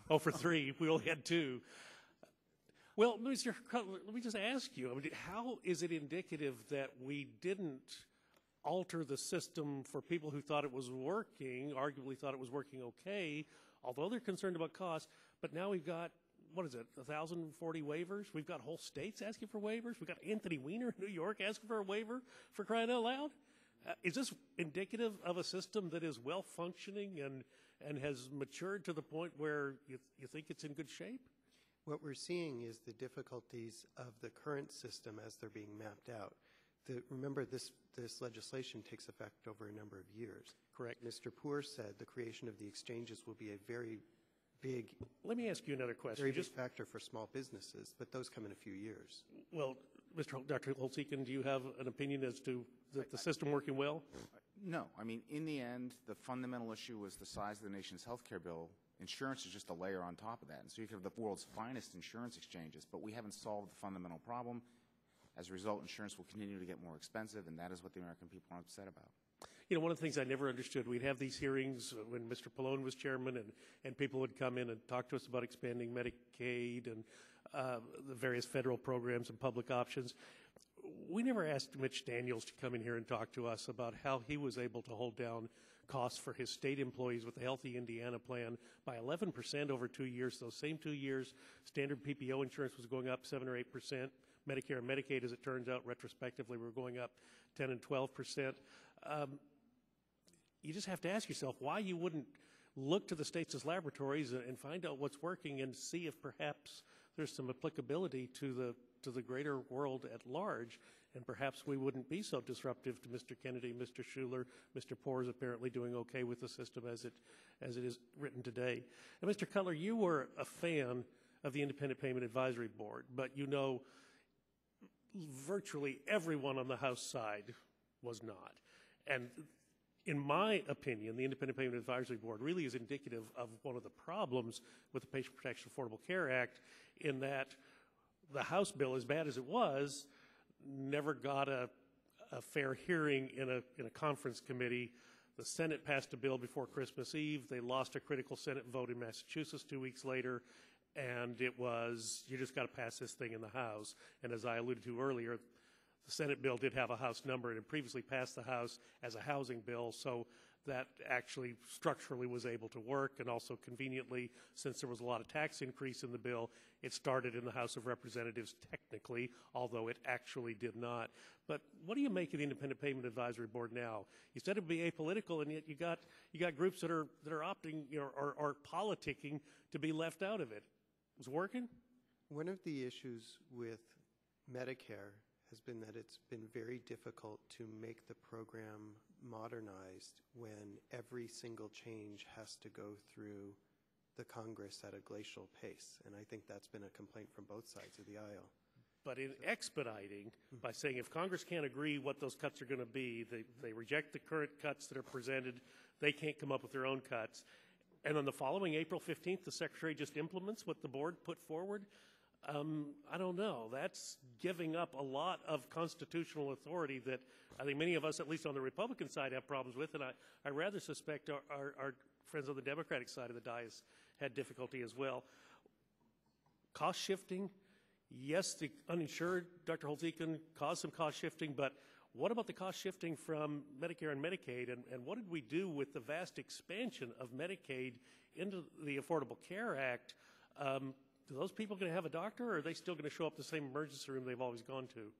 0 for 3. We only had 2. Well, Mr. Cutler, let me just ask you, how is it indicative that we didn't alter the system for people who thought it was working, arguably thought it was working okay, although they're concerned about costs, but now we've got, 1,040 waivers? We've got whole states asking for waivers? We've got Anthony Weiner in New York asking for a waiver, for crying out loud? Is this indicative of a system that is well-functioning and has matured to the point where you think it's in good shape? What we're seeing is the difficulties of the current system as they're being mapped out. Remember, this legislation takes effect over a number of years. Correct. Mr. Poore said the creation of the exchanges will be a very big. Let me ask you another question. Very big factor for small businesses, but those come in a few years. Well, Dr. Holtz-Eakin, do you have an opinion as to the system working well? No. I mean, in the end, the fundamental issue was the size of the nation's health care bill. Insurance is just a layer on top of that. And so you have the world's finest insurance exchanges, but we haven't solved the fundamental problem. As a result, insurance will continue to get more expensive, and that is what the American people are upset about. You know, one of the things I never understood, we'd have these hearings when Mr. Pallone was chairman, and people would come in and talk to us about expanding Medicaid and the various federal programs and public options. We never asked Mitch Daniels to come in here and talk to us about how he was able to hold down costs for his state employees with the Healthy Indiana plan by 11% over 2 years. Those same 2 years, standard PPO insurance was going up 7 or 8%. Medicare and Medicaid, as it turns out, retrospectively, were going up 10 and 12%. You just have to ask yourself why you wouldn't look to the states as laboratories and find out what's working and see if perhaps there's some applicability to the greater world at large, and perhaps we wouldn't be so disruptive to Mr. Kennedy, Mr. Schuler. Mr. Poore is apparently doing okay with the system as it is written today. And Mr. Cutler, you were a fan of the Independent Payment Advisory Board, but you know virtually everyone on the House side was not. And in my opinion, the Independent Payment Advisory Board really is indicative of one of the problems with the Patient Protection Affordable Care Act, in that the House bill, as bad as it was, never got a fair hearing in a conference committee. The Senate passed a bill before Christmas Eve. They lost a critical Senate vote in Massachusetts 2 weeks later, and it was, you just got to pass this thing in the House. And as I alluded to earlier, the Senate bill did have a House number, and it previously passed the House as a housing bill, so that actually structurally was able to work. And also conveniently, since there was a lot of tax increase in the bill, it started in the House of Representatives technically, although it actually did not. But what do you make of the Independent Payment Advisory Board now? You said it would be apolitical, and yet you got groups that are opting, or politicking to be left out of it. Was it working? One of the issues with Medicare has been that it's been very difficult to make the program modernized when every single change has to go through the Congress at a glacial pace. And I think that's been a complaint from both sides of the aisle. But in expediting, by saying if Congress can't agree what those cuts are going to be, they reject the current cuts that are presented, they can't come up with their own cuts. And on the following April 15th, the Secretary just implements what the board put forward. I don't know. That's giving up a lot of constitutional authority that I think many of us, at least on the Republican side, have problems with, and I rather suspect our friends on the Democratic side of the dais had difficulty as well. Cost shifting, yes, the uninsured, Dr. Holtz-Eakin, caused some cost shifting, but what about the cost shifting from Medicare and Medicaid, and what did we do with the vast expansion of Medicaid into the Affordable Care Act? Are those people going to have a doctor, or are they still going to show up the same emergency room they've always gone to?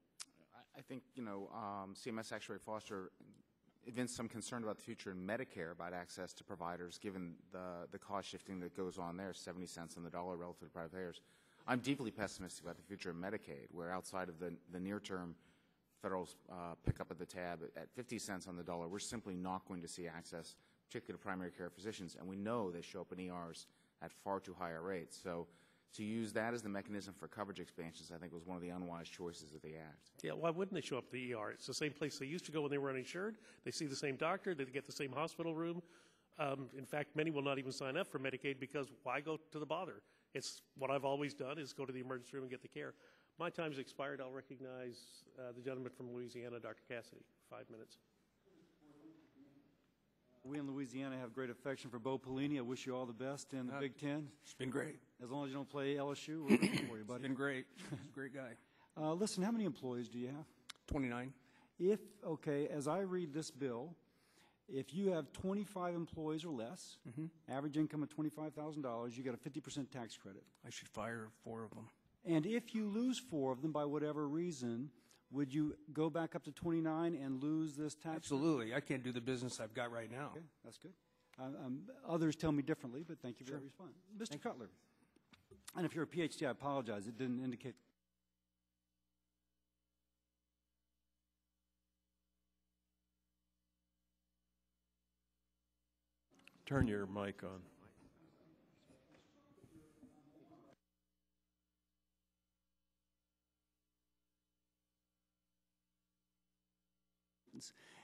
I think, CMS Actuary Foster evinced some concern about the future in Medicare about access to providers, given the cost shifting that goes on there, 70 cents on the dollar relative to private payers. I'm deeply pessimistic about the future of Medicaid, where outside of the near-term federal pickup of the tab at 50 cents on the dollar, we're simply not going to see access, particularly to primary care physicians, and we know they show up in ERs at far too high a rates. So to use that as the mechanism for coverage expansions, I think, was one of the unwise choices of the Act. Yeah, why wouldn't they show up at the ER? It's the same place they used to go when they were uninsured. They see the same doctor. They get the same hospital room. In fact, many will not even sign up for Medicaid because why go to the bother? It's what I've always done is go to the emergency room and get the care. My time's expired. I'll recognize the gentleman from Louisiana, Dr. Cassidy. 5 minutes. We in Louisiana have great affection for Bo Pelini. I wish you all the best in the Big Ten. It's been great. As long as you don't play LSU, we're rooting for you, buddy. It's been great. He's a great guy. Listen, how many employees do you have? 29. As I read this bill, if you have 25 employees or less, average income of $25,000, you get a 50% tax credit. I should fire 4 of them. And if you lose 4 of them by whatever reason, would you go back up to 29 and lose this tax? Absolutely. I can't do the business I've got right now. Okay, that's good. Others tell me differently, but thank you for that response. Mr. Cutler, and if you're a PhD, I apologize. It didn't indicate. Turn your mic on.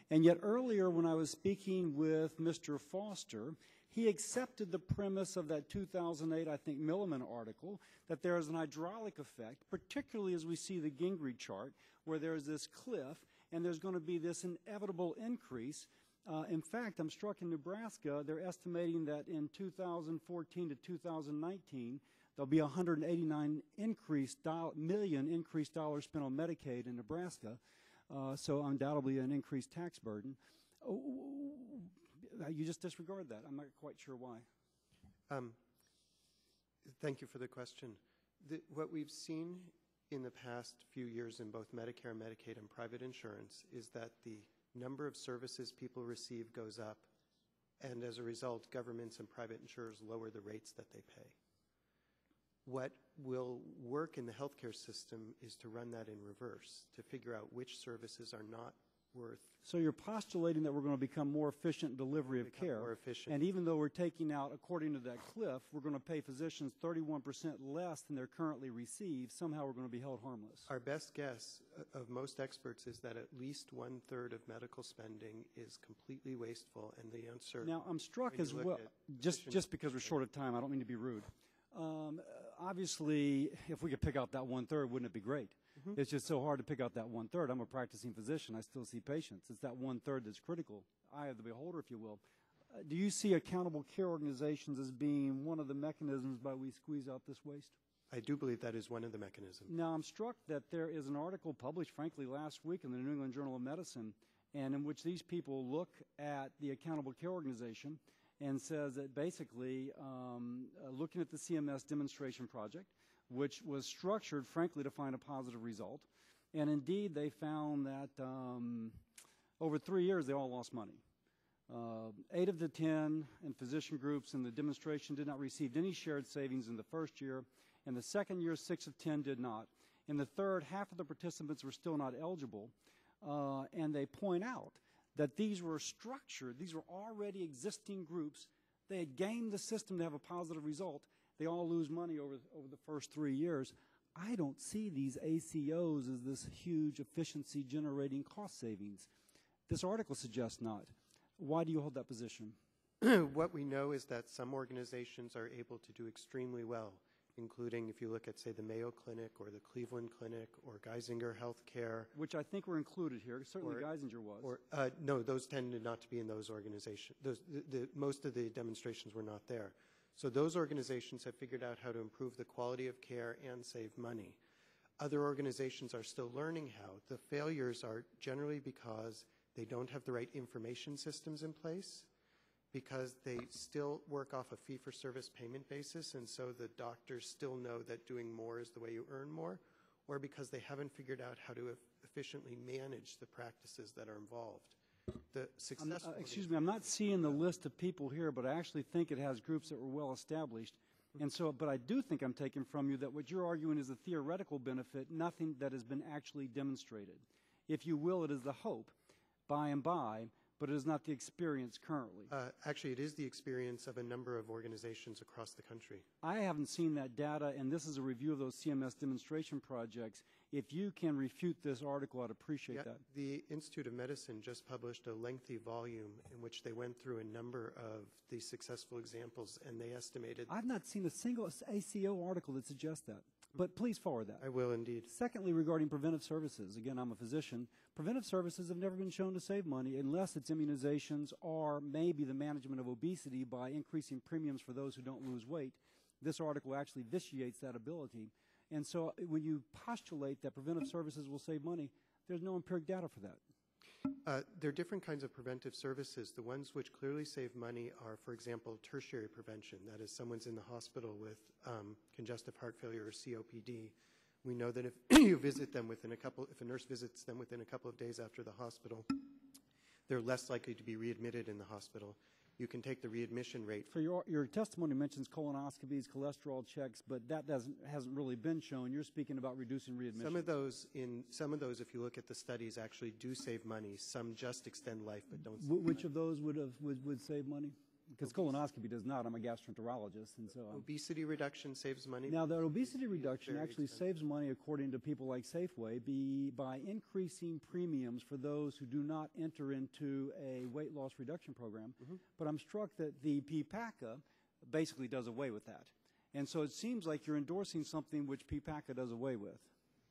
And yet earlier when I was speaking with Mr. Foster, he accepted the premise of that 2008, I think, Milliman article, that there is an hydraulic effect, particularly as we see the Gingrey chart, where there's this cliff, and there's going to be this inevitable increase. In fact, I'm struck in Nebraska, they're estimating that in 2014 to 2019, there'll be $189 million increased dollars spent on Medicaid in Nebraska. So undoubtedly an increased tax burden. You just disregard that. I'm not quite sure why. Thank you for the question. What we've seen in the past few years in both Medicare, Medicaid, and private insurance is that the number of services people receive goes up, and as a result, governments and private insurers lower the rates that they pay. What will work in the healthcare system is to run that in reverse, to figure out which services are not worth. So you're postulating that we're going to become more efficient in delivery of care. More efficient. And even though we're taking out, according to that cliff, we're going to pay physicians 31% less than they're currently receive, somehow we're going to be held harmless. Our best guess of most experts is that at least 1/3 of medical spending is completely wasteful, and the answer. Now, I'm struck as well, just because we're short of time, I don't mean to be rude. Obviously, if we could pick out that 1/3, wouldn't it be great? It's just so hard to pick out that 1/3. I'm a practicing physician. I still see patients. It's that 1/3 that's critical. Eye of the beholder, if you will. Do you see accountable care organizations as being one of the mechanisms by which we squeeze out this waste? I do believe that is one of the mechanisms. Now, I'm struck that there is an article published, frankly, last week in the New England Journal of Medicine, and in which these people look at the accountable care organization and says that basically, looking at the CMS demonstration project, which was structured, frankly, to find a positive result, and indeed they found that over 3 years they all lost money. 8 of the 10 in physician groups in the demonstration did not receive any shared savings in the first year. In the second year, 6 of 10 did not. In the third, half of the participants were still not eligible, and they point out that these were structured, these were already existing groups. They had gamed the system to have a positive result. They all lose money over the first 3 years. I don't see these ACOs as this huge efficiency generating cost savings. This article suggests not. Why do you hold that position? What we know is that some organizations are able to do extremely well including if you look at, say, the Mayo Clinic or the Cleveland Clinic or Geisinger Healthcare. Which I think were included here. Certainly Geisinger was. No, those tended not to be in those organizations. Most of the demonstrations were not there. So those organizations have figured out how to improve the quality of care and save money. Other organizations are still learning how. The failures are generally because they don't have the right information systems in place, because they still work off a fee-for-service payment basis, and so the doctors still know that doing more is the way you earn more, or because they haven't figured out how to efficiently manage the practices that are involved. Excuse me, I'm not seeing the list of people here, but I actually think it has groups that were well established. And so, but I do think I'm taking from you that what you're arguing is a theoretical benefit, nothing that has been actually demonstrated. If you will, it is the hope by and by, but it is not the experience currently. Actually, it is the experience of a number of organizations across the country. I haven't seen that data, and this is a review of those CMS demonstration projects. If you can refute this article, I'd appreciate that. The Institute of Medicine just published a lengthy volume in which they went through a number of the successful examples, and they estimated... I've not seen a single ACO article that suggests that. But please forward that. I will indeed. Secondly, regarding preventive services, again, I'm a physician. Preventive services have never been shown to save money unless it's immunizations or maybe the management of obesity by increasing premiums for those who don't lose weight. This article actually vitiates that ability. And so when you postulate that preventive services will save money, there's no empiric data for that. There are different kinds of preventive services. The ones which clearly save money are, for example, tertiary prevention. That is, someone's in the hospital with congestive heart failure or COPD. We know that if you visit them if a nurse visits them within a couple of days after the hospital, they're less likely to be readmitted in the hospital. You can take the readmission rate. So your testimony mentions colonoscopies, cholesterol checks, but that hasn't really been shown. You're speaking about reducing readmission. Some of those, if you look at the studies, actually do save money. Some just extend life, but don't. Which of those would save money? Because colonoscopy does not. I'm a gastroenterologist, and so obesity reduction saves money. Now, that obesity reduction actually saves money, according to people like Safeway, by increasing premiums for those who do not enter into a weight loss reduction program. But I'm struck that the PPACA basically does away with that, and so it seems like you're endorsing something which PPACA does away with.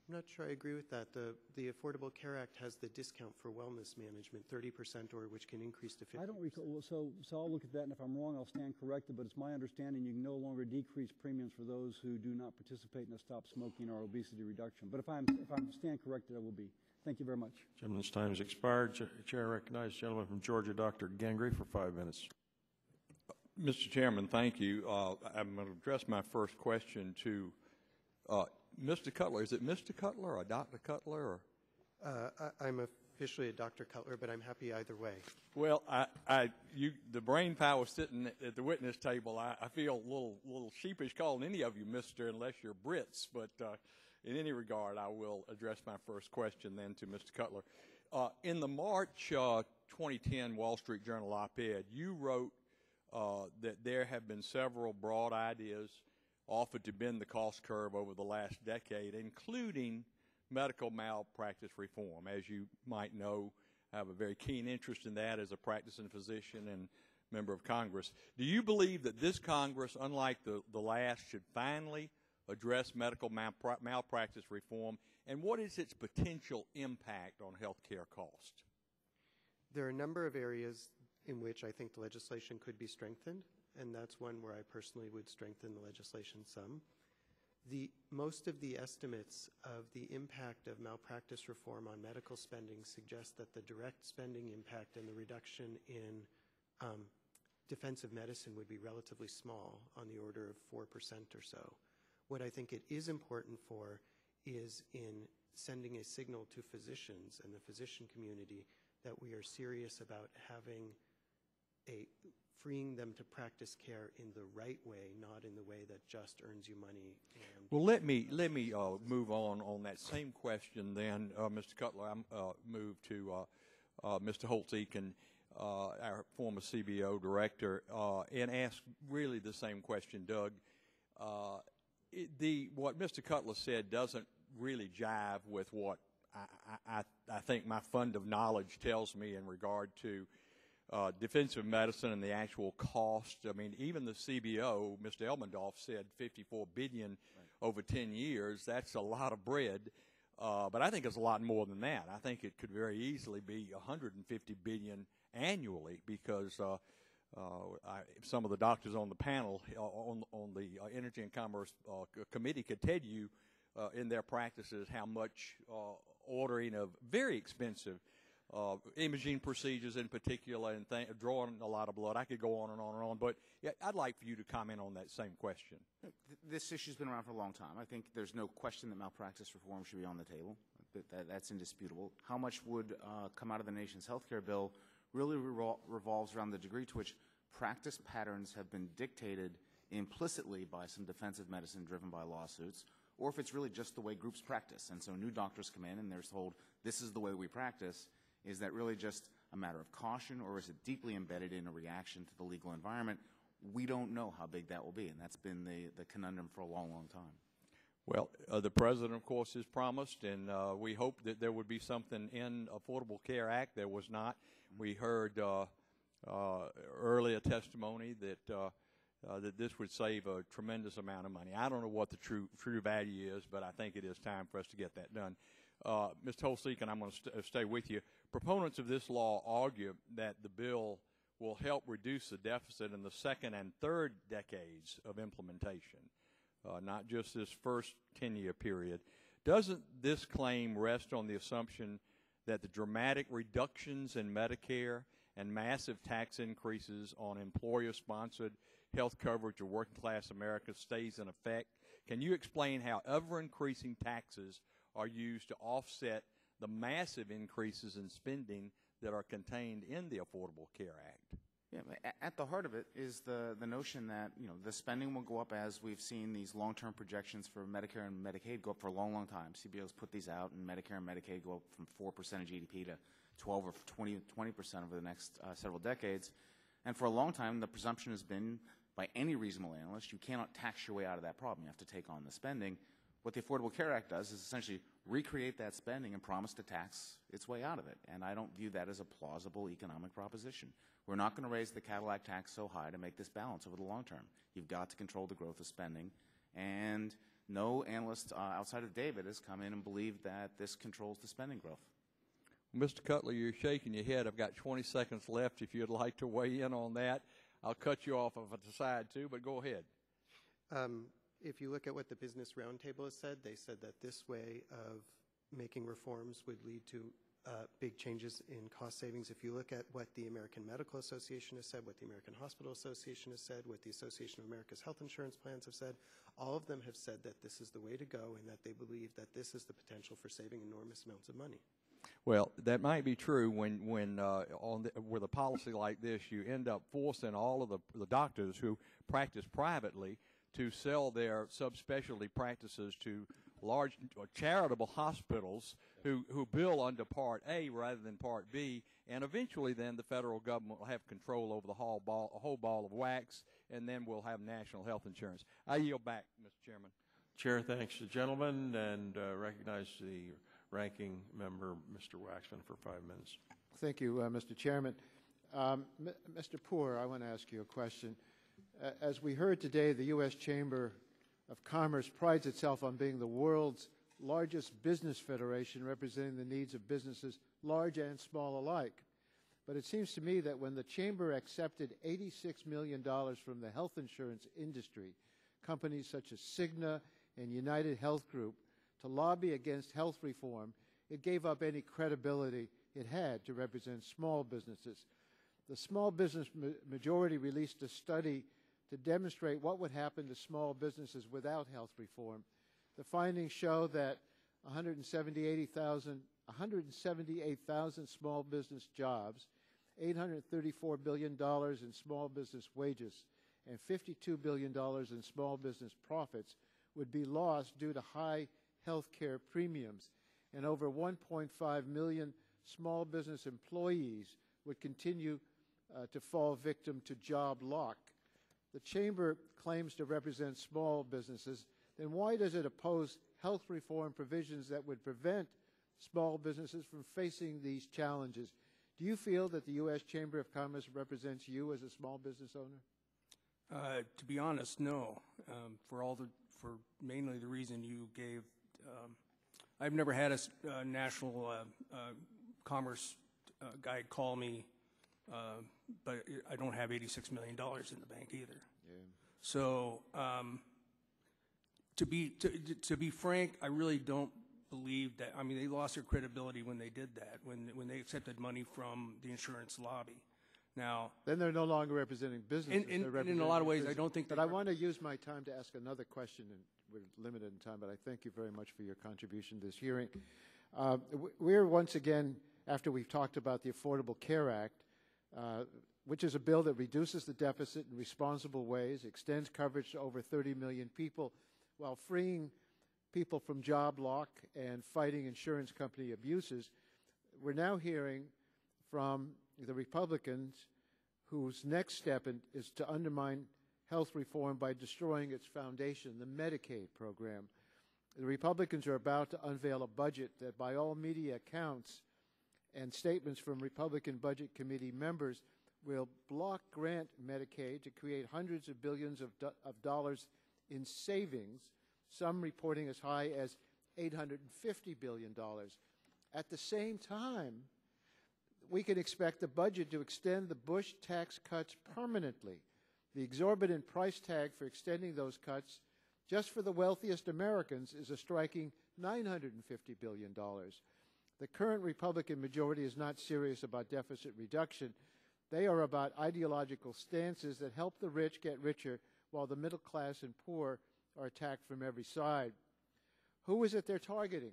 I'm not sure I agree with that. The Affordable Care Act has the discount for wellness management, 30%, or which can increase to 50%. I don't recall. So I'll look at that, and if I'm wrong, I'll stand corrected. But it's my understanding you can no longer decrease premiums for those who do not participate in a stop smoking or obesity reduction. But if I stand corrected, I will be. Thank you very much. Gentleman's time has expired. Chair recognizes the gentleman from Georgia, Dr. Gangry, for 5 minutes. Mr. Chairman, thank you. I'm going to address my first question to Mr. Cutler. Is it Mr. Cutler or Dr. Cutler? I'm officially a Dr. Cutler, but I'm happy either way. Well, the brain power sitting at the witness table, I feel a little sheepish calling any of you Mr. unless you're Brits. But in any regard, I will address my first question then to Mr. Cutler. In the March 2010 Wall Street Journal op-ed, you wrote that there have been several broad ideas offered to bend the cost curve over the last decade, including medical malpractice reform. As you might know, I have a very keen interest in that as a practicing physician and member of Congress. Do you believe that this Congress, unlike the last, should finally address medical malpractice reform, and what is its potential impact on health care costs? There are a number of areas in which I think the legislation could be strengthened, and that's one where I personally would strengthen the legislation some. Most of the estimates of the impact of malpractice reform on medical spending suggest that the direct spending impact and the reduction in defensive medicine would be relatively small, on the order of 4% or so. What I think it is important for is in sending a signal to physicians and the physician community that we are serious about freeing them to practice care in the right way, not in the way that just earns you money. Well, let me move on that same question then, Mr. Cutler. I move to Mr. Holtz-Eakin, our former CBO director, and ask really the same question, Doug. What Mr. Cutler said doesn't really jive with what I think my fund of knowledge tells me in regard to defensive medicine and the actual cost. I mean, even the CBO, Mr. Elmendorf said $54 billion over 10 years. That's a lot of bread. But I think it's a lot more than that. I think it could very easily be $150 billion annually, because some of the doctors on the panel on the Energy and Commerce Committee could tell you in their practices how much ordering of very expensive imaging procedures in particular, and drawing a lot of blood. I could go on and on and on, but yeah, I'd like for you to comment on that same question. This issue's been around for a long time. I think there's no question that malpractice reform should be on the table. That's indisputable. How much would come out of the nation's health care bill really revolves around the degree to which practice patterns have been dictated implicitly by some defensive medicine driven by lawsuits, or if it's really just the way groups practice. And so new doctors come in and they're told, this is the way we practice. Is that really just a matter of caution, or is it deeply embedded in a reaction to the legal environment? We don't know how big that will be, and that's been the conundrum for a long, long time. Well, the President, of course, has promised, and we hope that there would be something in Affordable Care Act. There was not. We heard earlier testimony that that this would save a tremendous amount of money. I don't know what the true value is, but I think it is time for us to get that done. Mr. Holseek, and I'm going to stay with you. Proponents of this law argue that the bill will help reduce the deficit in the second and third decades of implementation, not just this first 10-year period. Doesn't this claim rest on the assumption that the dramatic reductions in Medicare and massive tax increases on employer-sponsored health coverage of working-class America stays in effect? Can you explain how ever-increasing taxes are used to offset the massive increases in spending that are contained in the Affordable Care Act? Yeah, at the heart of it is the notion that, the spending will go up, as we've seen these long-term projections for Medicare and Medicaid go up for a long, long time. CBO's put these out, and Medicare and Medicaid go up from 4% of GDP to 12 or 20% over the next several decades. And for a long time, the presumption has been, by any reasonable analyst, you cannot tax your way out of that problem. You have to take on the spending. What the Affordable Care Act does is essentially recreate that spending and promise to tax its way out of it. And I don't view that as a plausible economic proposition. We're not going to raise the Cadillac tax so high to make this balance over the long term. You've got to control the growth of spending. And no analyst outside of David has come in and believed that this controls the spending growth. Mr. Cutler, you're shaking your head. I've got 20 seconds left if you'd like to weigh in on that. I'll cut you off if I decide to, but go ahead. If you look at what the Business Roundtable has said, they said that this way of making reforms would lead to big changes in cost savings. If you look at what the American Medical Association has said, what the American Hospital Association has said, what the Association of America's Health Insurance Plans have said, all of them have said that this is the way to go and that they believe that this is the potential for saving enormous amounts of money. Well, that might be true with a policy like this, you end up forcing all of the doctors who practice privately to sell their subspecialty practices to large charitable hospitals who bill under Part A rather than Part B, and eventually then the federal government will have control over the whole ball of wax, and then we'll have national health insurance. I yield back, Mr. Chairman. Chair thanks the gentleman and recognize the ranking member, Mr. Waxman, for 5 minutes. Thank you, Mr. Chairman. Mr. Poore, I want to ask you a question. As we heard today, the U.S. Chamber of Commerce prides itself on being the world's largest business federation, representing the needs of businesses large and small alike. But it seems to me that when the Chamber accepted $86 million from the health insurance industry, companies such as Cigna and United Health Group, to lobby against health reform, it gave up any credibility it had to represent small businesses. The Small Business Majority released a study to demonstrate what would happen to small businesses without health reform. The findings show that 178,000 small business jobs, $834 billion in small business wages, and $52 billion in small business profits would be lost due to high health care premiums, and over 1.5 million small business employees would continue to fall victim to job lock. The Chamber claims to represent small businesses. Then why does it oppose health reform provisions that would prevent small businesses from facing these challenges? Do you feel that the U.S. Chamber of Commerce represents you as a small business owner? To be honest, no. For mainly the reason you gave. I've never had a national commerce guy call me, but I don't have $86 million in the bank either. Yeah. So to be frank, I really don't believe that. I mean, they lost their credibility when they did that, when they accepted money from the insurance lobby. Now, then they're no longer representing businesses. In a lot of ways, I don't think. But I want to use my time to ask another question, and we're limited in time. But I thank you very much for your contribution to this hearing. We're once again, after we've talked about the Affordable Care Act, which is a bill that reduces the deficit in responsible ways, extends coverage to over 30 million people, while freeing people from job lock and fighting insurance company abuses. We're now hearing from the Republicans whose next step is to undermine health reform by destroying its foundation, the Medicaid program. The Republicans are about to unveil a budget that, by all media accounts and statements from Republican Budget Committee members, will block grant Medicaid to create hundreds of billions of dollars in savings, some reporting as high as $850 billion. At the same time, we can expect the budget to extend the Bush tax cuts permanently. The exorbitant price tag for extending those cuts just for the wealthiest Americans is a striking $950 billion. The current Republican majority is not serious about deficit reduction. They are about ideological stances that help the rich get richer while the middle class and poor are attacked from every side. Who is it they're targeting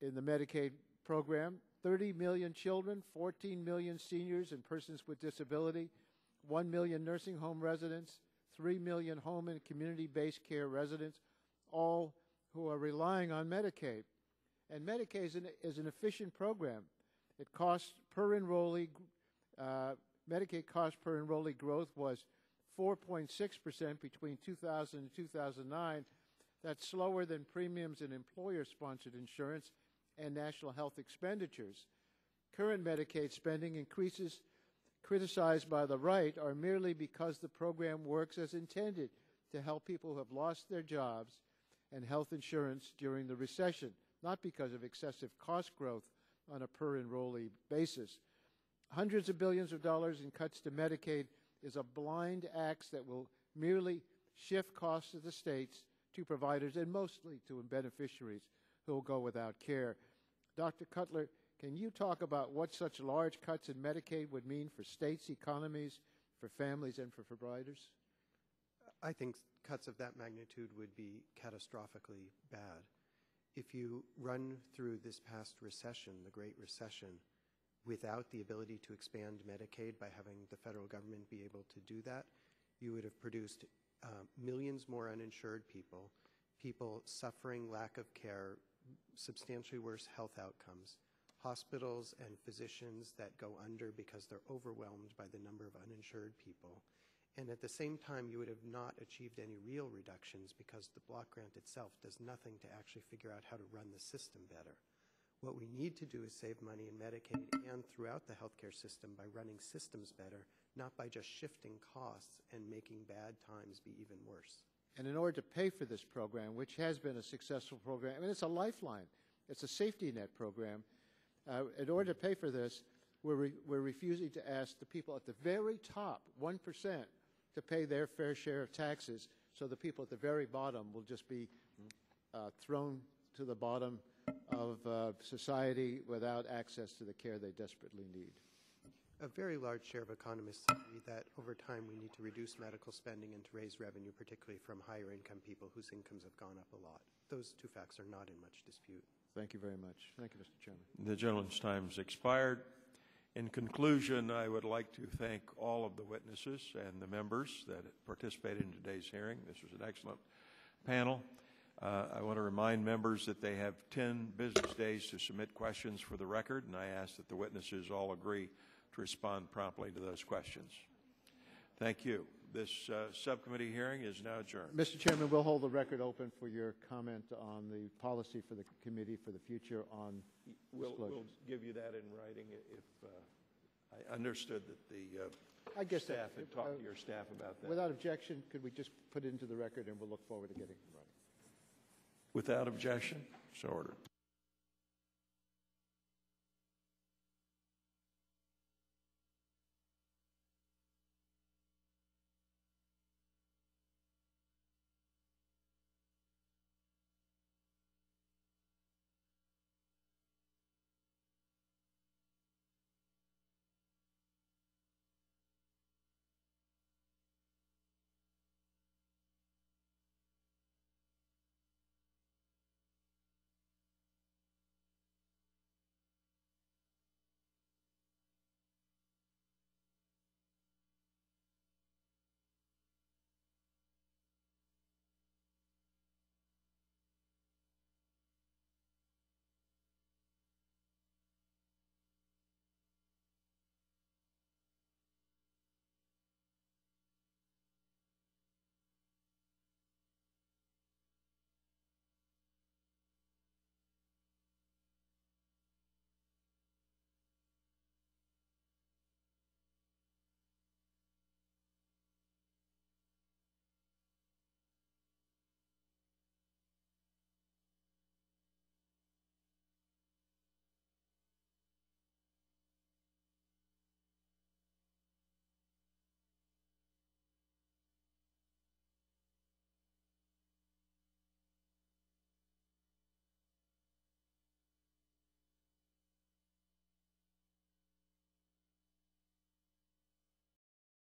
in the Medicaid program? 30 million children, 14 million seniors and persons with disability, 1 million nursing home residents, 3 million home and community-based care residents, all who are relying on Medicaid. And Medicaid is an efficient program. It costs per enrollee, Medicaid cost per enrollee growth was 4.6% between 2000 and 2009. That's slower than premiums in employer-sponsored insurance and national health expenditures. Current Medicaid spending increases criticized by the right are merely because the program works as intended to help people who have lost their jobs and health insurance during the recession, not because of excessive cost growth on a per enrollee basis. Hundreds of billions of dollars in cuts to Medicaid is a blind axe that will merely shift costs to the states, to providers, and mostly to beneficiaries who will go without care. Dr. Cutler, can you talk about what such large cuts in Medicaid would mean for states' economies, for families, and for providers? I think cuts of that magnitude would be catastrophically bad. If you run through this past recession, the Great Recession, without the ability to expand Medicaid by having the federal government be able to do that, you would have produced millions more uninsured people, people suffering lack of care, substantially worse health outcomes, hospitals and physicians that go under because they're overwhelmed by the number of uninsured people. And at the same time, you would have not achieved any real reductions because the block grant itself does nothing to actually figure out how to run the system better. What we need to do is save money in Medicaid and throughout the healthcare system by running systems better, not by just shifting costs and making bad times be even worse. And in order to pay for this program, which has been a successful program, I mean, it's a lifeline. It's a safety net program. In order to pay for this, we're refusing to ask the people at the very top, 1%, to pay their fair share of taxes, so the people at the very bottom will just be thrown to the bottom of society without access to the care they desperately need. A very large share of economists agree that over time we need to reduce medical spending and to raise revenue, particularly from higher income people whose incomes have gone up a lot. Those two facts are not in much dispute. Thank you very much. Thank you, Mr. Chairman. The gentleman's time has expired. In conclusion, I would like to thank all of the witnesses and the members that participated in today's hearing. This was an excellent panel. I want to remind members that they have 10 business days to submit questions for the record, and I ask that the witnesses all agree to respond promptly to those questions. Thank you. This subcommittee hearing is now adjourned. Mr. Chairman, we'll hold the record open for your comment on the policy for the committee for the future on We'll give you that in writing if I understood that the staff had talked to your staff about that. Without objection, could we just put it into the record and we'll look forward to getting it running? Without objection, so ordered.